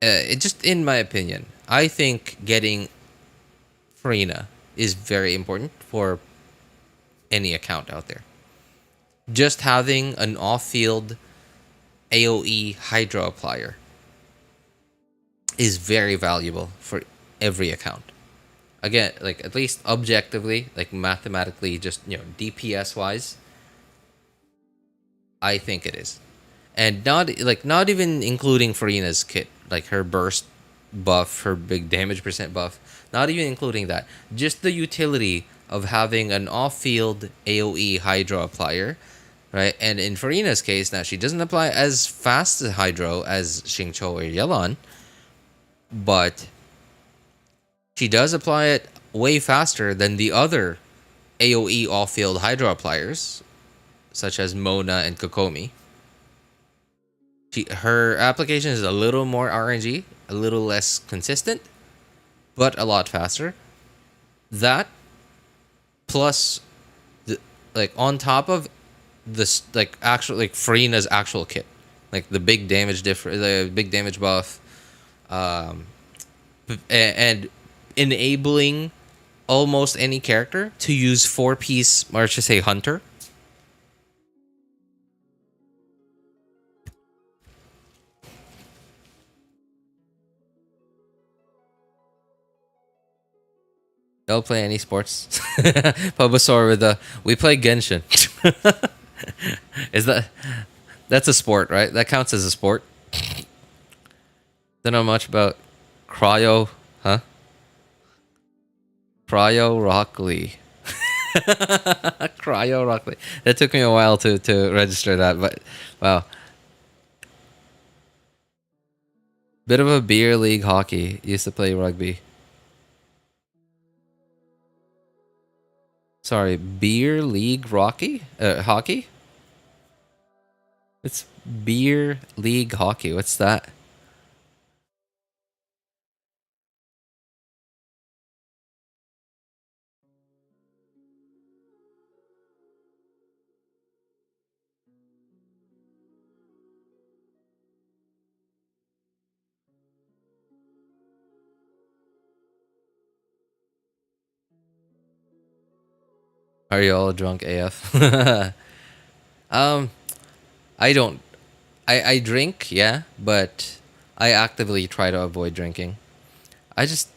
It just, in my opinion, I think getting Furina is very important for any account out there. Just having an off-field AoE Hydro applier is very valuable for every account. Again, like, at least objectively, like mathematically, just, you know, DPS wise, I think it is. And not even including Furina's kit, like her burst buff, her big damage percent buff, not even including that. Just the utility of having an off-field AoE Hydro applier, right? And in Furina's case, now she doesn't apply as fast as Hydro as Xingqiu or Yelan, but she does apply it way faster than the other AoE off-field Hydro appliers, such as Mona and Kokomi. Her application is a little more RNG, a little less consistent, but a lot faster. That plus like on top of this, like actual, like Furina's actual kit, like the big damage the big damage buff, and enabling almost any character to use 4-piece, or I should say hunter. Don't play any sports. Bulbasaur with the we play Genshin. Is that's a sport, right? That counts as a sport. Don't know much about cryo, huh? Cryo Rockley. Cryo Rockley. That took me a while to register that, but wow. Bit of a beer league hockey. Used to play rugby. Sorry, beer league hockey? It's beer league hockey. What's that? Are you all drunk AF? um, I don't. I drink, yeah, but I actively try to avoid drinking. I just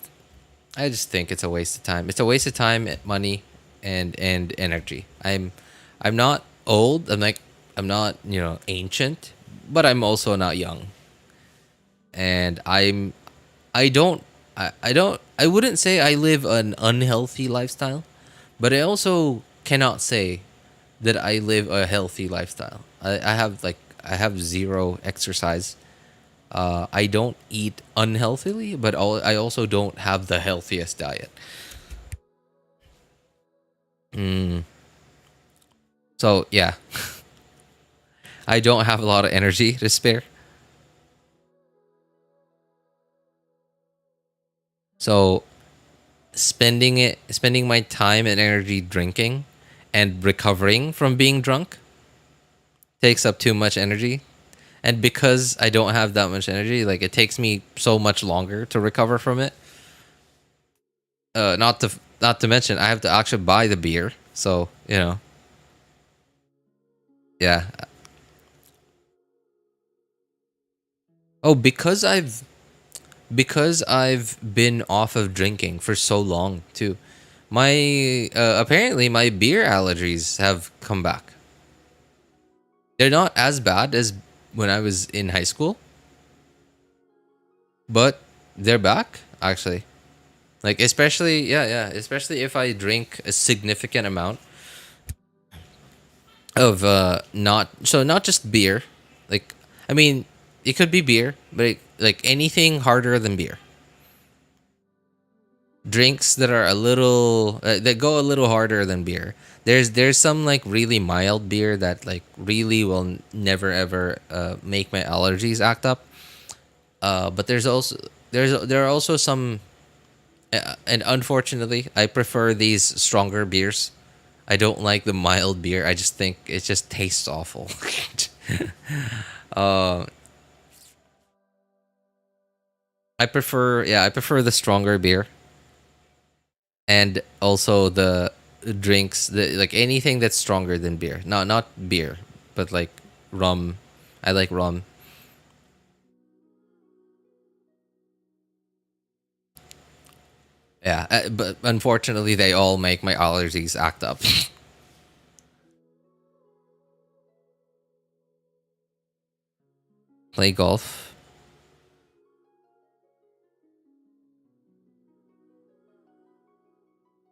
I just think it's a waste of time. It's a waste of time, money, and energy. I'm not old. I'm not ancient, but I'm also not young. And I don't I wouldn't say I live an unhealthy lifestyle, but I also cannot say that I live a healthy lifestyle. I have zero exercise. I don't eat unhealthily, but I also don't have the healthiest diet. Mm. So yeah, I don't have a lot of energy to spare. So spending my time and energy drinking and recovering from being drunk takes up too much energy. And because I don't have that much energy, like it takes me so much longer to recover from it. Not to mention I have to actually buy the beer. So, yeah. Oh, because I've been off of drinking for so long too. My apparently my beer allergies have come back. They're not as bad as when I was in high school, but they're back actually. Like especially especially if I drink a significant amount of not just beer. Like I mean, it could be beer, but like anything harder than beer. Drinks that are a little that go a little harder than beer. There's some like really mild beer that like really will never ever make my allergies act up. But there are also some, and unfortunately, I prefer these stronger beers. I don't like the mild beer. I just think it just tastes awful. uh, I prefer the stronger beer, and also the drinks like anything that's stronger than beer. Not beer, but like rum. I like rum. Yeah, but unfortunately, they all make my allergies act up. Play golf.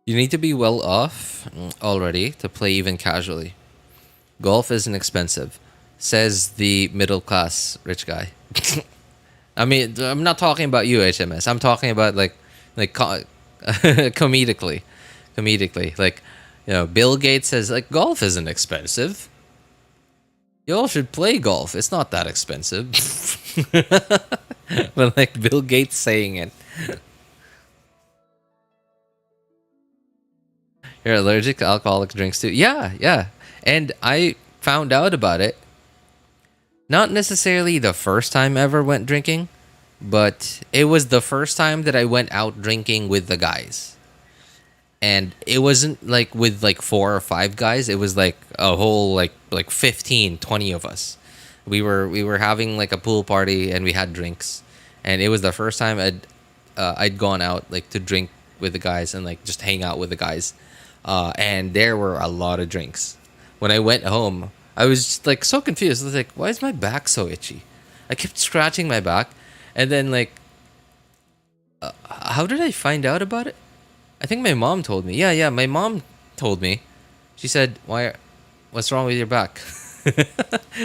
You need to be well off already to play even casually. Golf isn't expensive, says the middle class rich guy. I mean, I'm not talking about you, HMS. I'm talking about comedically, comedically. Like, Bill Gates says like golf isn't expensive. You all should play golf. It's not that expensive. But like Bill Gates saying it, you're allergic to alcoholic drinks too. Yeah, yeah. And I found out about it not necessarily the first time I ever went drinking, but it was the first time that I went out drinking with the guys. And it wasn't like with like four or five guys, it was like a whole like 15, 20 of us. We were having like a pool party and we had drinks. And it was the first time I'd gone out like to drink with the guys and like just hang out with the guys. And there were a lot of drinks. When I went home, I was just, like so confused. I was like, why is my back so itchy? I kept scratching my back, and then like, how did I find out about it? I think my mom told me. Yeah, my mom told me. She said, "Why? What's wrong with your back?"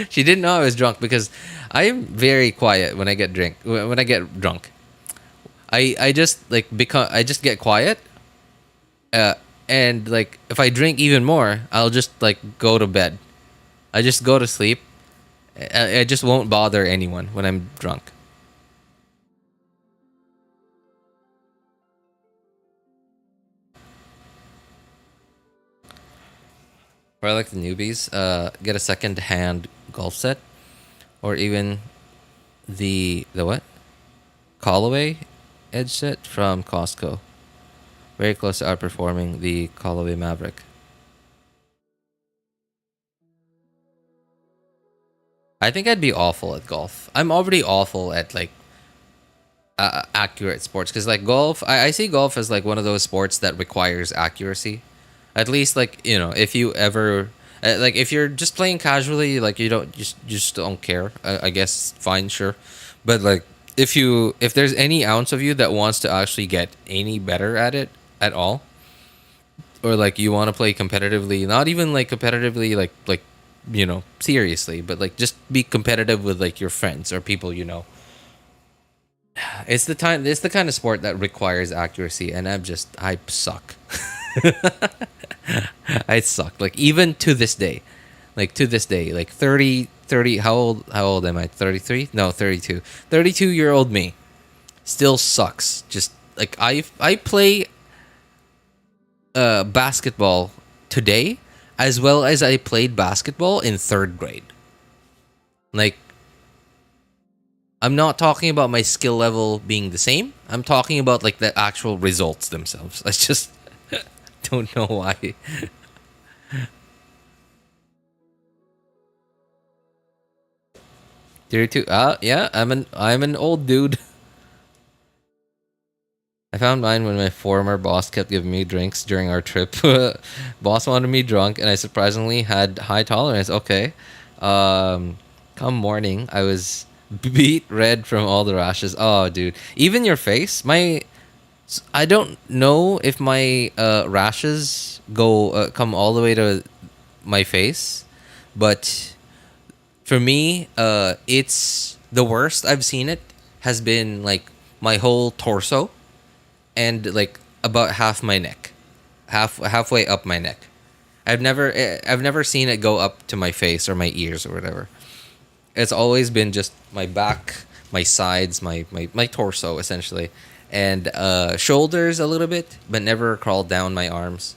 She didn't know I was drunk because I am very quiet when I get drunk. I just like become I just get quiet. And like if I drink even more, I'll just like go to bed. I just go to sleep. I just won't bother anyone when I'm drunk. Or I like the newbies, get a second-hand golf set, or even the what? Callaway edge set from Costco. Very close to outperforming the Callaway Maverick. I think I'd be awful at golf. I'm already awful at like accurate sports because like golf, I see golf as like one of those sports that requires accuracy. At least like if you ever like if you're just playing casually, like you just don't care. I guess fine, sure, but like if there's any ounce of you that wants to actually get any better at it at all, or like you want to play competitively, not even like competitively like seriously, but like just be competitive with like your friends or people it's the kind of sport that requires accuracy, and I suck. I suck. Like even to this day. Like 30. How old am I? 33? No, 32. 32-year-old me still sucks. Just like I play basketball today as well as I played basketball in 3rd grade. Like I'm not talking about my skill level being the same. I'm talking about like the actual results themselves. I just don't know why. 32. Yeah, I'm an old dude. I found mine when my former boss kept giving me drinks during our trip. Boss wanted me drunk, and I surprisingly had high tolerance. Okay. Come morning, I was beat red from all the rashes. Oh, dude. Even your face, I don't know if my rashes come all the way to my face, but for me, it's the worst I've seen it has been like my whole torso and like about half my neck, halfway up my neck. I've never seen it go up to my face or my ears or whatever. It's always been just my back, my sides, my torso essentially, and shoulders a little bit, but never crawled down my arms.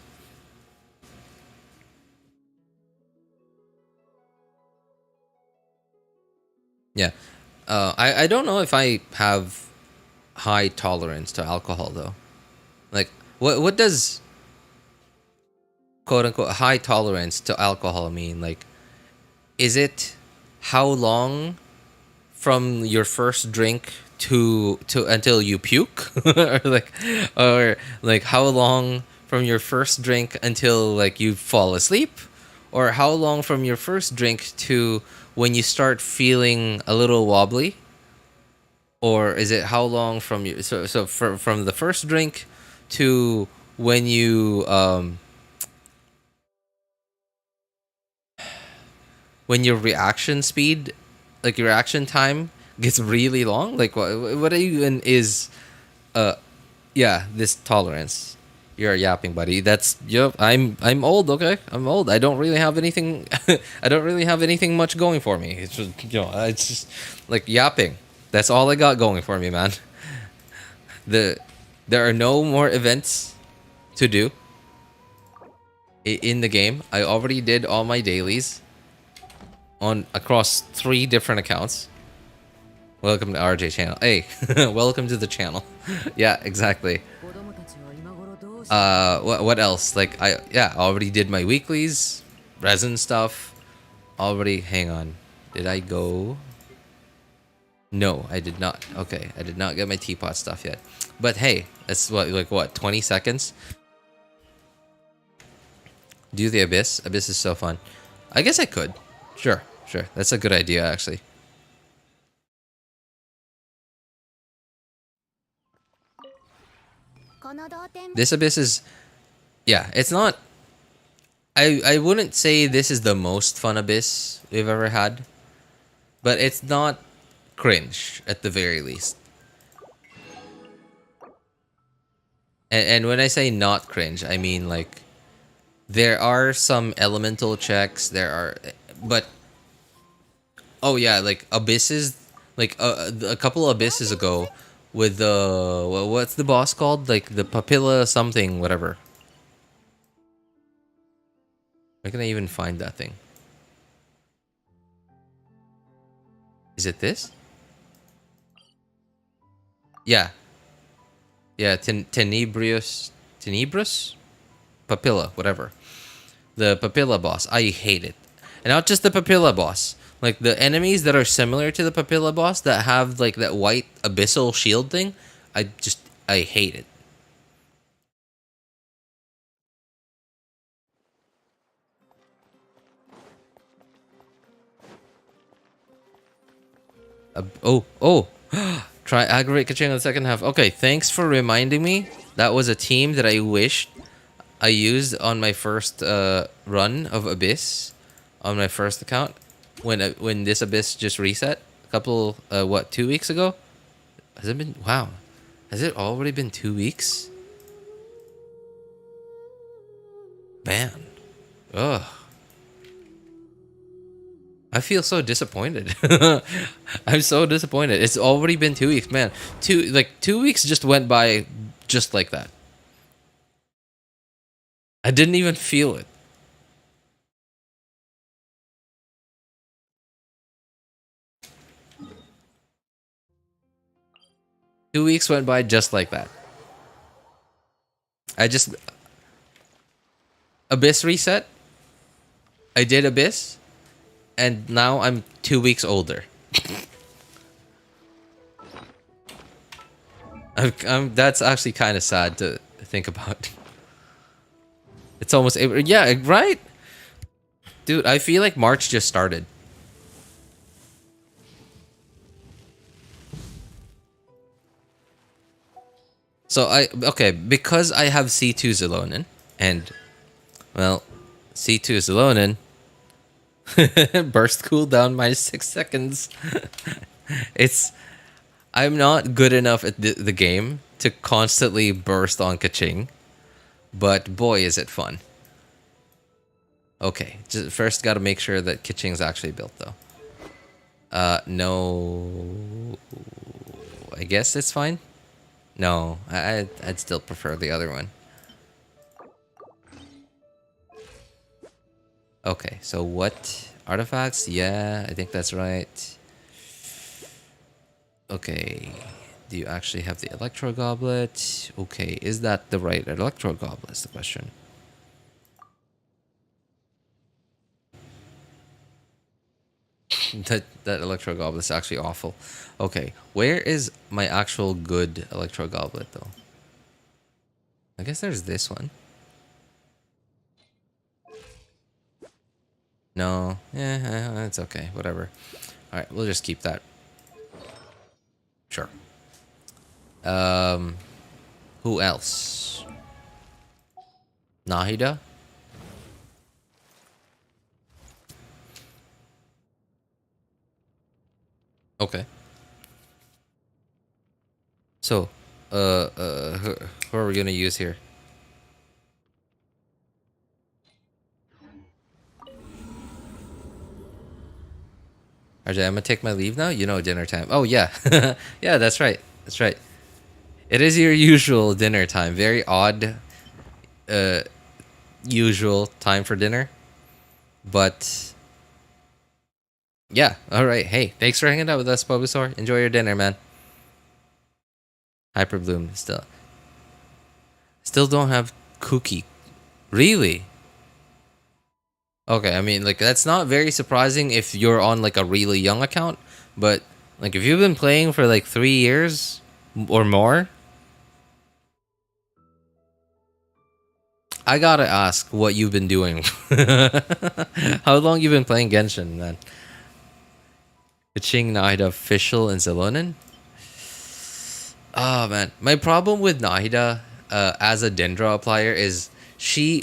Yeah. I don't know if I have high tolerance to alcohol though. Like what does quote unquote high tolerance to alcohol mean? Like is it how long from your first drink to until you puke or like how long from your first drink until like you fall asleep, or how long from your first drink to when you start feeling a little wobbly, or is it how long from you from the first drink to when your reaction speed, like your reaction time gets really long? Like what even is uh yeah, this tolerance? You're yapping, buddy. That's yep. I'm old. Okay, I'm old. I don't really have anything. I don't really have anything much going for me. It's just it's just like yapping. That's all I got going for me, man. The There are no more events to do in the game. I already did all my dailies on across 3 different accounts. Welcome to RJ channel. Hey, welcome to the channel. Yeah, exactly. What else? Like I already did my weeklies, resin stuff. Already, hang on. Did I go? No, I did not. Okay, I did not get my teapot stuff yet. But hey, that's what, like what, 20 seconds? Do the Abyss. Abyss is so fun. I guess I could. Sure, sure. That's a good idea, actually. This Abyss is... Yeah, it's not... I wouldn't say this is the most fun Abyss we've ever had. But it's not cringe, at the very least. And when I say not cringe, I mean like... There are some elemental checks, there are... But... Oh yeah, like Abysses... Like a couple Abysses ago... With the... What's the boss called? Like the Papilla something, whatever. Where can I even find that thing? Is it this? Yeah. Yeah, Tenebrous... Papilla, whatever. The Papilla boss. I hate it. And not just the Papilla boss. Like the enemies that are similar to the Papilla boss that have like that white abyssal shield thing. I hate it. Oh. Try aggravate Keqing in the second half. Okay, thanks for reminding me. That was a team that I wished I used on my first run of Abyss. On my first account. When this Abyss just reset. A couple, 2 weeks ago? Has it been... Wow. Has it already been 2 weeks? Man. Ugh. I feel so disappointed. I'm so disappointed. It's already been 2 weeks, man. 2 weeks just went by just like that. I didn't even feel it. Two weeks went by just like that. Abyss reset. I did Abyss. And now I'm 2 weeks older. That's actually kind of sad to think about. It's almost... Yeah, right? Dude, I feel like March just started. So okay, because I have C2 Xilonen, and, well, C2 Xilonen, burst cooldown minus 6 seconds. I'm not good enough at the game to constantly burst on Keqing, but boy is it fun. Okay, just first gotta make sure that Keqing's actually built though. No, I guess it's fine. No, I'd still prefer the other one. Okay, so what artifacts? Yeah, I think that's right. Okay, do you actually have the Electro Goblet? Okay, is that the right Electro Goblet is the question. that Electro Goblet is actually awful. Okay, where is my actual good Electro Goblet though? I guess there's this one. No, yeah, it's okay, whatever. All right, we'll just keep that. Sure. Who else? Nahida? Okay. So, who are we gonna use here? RJ, I'm gonna take my leave now. You know, dinner time. Oh yeah, yeah, that's right. That's right. It is your usual dinner time. Very odd, usual time for dinner, but yeah. All right. Hey, thanks for hanging out with us, Bulbasaur. Enjoy your dinner, man. Hyperbloom still don't have Cookie. Really? Okay, I mean, like, that's not very surprising if you're on like a really young account, but Like if you've been playing for like 3 years or more, I gotta ask what you've been doing. How long you been playing Genshin, man? Keqing, Nahida, Official, and Xilonen? Oh man, my problem with Nahida as a Dendro applier is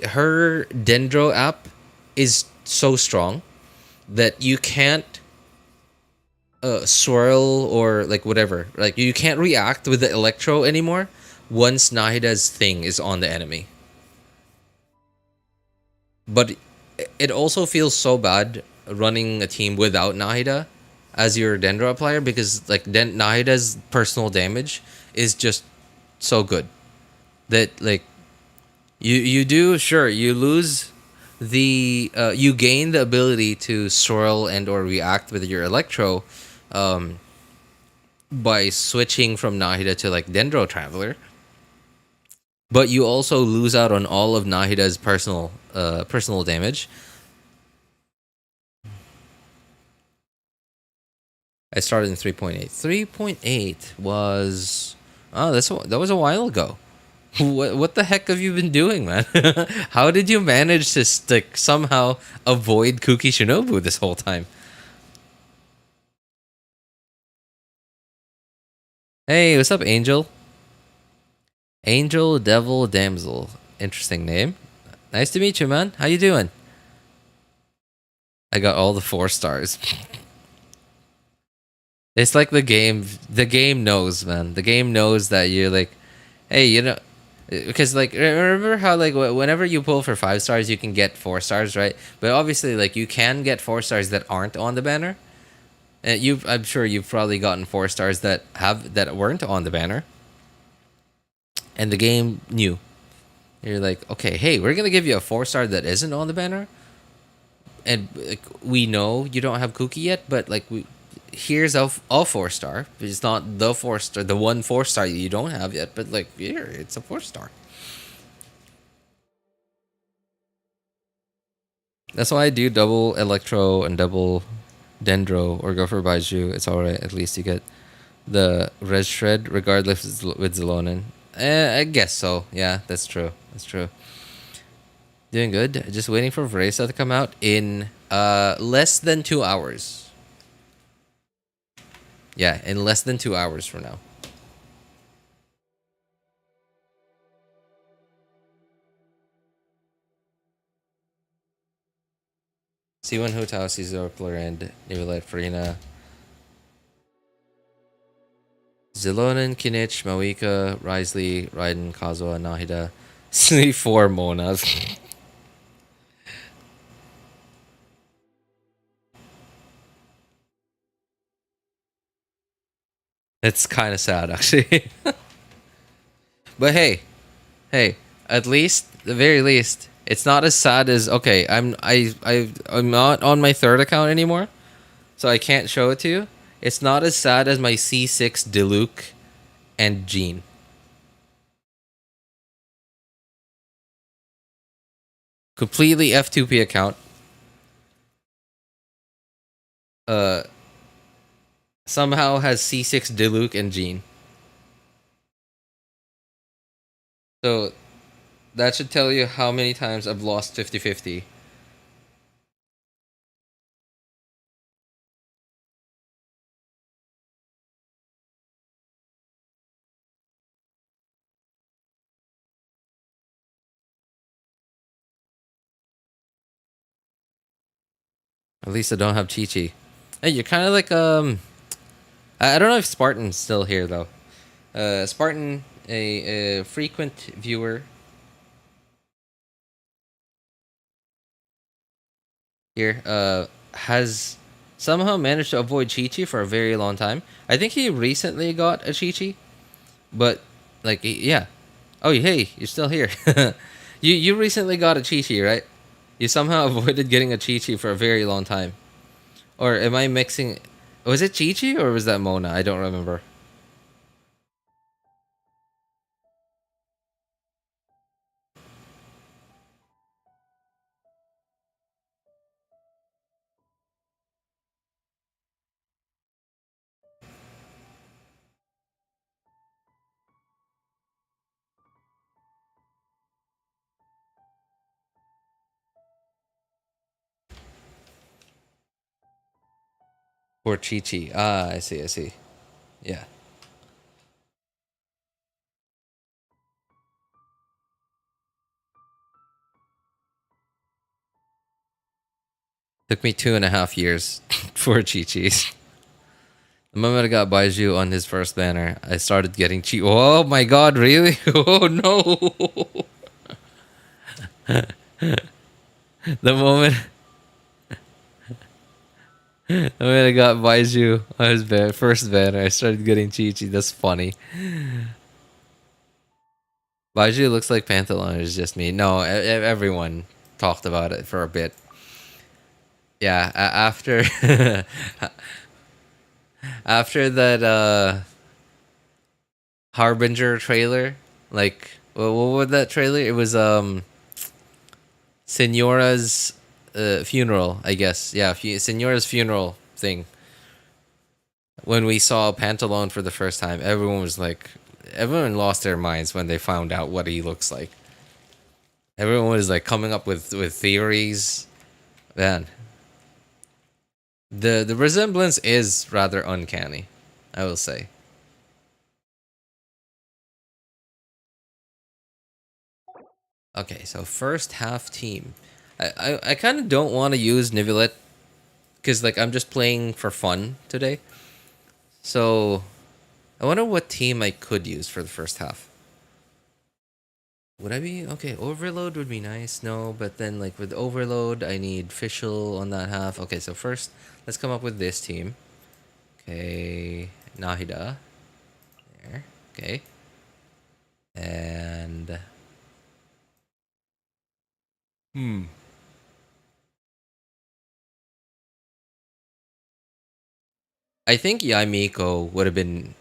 her Dendro app is so strong that you can't swirl or like whatever. Like you can't react with the Electro anymore once Nahida's thing is on the enemy. But it also feels so bad running a team without Nahida as your Dendro applier because like Nahida's personal damage is just so good that like you do sure you lose the you gain the ability to swirl and or react with your Electro um, by switching from Nahida to like Dendro Traveler, but you also lose out on all of Nahida's personal damage. I started in 3.8. 3.8 was that was a while ago. What the heck have you been doing, man? How did you manage to like somehow avoid Kuki Shinobu this whole time? Hey, what's up, Angel? Angel, Devil, Damsel. Interesting name. Nice to meet you, man. How you doing? I got all the 4 stars. It's like the game knows, man. The game knows that you're like, hey, because like remember how like whenever you pull for 5 stars, you can get 4 stars, right? But obviously, like you can get 4 stars that aren't on the banner. And I'm sure you've probably gotten 4 stars that weren't on the banner, and the game knew. You're like, okay, hey, we're gonna give you a 4 star that isn't on the banner, and like, we know you don't have Cookie yet, but like here's a 4 star. It's not the 4 star, the one 4 star you don't have yet, but like here, it's a 4 star. That's why I do double Electro and double Dendro or go for Baiju. It's alright. At least you get the Res Shred regardless with Xilonen. I guess so. Yeah, that's true. That's true. Doing good. Just waiting for Varesa to come out in less than 2 hours. Yeah, in less than 2 hours from now. C1 Hutao, Caesar, Chlorinde, Nivelite, Furina, Xilonen, Kinich, Mawika, Wriothesley, Raiden, Kazuha, Nahida. Sleep 4 Monas. It's kind of sad, actually. But hey, at least, the very least, it's not as sad as okay. I'm not on my third account anymore, so I can't show it to you. It's not as sad as my C6 Diluc and Jean. Completely F2P account. Uh, somehow has C6 Diluc and Jean. So that should tell you how many times I've lost 50-50. At least I don't have Chi Chi. Hey, you're kind of like I don't know if Spartan's still here though. Spartan, a frequent viewer here, has somehow managed to avoid Chi Chi for a very long time. I think he recently got a Chi Chi, but like yeah. Oh hey, you're still here. You recently got a Chi Chi, right? You somehow avoided getting a Chi Chi for a very long time. Or am I mixing? Was it Chi Chi or was that Mona? I don't remember. For Chi Chi. Ah, I see, I see. Yeah. Took me 2.5 years for Chi Chi's. The moment I got Baiju on his first banner, I started getting Chi. Oh my god, really? Oh no! The moment, the moment I got Baiju on his first banner, I started getting Chi Chi. That's funny. Baiju looks like Pantalon. It's just me. No, everyone talked about it for a bit. Yeah, after after that Harbinger trailer, like what was that trailer? It was Senora's funeral, I guess. Yeah, Senora's funeral thing. When we saw Pantalone for the first time, everyone was like, everyone lost their minds when they found out what he looks like. Everyone was like coming up with theories. Man, the resemblance is rather uncanny, I will say. Okay, so first half team. I kind of don't want to use Nivelet because like I'm just playing for fun today. So I wonder what team I could use for the first half. Would I be okay? Overload would be nice. No, but then like with Overload, I need Fischl on that half. Okay, so first let's come up with this team. Okay, Nahida. There. Okay. And hmm. I think Yaimiko would have been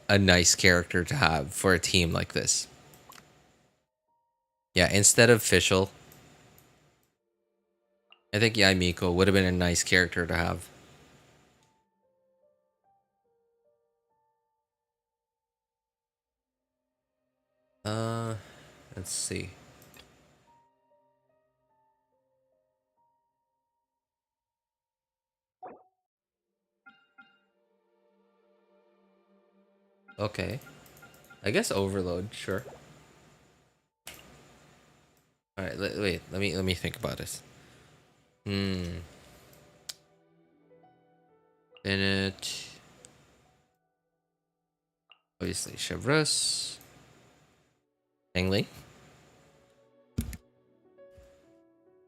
a nice character to have for a team like this. Yeah, instead of Fischl, I think Yaimiko would have been a nice character to have. Uh, let's see. Okay, I guess Overload. Sure. All right. Wait. Let me think about this. Hmm. In it, obviously Chevreuse, Langley.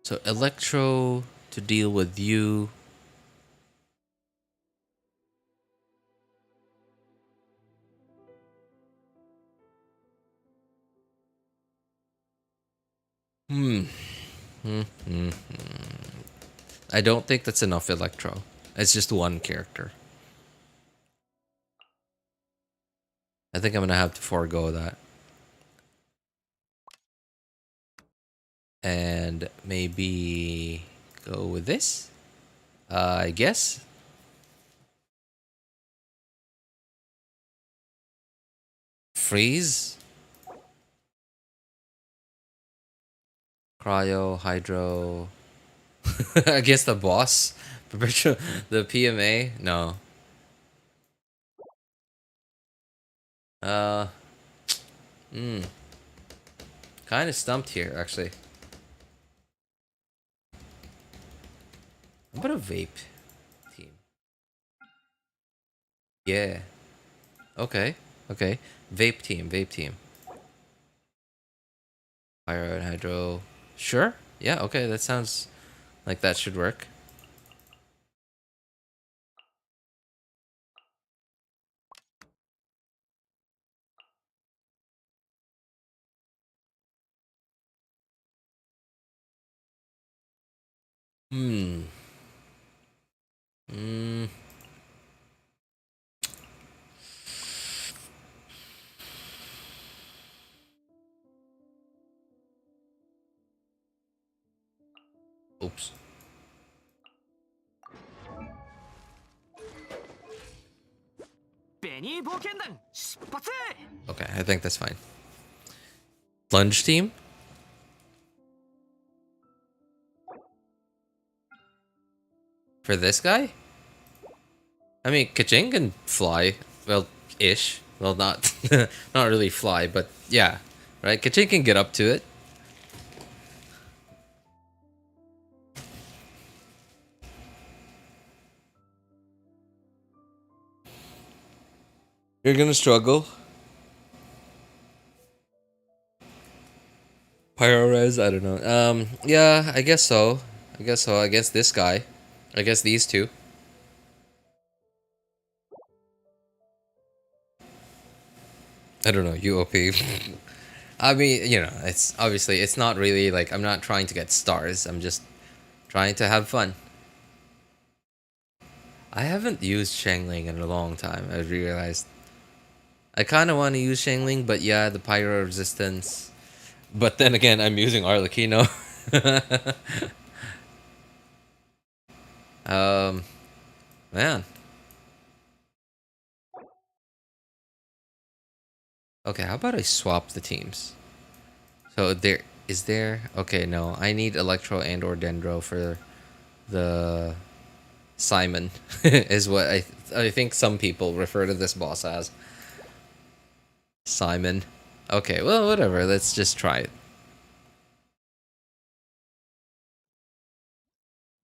So Electro to deal with you. Hmm. Hmm. Hmm. I don't think that's enough Electro. It's just one character. I think I'm gonna have to forego that. And maybe go with this. I guess. Freeze. Cryo. Hydro. I guess the boss. Perpetual. The PMA. No. Uh. Hmm. Kind of stumped here, actually. How about a vape team? Yeah. Okay. Okay. Vape team. Vape team. Pyro and Hydro. Sure. Yeah. Okay. That sounds like that should work. Hmm. Hmm. Oops. Okay. I think that's fine. Plunge team for this guy. I mean, Keqing can fly. Well, ish. Well, not not really fly, but yeah, right. Keqing can get up to it. You're gonna struggle. Pyro-Res, I don't know. Yeah, I guess so. I guess so. I guess this guy. I guess these two. I don't know. UOP. I mean, you know, it's obviously it's not really like I'm not trying to get stars. I'm just trying to have fun. I haven't used Shangling in a long time. I realized. I kind of want to use Shangling, but yeah, the pyro resistance. But then again, I'm using Arlecchino. um, man. Okay, how about I swap the teams? So there is there. Okay, no, I need Electro and or Dendro for the Simon. Is what I think some people refer to this boss as. Simon. Okay, well, whatever. Let's just try it.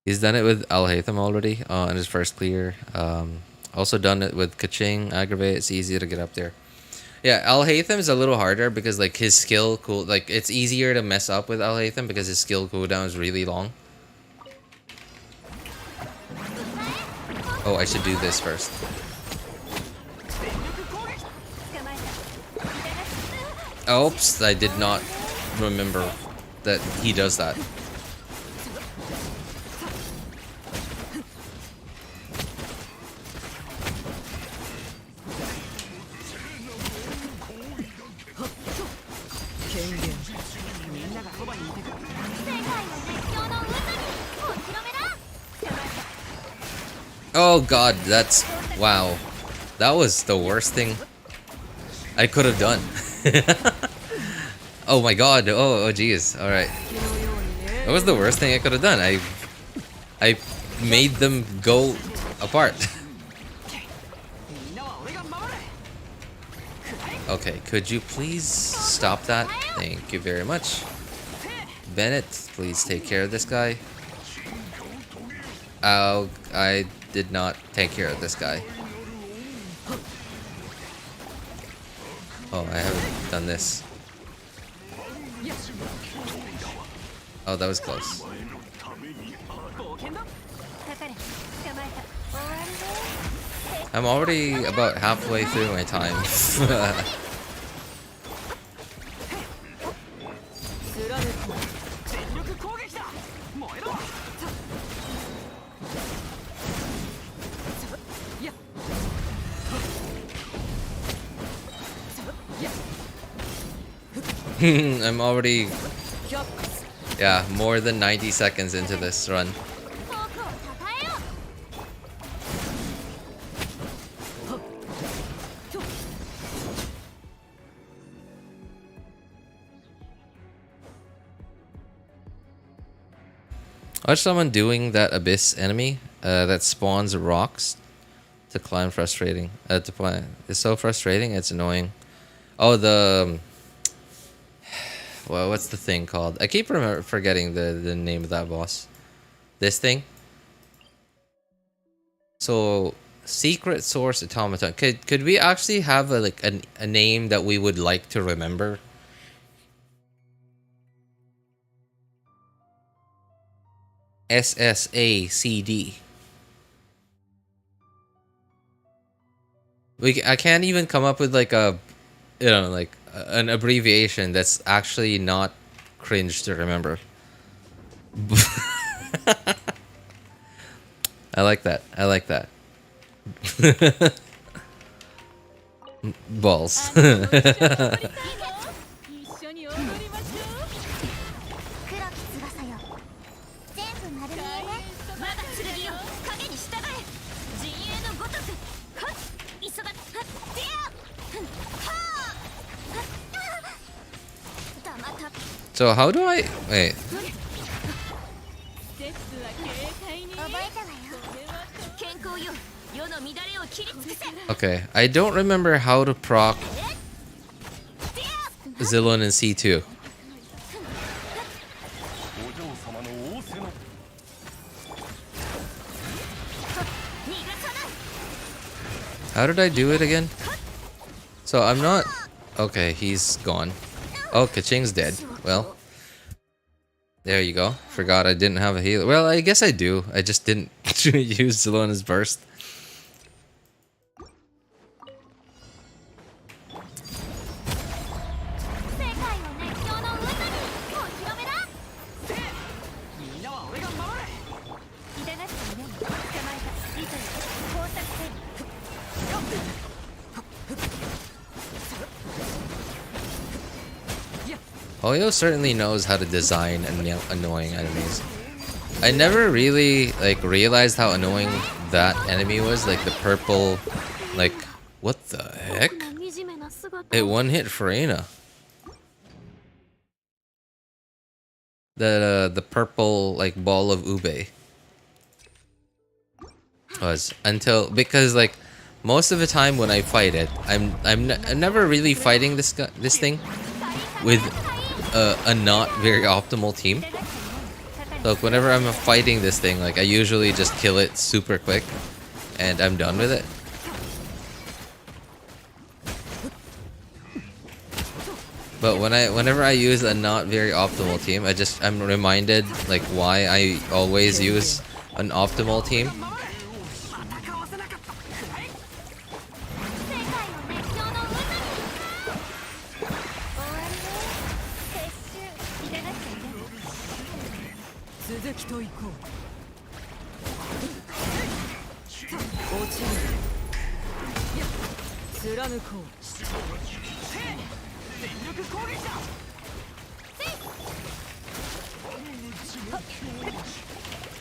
He's done it with Al-Haytham already on his first clear. Also done it with Keqing, Aggravate. It's easy to get up there. Yeah, Al-Haytham is a little harder because like his skill cool like it's easier to mess up with Al-Haytham because his skill cooldown is really long. Oh, I should do this first. Oops, I did not remember that he does that. Oh god, that's... wow. That was the worst thing I could have done. Oh my god, oh geez, alright. That was the worst thing I could have done. I made them go apart. Okay, could you please stop that? Thank you very much. Bennett, please take care of this guy. Oh, I did not take care of this guy. Oh, I haven't done this. Oh, that was close. I'm already about halfway through my time. I'm already, yeah, more than 90 seconds into this run. Watch someone doing that abyss enemy that spawns rocks to climb. Frustrating. To play. It's so frustrating. It's annoying. Oh, the well, what's the thing called? I keep forgetting the name of that boss. This thing. So, secret source automaton. Could we actually have a name that we would like to remember? SSACD. I can't even come up with like a, you know, like an abbreviation that's actually not cringe to remember. I like that. I like that. Balls. So how do I wait? Okay, I don't remember how to proc Xilonen C2. How did I do it again? So I'm not... Okay, he's gone. Oh, Keqing's dead. Well, there you go. Forgot I didn't have a healer. Well, I guess I do. I just didn't use Xilonen's burst. Oyo certainly knows how to design annoying enemies. I never really like realized how annoying that enemy was, like the purple, like what the heck? It one hit Furina. The purple like ball of ube was until because like most of the time when I fight it, I'm never really fighting this thing with a not very optimal team. So whenever I'm fighting this thing, like I usually just kill it super quick and I'm done with it. But whenever I use a not very optimal team, I'm reminded like why I always use an optimal team.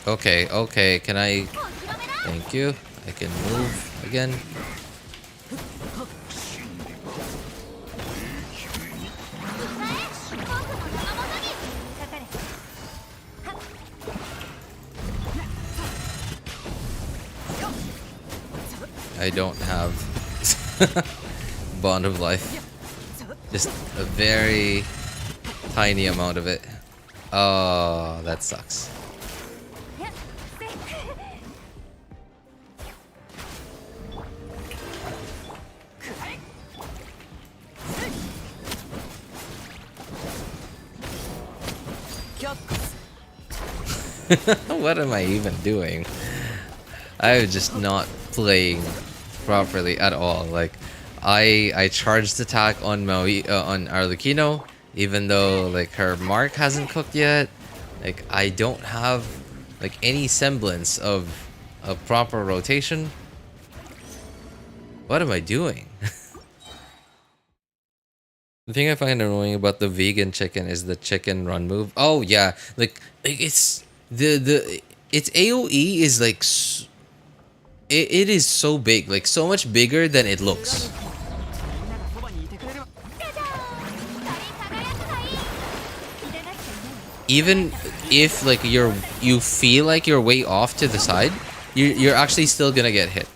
Okay, okay, can I... Thank you. I can move again. I don't have Bond of Life. Just a very tiny amount of it. Oh, that sucks. What am I even doing? I'm just not playing properly at all. Like, I charged attack on on Arlecchino, even though like her mark hasn't cooked yet. Like, I don't have like any semblance of a proper rotation. What am I doing? The thing I find annoying about the vegan chicken is the chicken run move. Oh yeah, like it's its AOE is like it is so big, like so much bigger than it looks. Even if like you feel like you're way off to the side, you're actually still gonna get hit.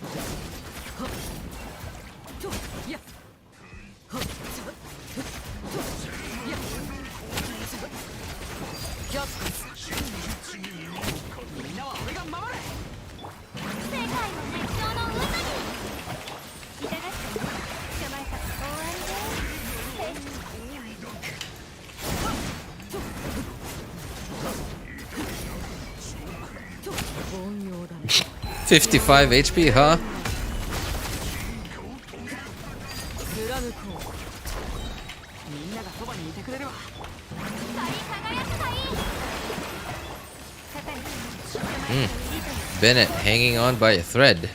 $55 HP, huh? Bennett hanging on by a thread.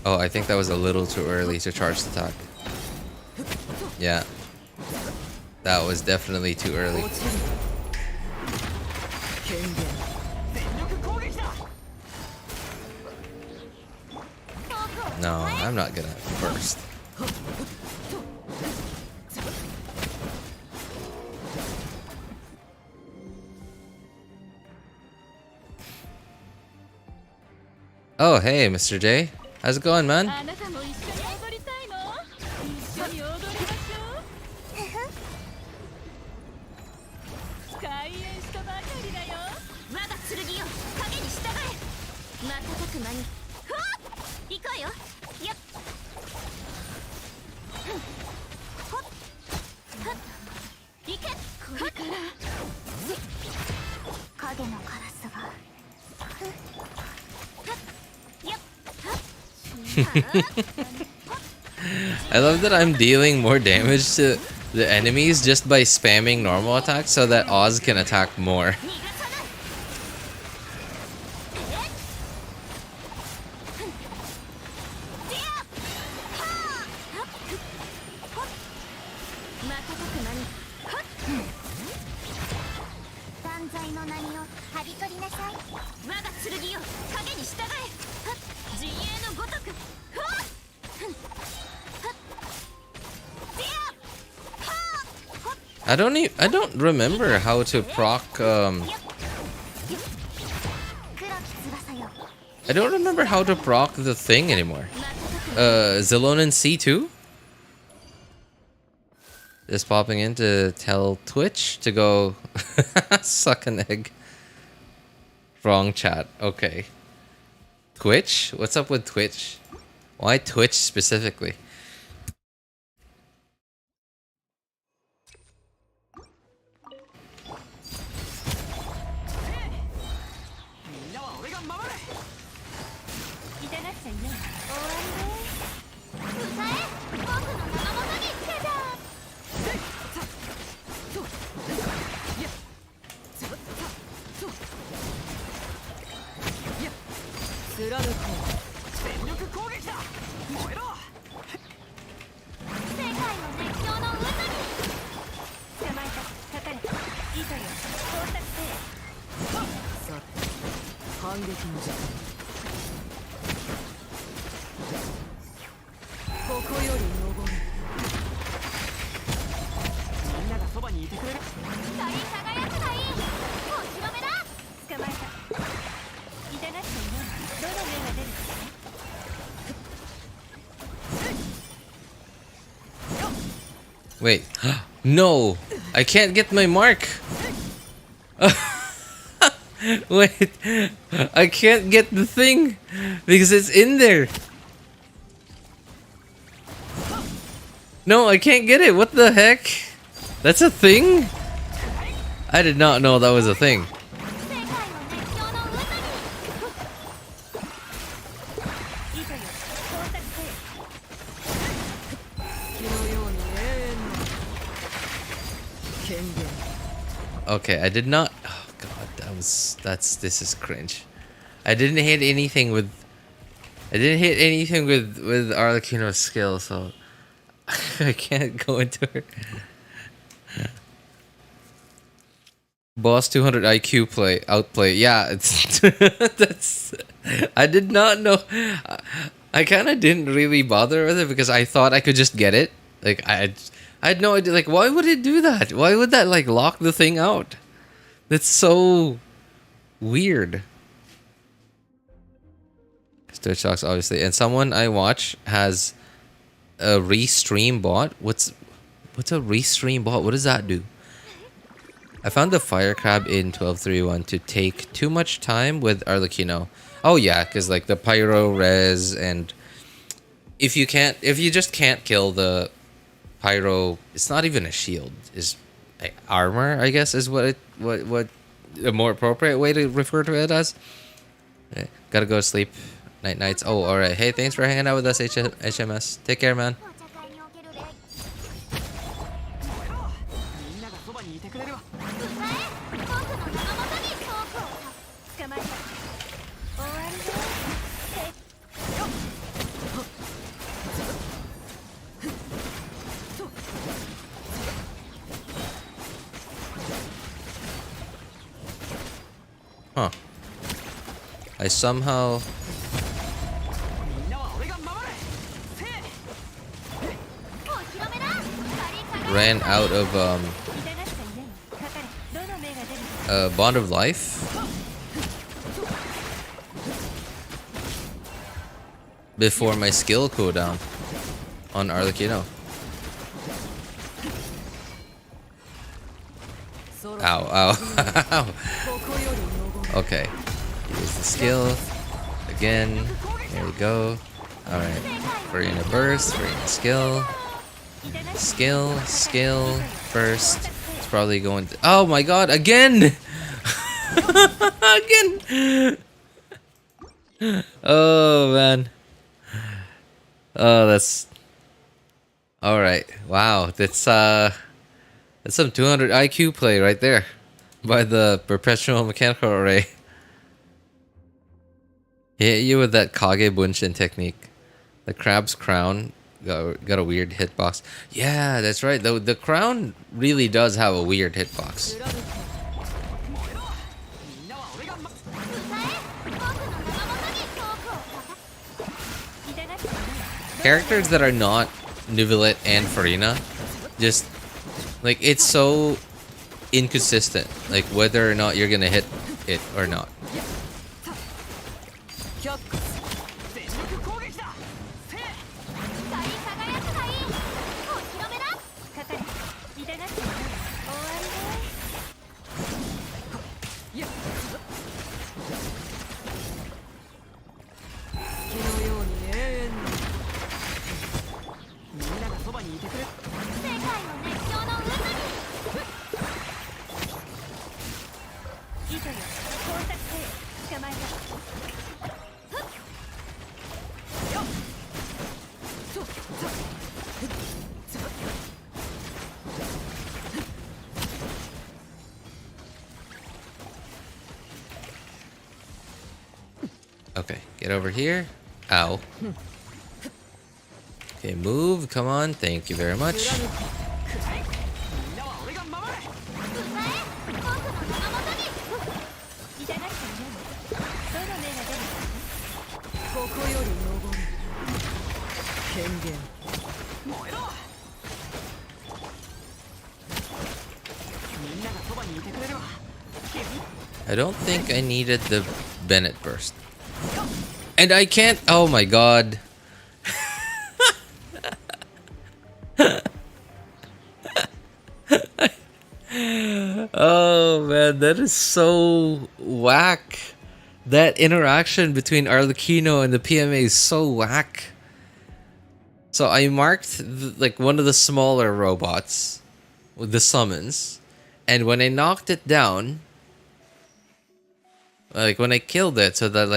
Oh, I think that was a little too early to charge the attack. Yeah. That was definitely too early. No, I'm not gonna first. Oh, hey, Mr. J. How's it going, man? I love that I'm dealing more damage to the enemies just by spamming normal attacks so that Oz can attack more. I don't remember how to proc I don't remember how to proc the thing anymore. Xilonen C2? Just popping in to tell Twitch to go suck an egg. Wrong chat. Okay. Twitch? What's up with Twitch? Why Twitch specifically? Wait. No! I can't get my mark! Wait. I can't get the thing! Because it's in there! No, I can't get it! What the heck? That's a thing? I did not know that was a thing. Okay, I did not. Oh god, this is cringe. I didn't hit anything with Arlecchino's skill, so I can't go into her. Boss 200 IQ outplay. Yeah, it's that's. I did not know. I kind of didn't really bother with it because I thought I could just get it. Like I had no idea. Like, why would it do that? Why would that like lock the thing out? That's so weird. Twitch talks obviously, and someone I watch has a restream bot. What's a restream bot? What does that do? I found the fire crab in 1231 to take too much time with Arlecchino. Oh yeah, because like the pyro res, and if you just can't kill the pyro, it's not even a shield. Is like armor, I guess, is what a more appropriate way to refer to it as. Okay, gotta go to sleep. Nights. Oh, all right. Hey, thanks for hanging out with us, HMS. Take care, man. Huh. I somehow ran out of Bond of Life before my skill cooldown on Arlecchino. Ow, ow, ow. Okay. Use the skill. Again. There we go. Alright. Furina burst, Furina skill. Skill first. It's probably going to. Oh my god, again! Again! Oh man. Oh, that's. Alright. Wow. That's some 200 IQ play right there. By the perpetual mechanical array. Hit you with that Kage Bunshin technique. The crab's crown got a weird hitbox. Yeah, that's right. The crown really does have a weird hitbox. Characters that are not Neuvillette and Furina, just like it's so inconsistent, like whether or not you're gonna hit it or not. Okay, get over here. Ow. Okay, move. Come on. Thank you very much. I don't think I needed the Bennett burst. And I can't. Oh my god. Oh man, that is so whack. That interaction between Arlecchino and the PMA is so whack. So I marked like one of the smaller robots with the summons, and when I knocked it down, like when I killed it, so that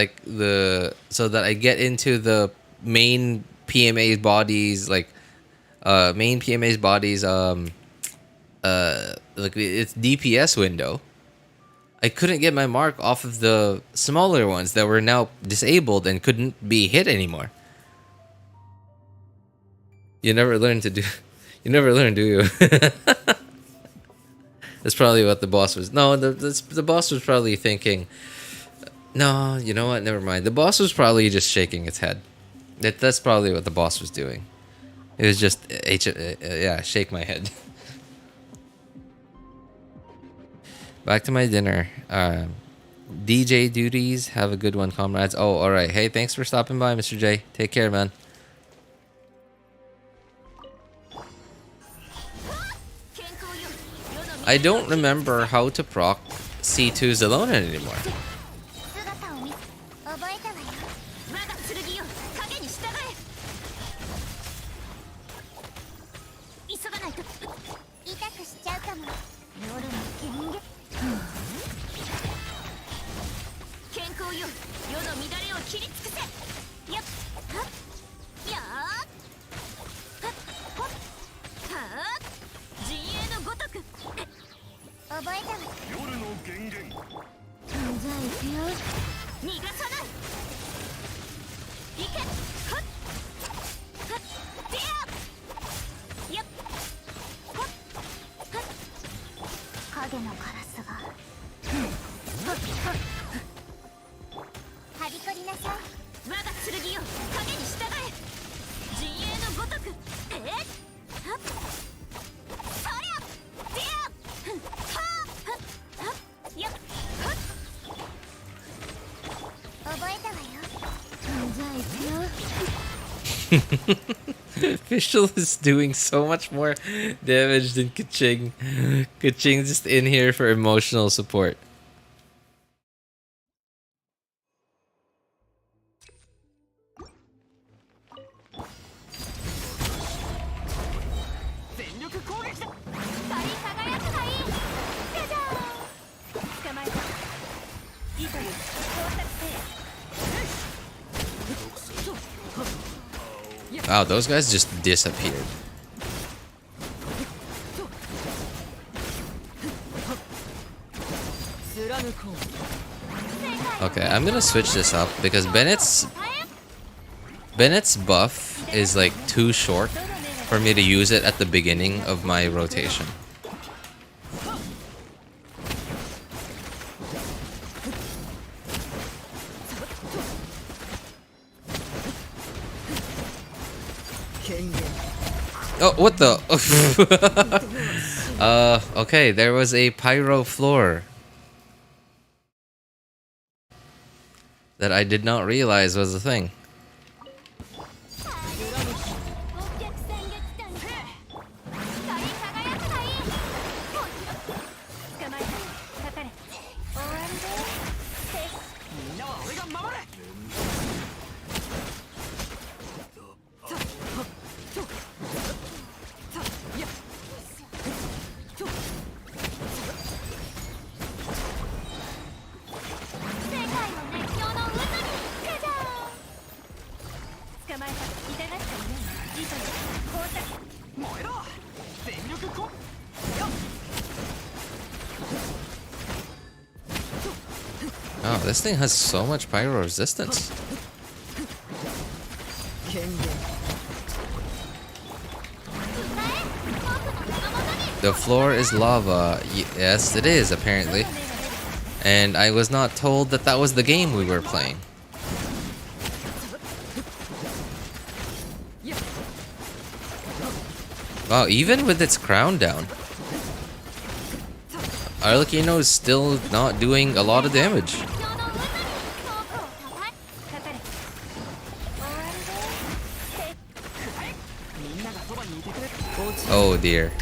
I get into the main PMA's bodies, like main PMA's bodies, like its DPS window, I couldn't get my mark off of the smaller ones that were now disabled and couldn't be hit anymore. You never learn to do. You never learn, do you? That's probably what the boss was. No, the boss was probably thinking. No, you know what? Never mind. The boss was probably just shaking its head. That's probably what the boss was doing. It was just yeah, shake my head. Back to my dinner. DJ duties. Have a good one, comrades. Oh, all right. Hey, thanks for stopping by, Mr. J. Take care, man. I don't remember how to proc C2 Xilonen anymore. Fischl is doing so much more damage than Keqing. Keqing's just in here for emotional support. Wow, those guys just disappeared. Okay, I'm gonna switch this up because Bennett's buff is like too short for me to use it at the beginning of my rotation. Oh, what the? Okay, there was a pyro floor that I did not realize was a thing. Oh, this thing has so much pyro resistance. The floor is lava. Yes, it is, apparently. And I was not told that that was the game we were playing. Wow, even with its crown down, Arlecchino is still not doing a lot of damage. Oh dear.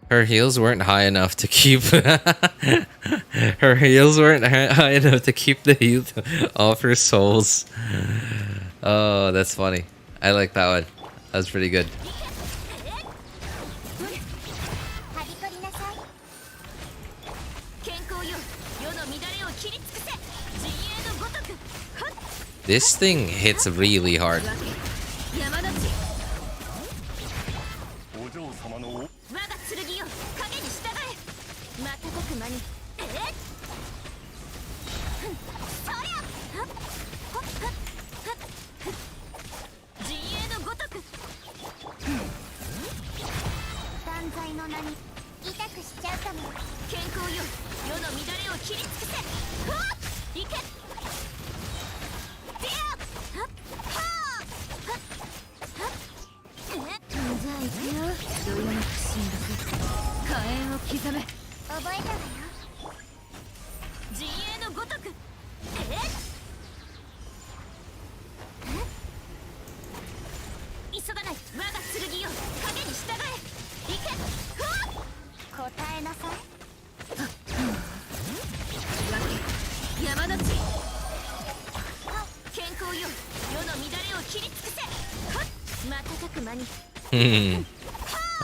Her heals weren't high enough to keep her heals weren't high enough to keep the heal off her souls. Oh, that's funny. I like that one. That was pretty good. This thing hits really hard.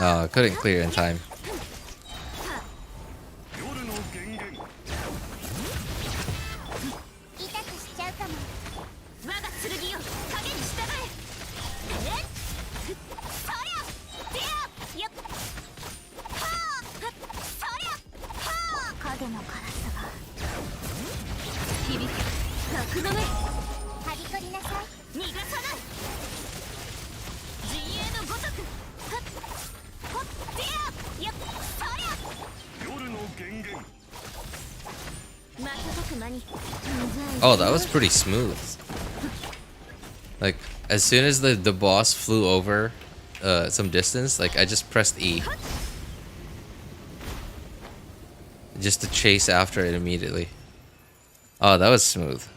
Oh, couldn't clear in time. Oh, that was pretty smooth. Like, as soon as the boss flew over some distance, like, I just pressed E. Just to chase after it immediately. Oh, that was smooth.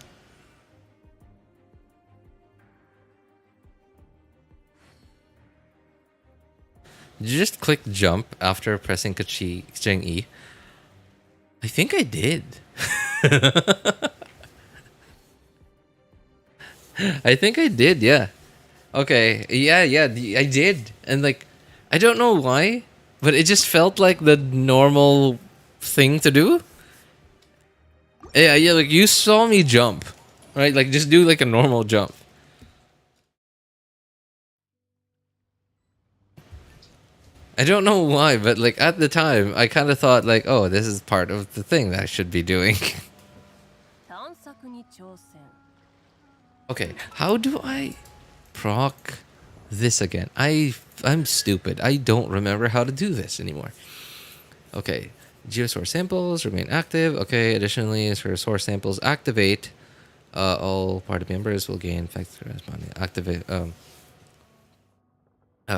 Did you just click jump after pressing Keqing E? I think I did. I think I did, yeah. Okay, yeah, I did. And like, I don't know why, but it just felt like the normal thing to do. Yeah, like you saw me jump, right? Like just do like a normal jump. I don't know why, but like at the time, I kind of thought like, oh, this is part of the thing that I should be doing. Okay, how do I proc this again? I'm stupid. I don't remember how to do this anymore. Okay, geosource samples remain active. Okay, additionally, as for source samples activate, all party members will gain factor responding. Activate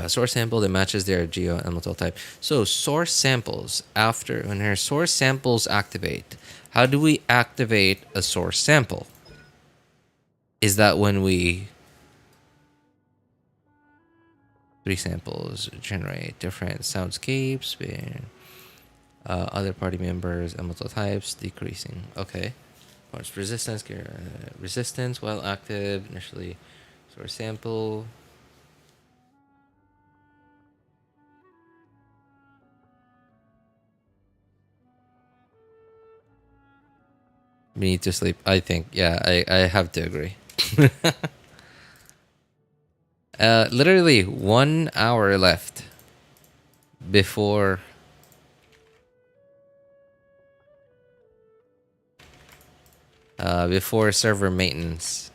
source sample that matches their geo elemental type. So source samples after when our source samples activate. How do we activate a source sample? Is that when we 3 samples generate different soundscapes with other party members elemental types decreasing? Okay. Force resistance, resistance while active initially. Source sample. We need to sleep. I think, yeah, I have to agree. Literally 1 hour left before before server maintenance.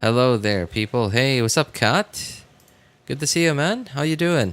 Hello there, people. Hey, what's up, Kat? Good to see you, man. How you doing?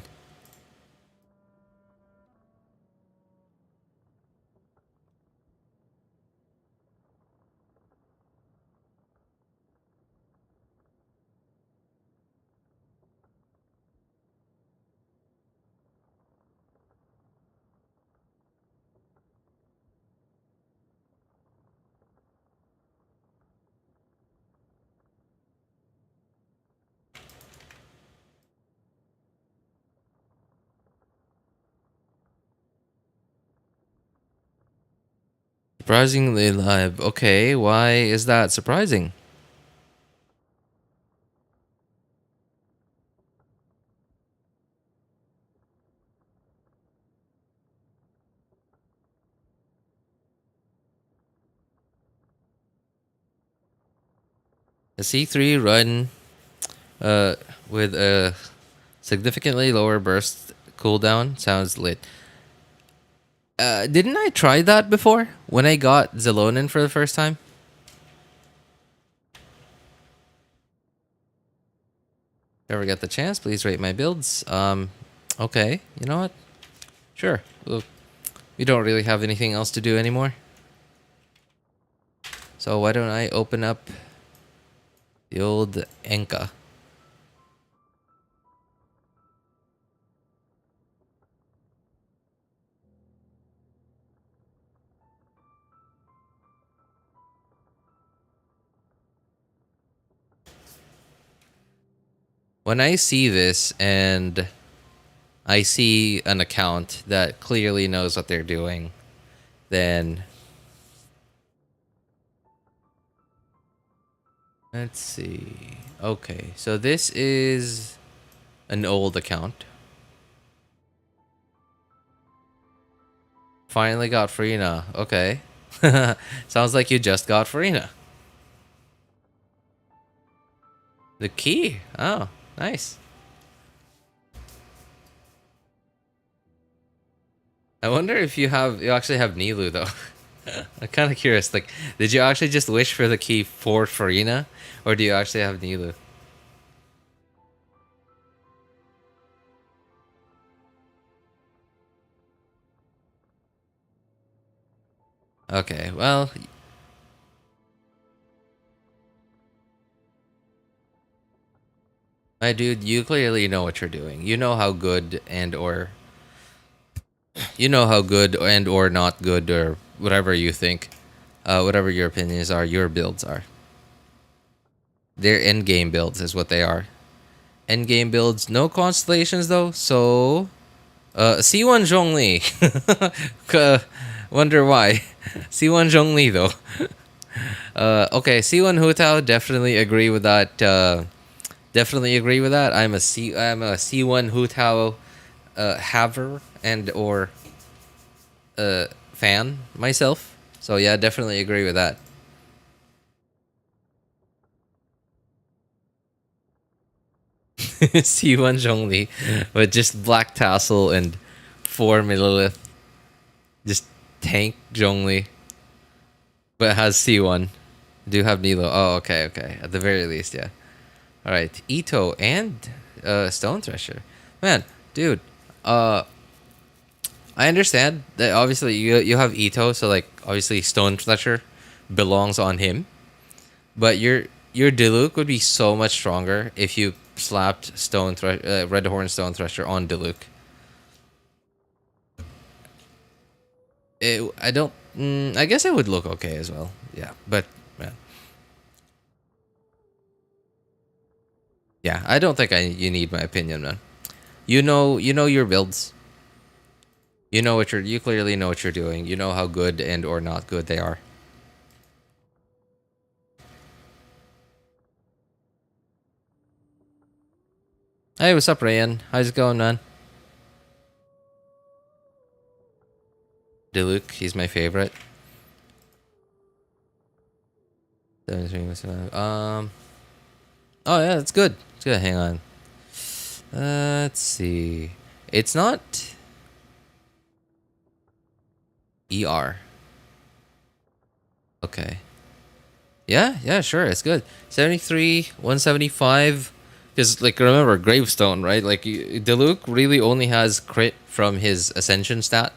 Surprisingly live. Okay, why is that surprising? A C3 run with a significantly lower burst cooldown sounds lit. Didn't I try that before when I got Xilonen for the first time? If ever get the chance, please rate my builds. Okay, you know what? Sure. Well, we don't really have anything else to do anymore. So why don't I open up the old Enka? When I see this and I see an account that clearly knows what they're doing, then let's see. Okay, so this is an old account. Finally got Furina. Okay. Sounds like you just got Furina. The key. Oh, nice. I wonder if you actually have Nilu though. I'm kind of curious. Like, did you actually just wish for the key for Furina, or do you actually have Nilu? Okay, well, my dude, you clearly know what you're doing. You know how good and or not good or whatever you think, whatever your opinions are, your builds are. They're end game builds is what they are. End game builds, no constellations though. So, C1 Zhongli. Wonder why. C1 Zhongli though. Okay, C1 Hutao, definitely agree with that. Definitely agree with that. I'm a C1 Hutao haver and or fan myself. So yeah, definitely agree with that. C1 Zhongli with just black tassel and 4 millilith. Just tank Zhongli. But it has C1. Do have Nilo. Oh, okay, okay. At the very least, yeah. Alright. Ito and Stone Thresher. Man, dude. I understand that obviously you have Ito, so like obviously Stone Thresher belongs on him. But your Diluc would be so much stronger if you slapped Red Horn Stone Thresher on Diluc. I don't. I guess it would look okay as well. Yeah, but man, yeah, I don't think you need my opinion, man. You know your builds. You clearly know what you're doing. You know how good and or not good they are. Hey, what's up, Ryan? How's it going, man? Diluc, he's my favorite. Oh yeah, it's good. It's good. Hang on. Let's see. It's not ER. Okay. Yeah, yeah, sure. It's good. 73, 175. Because, like, remember, Gravestone, right? Like, Diluc really only has crit from his Ascension stat.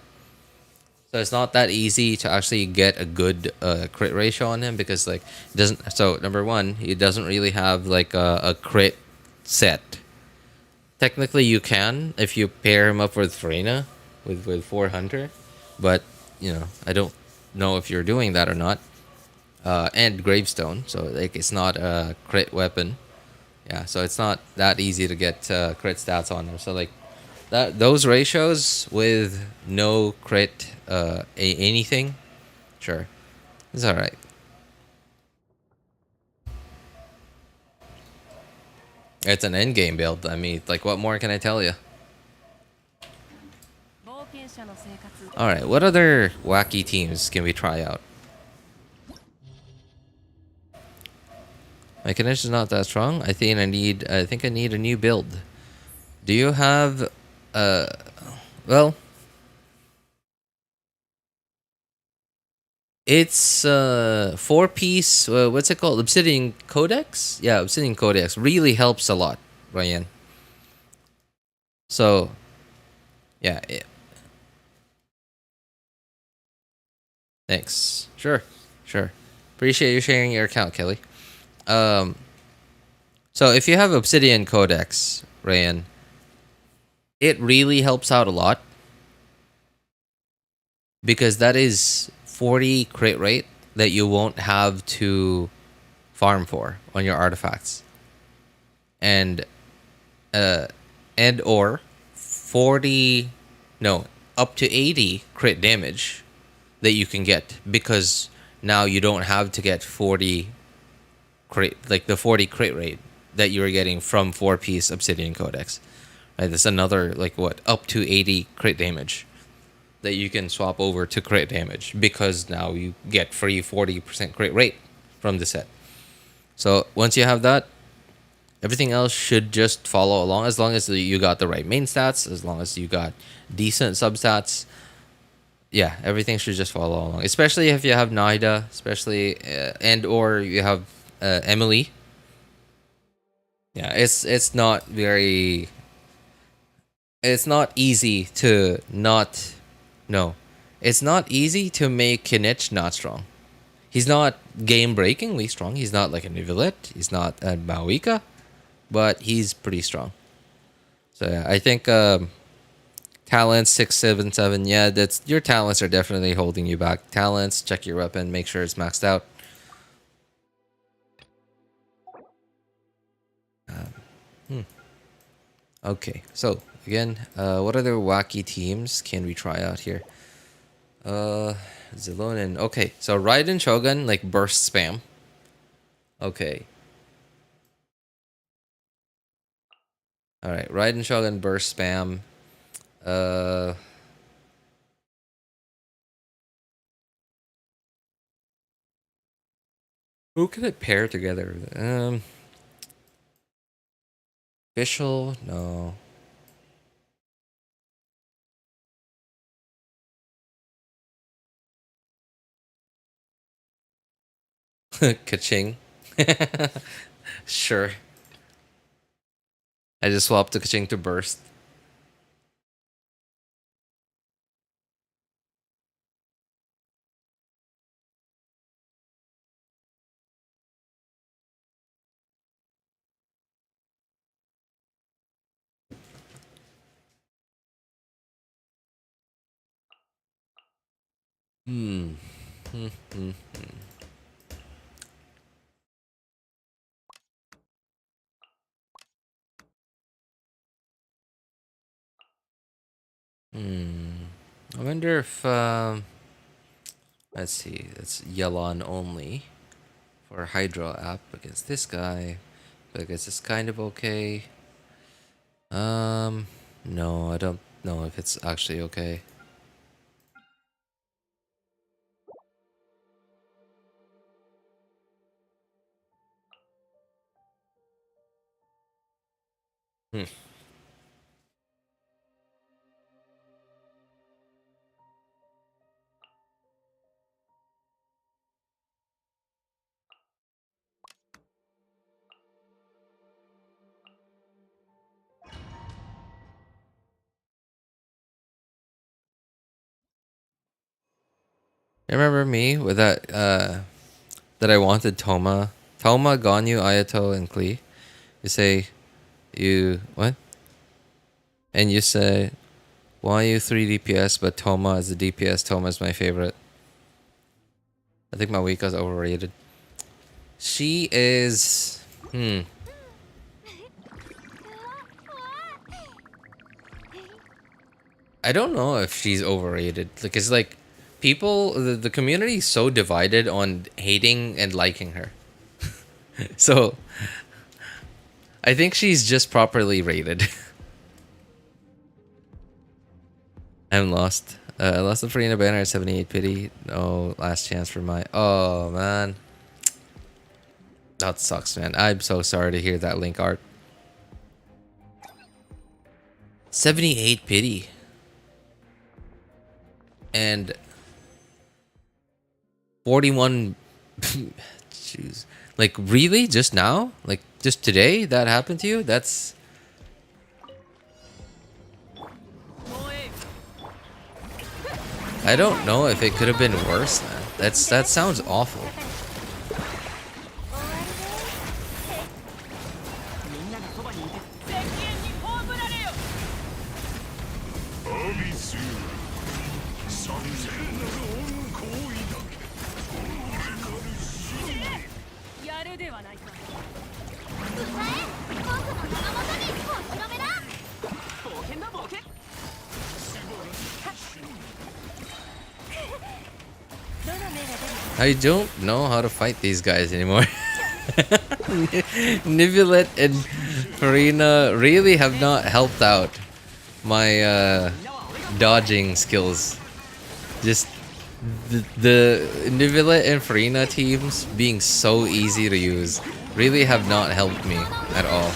So it's not that easy to actually get a good crit ratio on him because, like, it doesn't. So, number one, he doesn't really have, like, a crit set. Technically, you can if you pair him up with Furina, with 4 Hunter. But, I don't know if you're doing that or not. And Gravestone, so like it's not a crit weapon. Yeah, so it's not that easy to get crit stats on them. So like those ratios with no crit anything, sure, it's all right. It's an end game build. I mean, like what more can I tell you? All right, what other wacky teams can we try out? My connection's not that strong. I think I need a new build. Do you have uh well, it's 4-piece what's it called? Obsidian Codex? Yeah, Obsidian Codex really helps a lot, Ryan. So, yeah, thanks. Sure. Sure. Appreciate you sharing your account, Kelly. Um so if you have Obsidian Codex, Ryan, it really helps out a lot because that is 40 crit rate that you won't have to farm for on your artifacts. And and or 40 no, up to 80 crit damage that you can get because now you don't have to get 40 crit, like the 40 crit rate that you were getting from 4-piece Obsidian Codex. Right, that's another like what, up to 80 crit damage that you can swap over to crit damage because now you get free 40% crit rate from the set. So once you have that, Everything else should just follow along as long as you got the right main stats, as long as you got decent substats. Yeah, everything should just follow along. Especially if you have Nahida, especially and or you have Emily. Yeah, it's not very. It's not easy to not. No, it's not easy to make Kinich not strong. He's not game breakingly strong. He's not like a Nivelette. He's not a Mawika, but he's pretty strong. So yeah, I think talents 677. Yeah, that's your talents are definitely holding you back. Talents, check your weapon, make sure it's maxed out. Okay, so again, what other wacky teams can we try out here? Xilonen. Okay, so Raiden Shogun like burst spam. Okay. All right, Raiden Shogun burst spam. Uh, who can I pair together? Official? No. Keqing. Sure. I just swapped to Keqing to burst. Hmm. Hmm. Hmm. Hmm. I wonder if let's see. It's Yelan only for Hydra app against this guy. But I guess it's kind of okay. No, I don't know if it's actually okay. Hmm. Remember me with that I wanted Toma, Ganyu, Ayato, and Klee. You say you what? And you say why you 3 DPS but Toma is the DPS. Toma is my favorite. I think Mawika's overrated. She is I don't know if she's overrated. Like it's like people the community is so divided on hating and liking her. So I think she's just properly rated. I'm lost. I lost the Furina banner at 78 pity. No last chance for my. Oh man, that sucks, man. I'm so sorry to hear that link art. 78 pity. And 41. Jeez. Like really? Just now? Like just today? That happened to you? That's. I don't know if it could have been worse, man. That sounds awful. I don't know how to fight these guys anymore. Nivelette and Furina really have not helped out my dodging skills. Just the Nivelette and Furina teams being so easy to use really have not helped me at all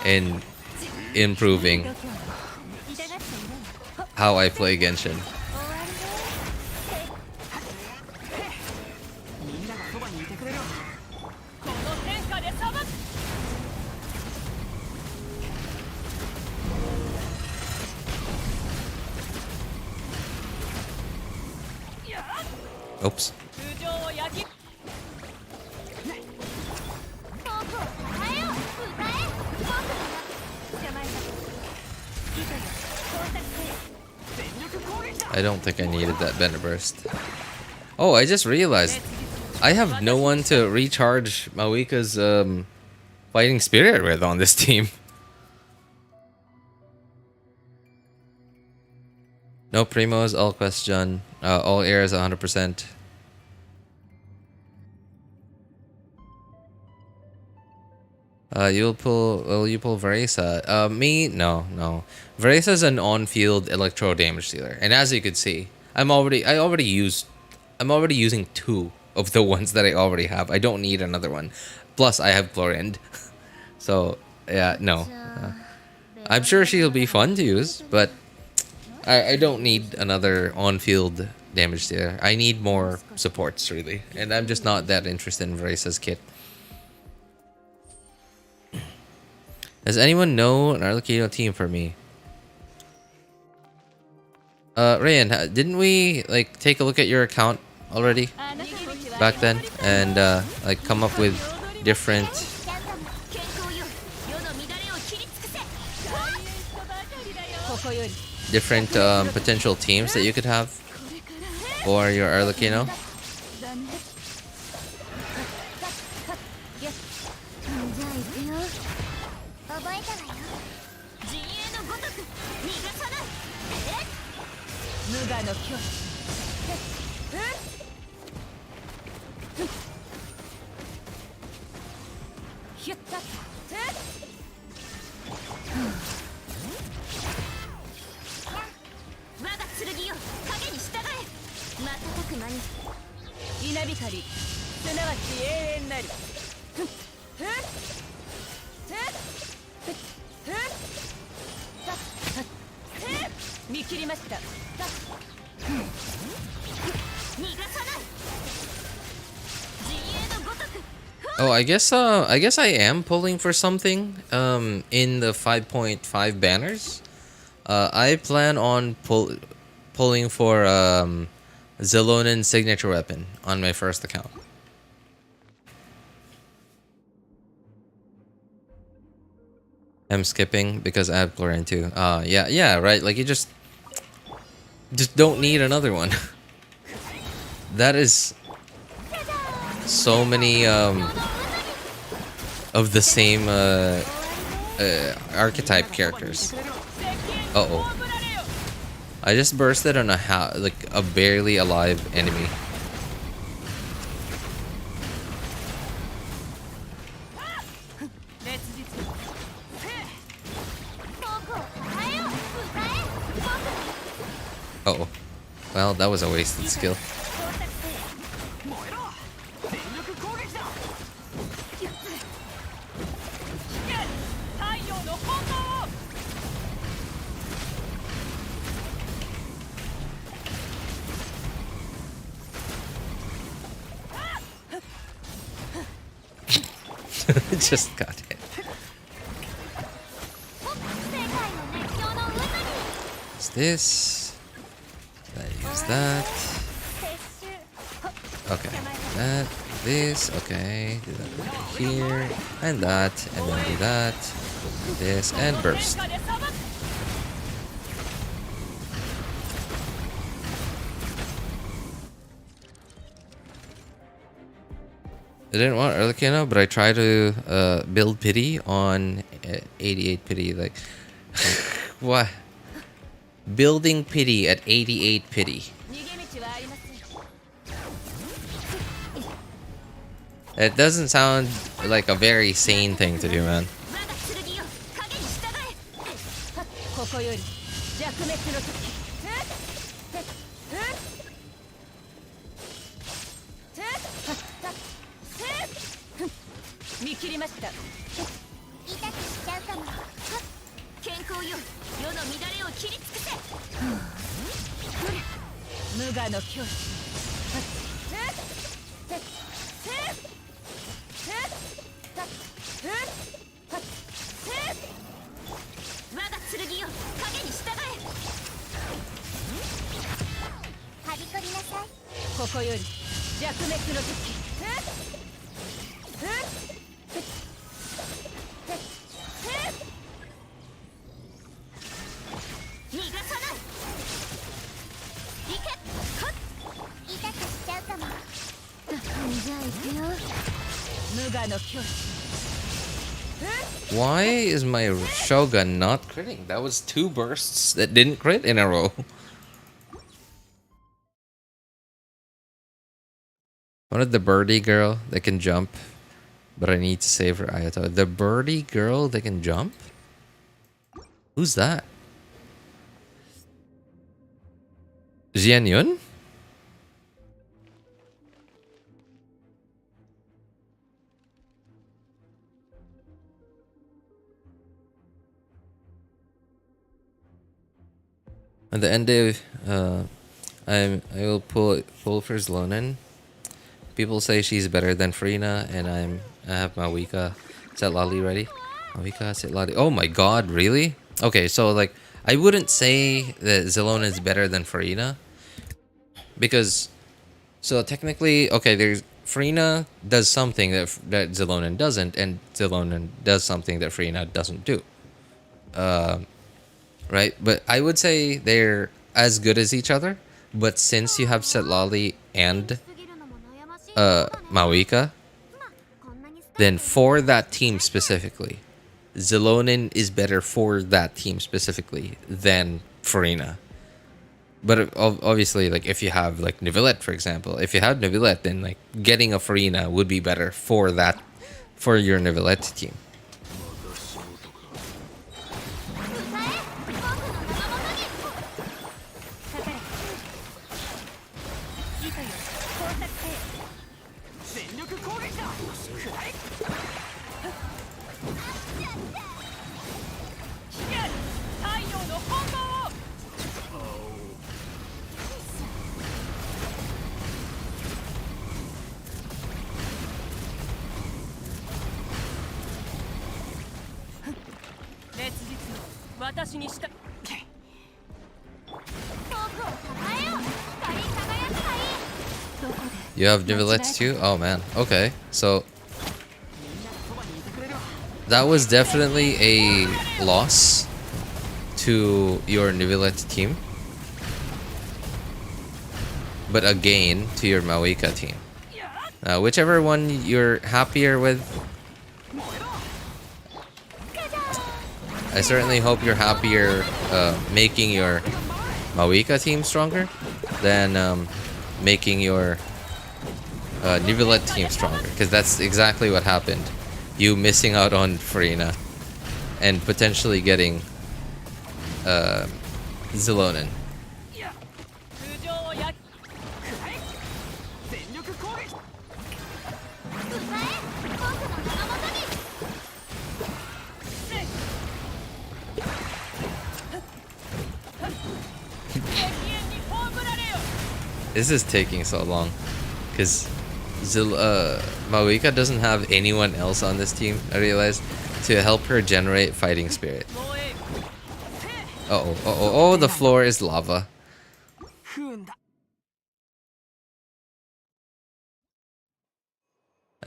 in improving how I play Genshin. Oops. I don't think I needed that Bender Burst. Oh, I just realized I have no one to recharge Mawika's fighting spirit with on this team. No primos, all question, all airs 100%. Will you pull Varesa? Me? No. Varesa's an on-field electro damage dealer, and as you could see, I'm already using 2 of the ones that I already have. I don't need another one. Plus, I have Chlorinde. So, yeah, no. I'm sure she'll be fun to use, but I don't need another on-field damage dealer. I need more supports, really, and I'm just not that interested in Varesa's kit. Does anyone know an Arlecchino team for me? Ryan, didn't we like take a look at your account already back then and like come up with different potential teams that you could have for your Arlecchino? Oh, I guess I am pulling for something in the 5.5 banners. I plan on pulling for Xilonen signature weapon on my first account. I'm skipping because I have Chlorinde too. Yeah, right. Like you just don't need another one. That is so many of the same archetype characters. Uh-oh. I just bursted on a barely alive enemy. Uh-oh. Well, that was a wasted skill. Just got hit. What's this? I use that. Okay. That. This. Okay. Do that over here. And that. And then do that. This. And burst. I didn't want Arlecchino, but I tried to build pity on 88 pity. Like, what? Building pity at 88 pity. It doesn't sound like a very sane thing to do, man. Why is my Shogun not critting? That was 2 bursts that didn't crit in a row. Wanted the birdie girl that can jump, but I need to save her Ayato. The birdie girl that can jump? Who's that? Xianyun? At the end of I will pull for Xilonen. People say she's better than Furina, and I have Mawika Setlali ready. Mawika Setlali. Oh my god, really? Okay, so like I wouldn't say that Xilonen is better than Furina, because so technically, okay, there's Furina does something that Xilonen doesn't, and Xilonen does something that Furina doesn't do. Right? But I would say they're as good as each other. But since you have Setlali and Mawika, then for that team specifically, Xilonen is better for that team specifically than Furina. But obviously, like if you have like Neuvillette, for example, if you have Neuvillette, then like getting a Furina would be better for that, for your Neuvillette team. You have Neuvillette too? Oh man. Okay. So that was definitely a loss to your Neuvillette team, but a gain to your Mawika team. Whichever one you're happier with, I certainly hope you're happier making your Mawika team stronger than making your Neuvillette team stronger, because that's exactly what happened. You missing out on Furina and potentially getting Xilonen. This is taking so long because Mawika doesn't have anyone else on this team, I realized, to help her generate fighting spirit. Oh, the floor is lava.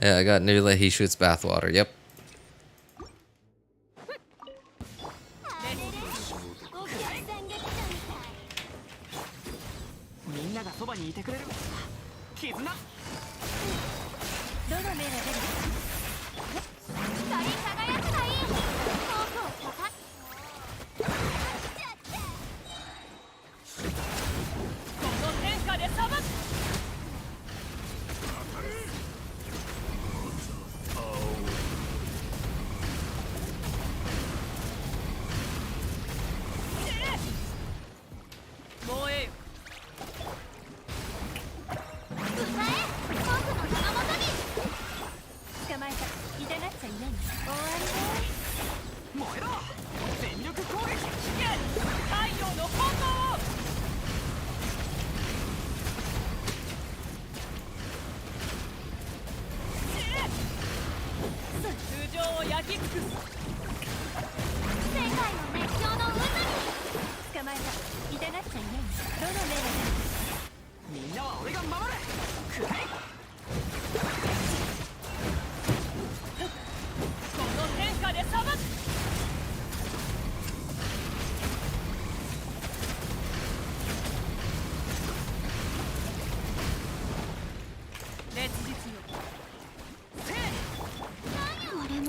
Yeah, I got Neuvillette, he shoots bathwater, yep.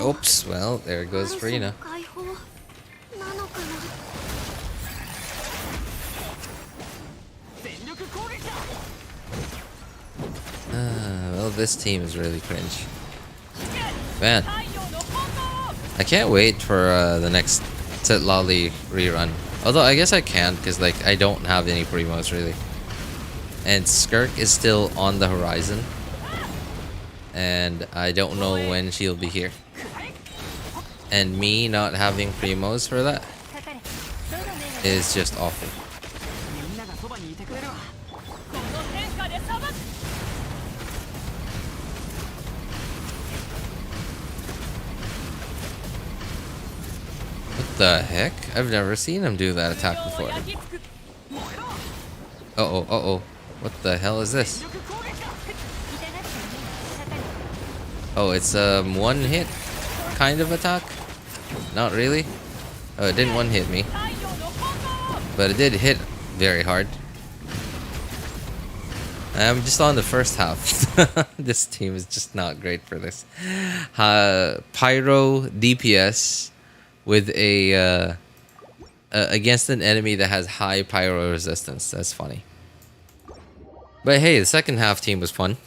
Oops, well, there goes Furina. Well, this team is really cringe. Man, I can't wait for the next Lolly rerun. Although I guess I can, because like I don't have any primos really. And Skirk is still on the horizon. And I don't know when she'll be here. And me not having primos for that is just awful. What the heck? I've never seen him do that attack before. Uh-oh, uh-oh. What the hell is this? Oh, it's one hit kind of attack? Not really. Oh, it didn't one hit me. But it did hit very hard. I'm just on the first half. This team is just not great for this. Pyro DPS with a against an enemy that has high pyro resistance. That's funny. But hey, the second half team was fun.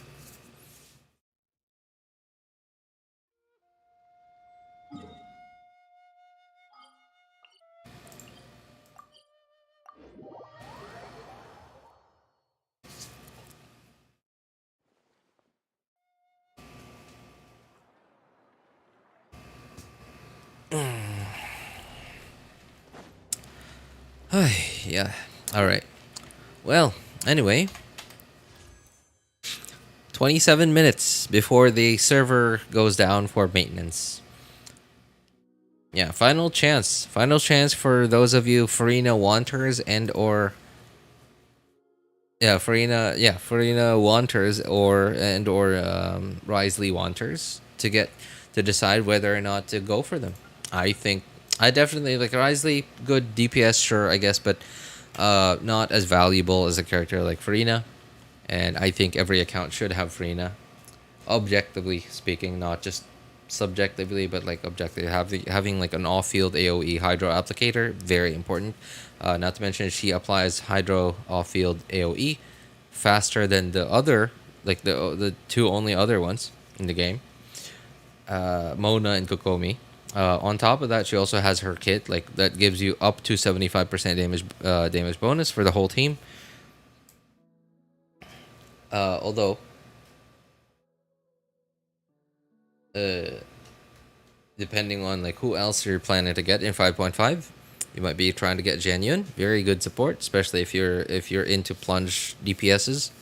Yeah. All right. Well, anyway, 27 minutes before the server goes down for maintenance. Yeah, final chance. Final chance for those of you Furina wanters and or Furina wanters or Wriothesley wanters to get to decide whether or not to go for them. I think I definitely like Wriothesley, good DPS, sure, I guess, but not as valuable as a character like Furina. And I think every account should have Furina, objectively speaking, not just subjectively, but like objectively. Having like an off-field AOE Hydro applicator, very important. Not to mention she applies Hydro off-field AOE faster than the other, like the two only other ones in the game, Mona and Kokomi. On top of that, she also has her kit like that gives you up to 75% damage bonus for the whole team. Although depending on like who else you're planning to get in 5.5, you might be trying to get Xianyun. Very good support, especially if you're into plunge DPSs.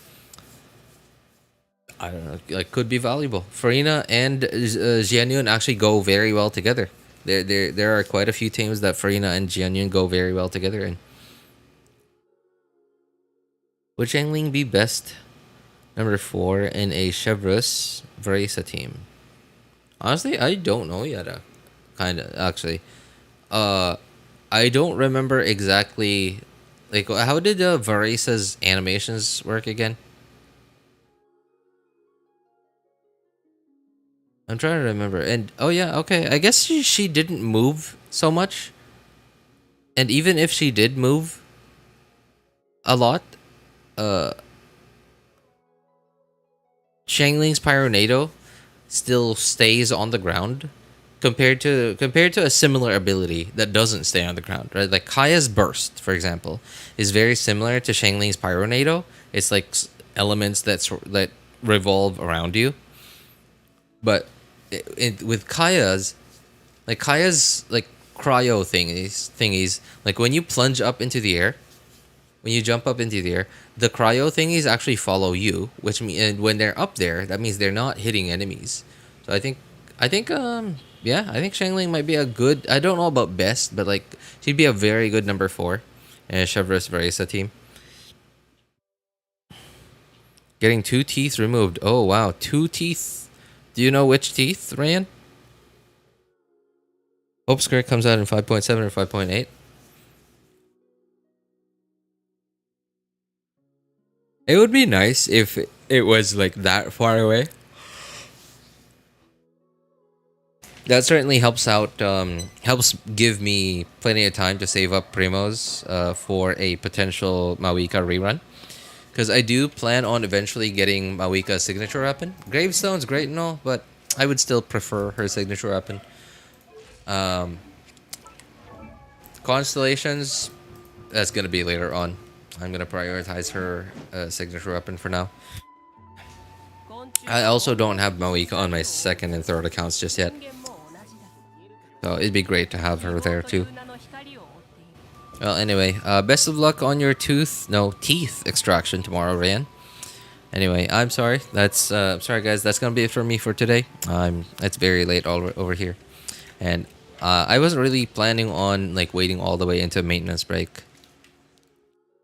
I don't know, like could be valuable. Furina and Xianyun actually go very well together. There are quite a few teams that Furina and Xianyun go very well together in. Would Xiangling be best number 4 in a Chevreuse Varesa team? Honestly, I don't know yet. Kinda actually. I don't remember exactly. Like, how did Varesa's animations work again? I'm trying to remember. And oh yeah, okay. I guess she didn't move so much. And even if she did move a lot, Xiangling's Pyronado still stays on the ground compared to a similar ability that doesn't stay on the ground, right? Like Kaya's Burst, for example, is very similar to Xiangling's Pyronado. It's like elements that revolve around you. But with Kaya's like cryo thingies, like when you plunge up into the air, when you jump up into the air, the cryo thingies actually follow you, which means when they're up there, that means they're not hitting enemies. So I think I think yeah, I think Shangling might be a good. I don't know about best, but like she'd be a very good number 4 in a Chevreuse Varesa team. Getting 2 teeth removed. Oh wow, 2 teeth. Do you know which teeth, Ryan? Hope Skirt comes out in 5.7 or 5.8. It would be nice if it was like that far away. That certainly helps out. Helps give me plenty of time to save up primos for a potential Mawika rerun. Because I do plan on eventually getting Mawika's signature weapon. Gravestone's great and all, but I would still prefer her signature weapon. Um, Constellations, that's gonna be later on. I'm gonna prioritize her signature weapon for now. I also don't have Mawika on my second and third accounts just yet. So it'd be great to have her there too. Well, anyway, best of luck on your teeth extraction tomorrow, Ryan. Anyway, I'm sorry. Sorry guys. That's gonna be it for me for today. It's very late all over here, and I wasn't really planning on like waiting all the way into maintenance break.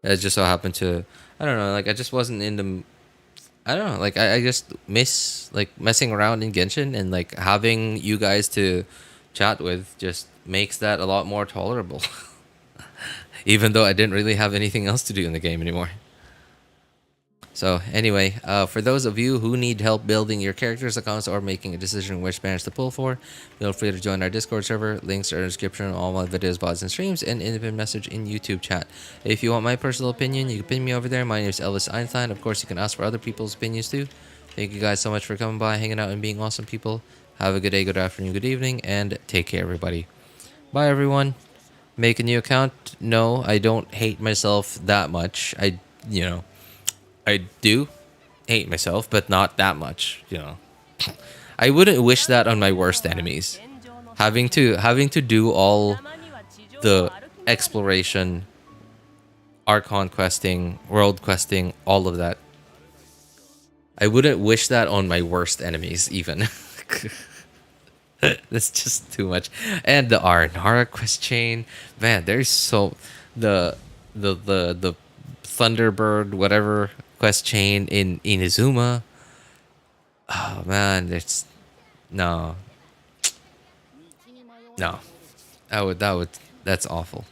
It just so happened to, I don't know, like I just wasn't in the, I don't know, like I just miss like messing around in Genshin, and like having you guys to chat with just makes that a lot more tolerable. Even though I didn't really have anything else to do in the game anymore. So anyway, for those of you who need help building your characters' accounts or making a decision which banners to pull for, feel free to join our Discord server. Links are in the description on all my videos, VODs, and streams, and in the message in YouTube chat. If you want my personal opinion, you can pin me over there. My name is Ellis Einstein. Of course, you can ask for other people's opinions too. Thank you guys so much for coming by, hanging out, and being awesome people. Have a good day, good afternoon, good evening, and take care, everybody. Bye, everyone. Make a new account. No, I don't hate myself that much. I do hate myself, but not that much, I wouldn't wish that on my worst enemies. Having to do all the exploration, Archon questing, world questing, all of that. I wouldn't wish that on my worst enemies even. That's just too much. And the Arnara quest chain, man, there's so the Thunderbird whatever quest chain in Inazuma. Oh man, it's no, no. That's awful.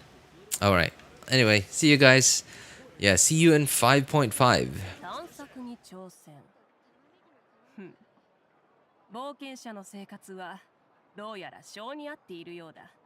All right. Anyway, see you guys. Yeah, see you in 5.5.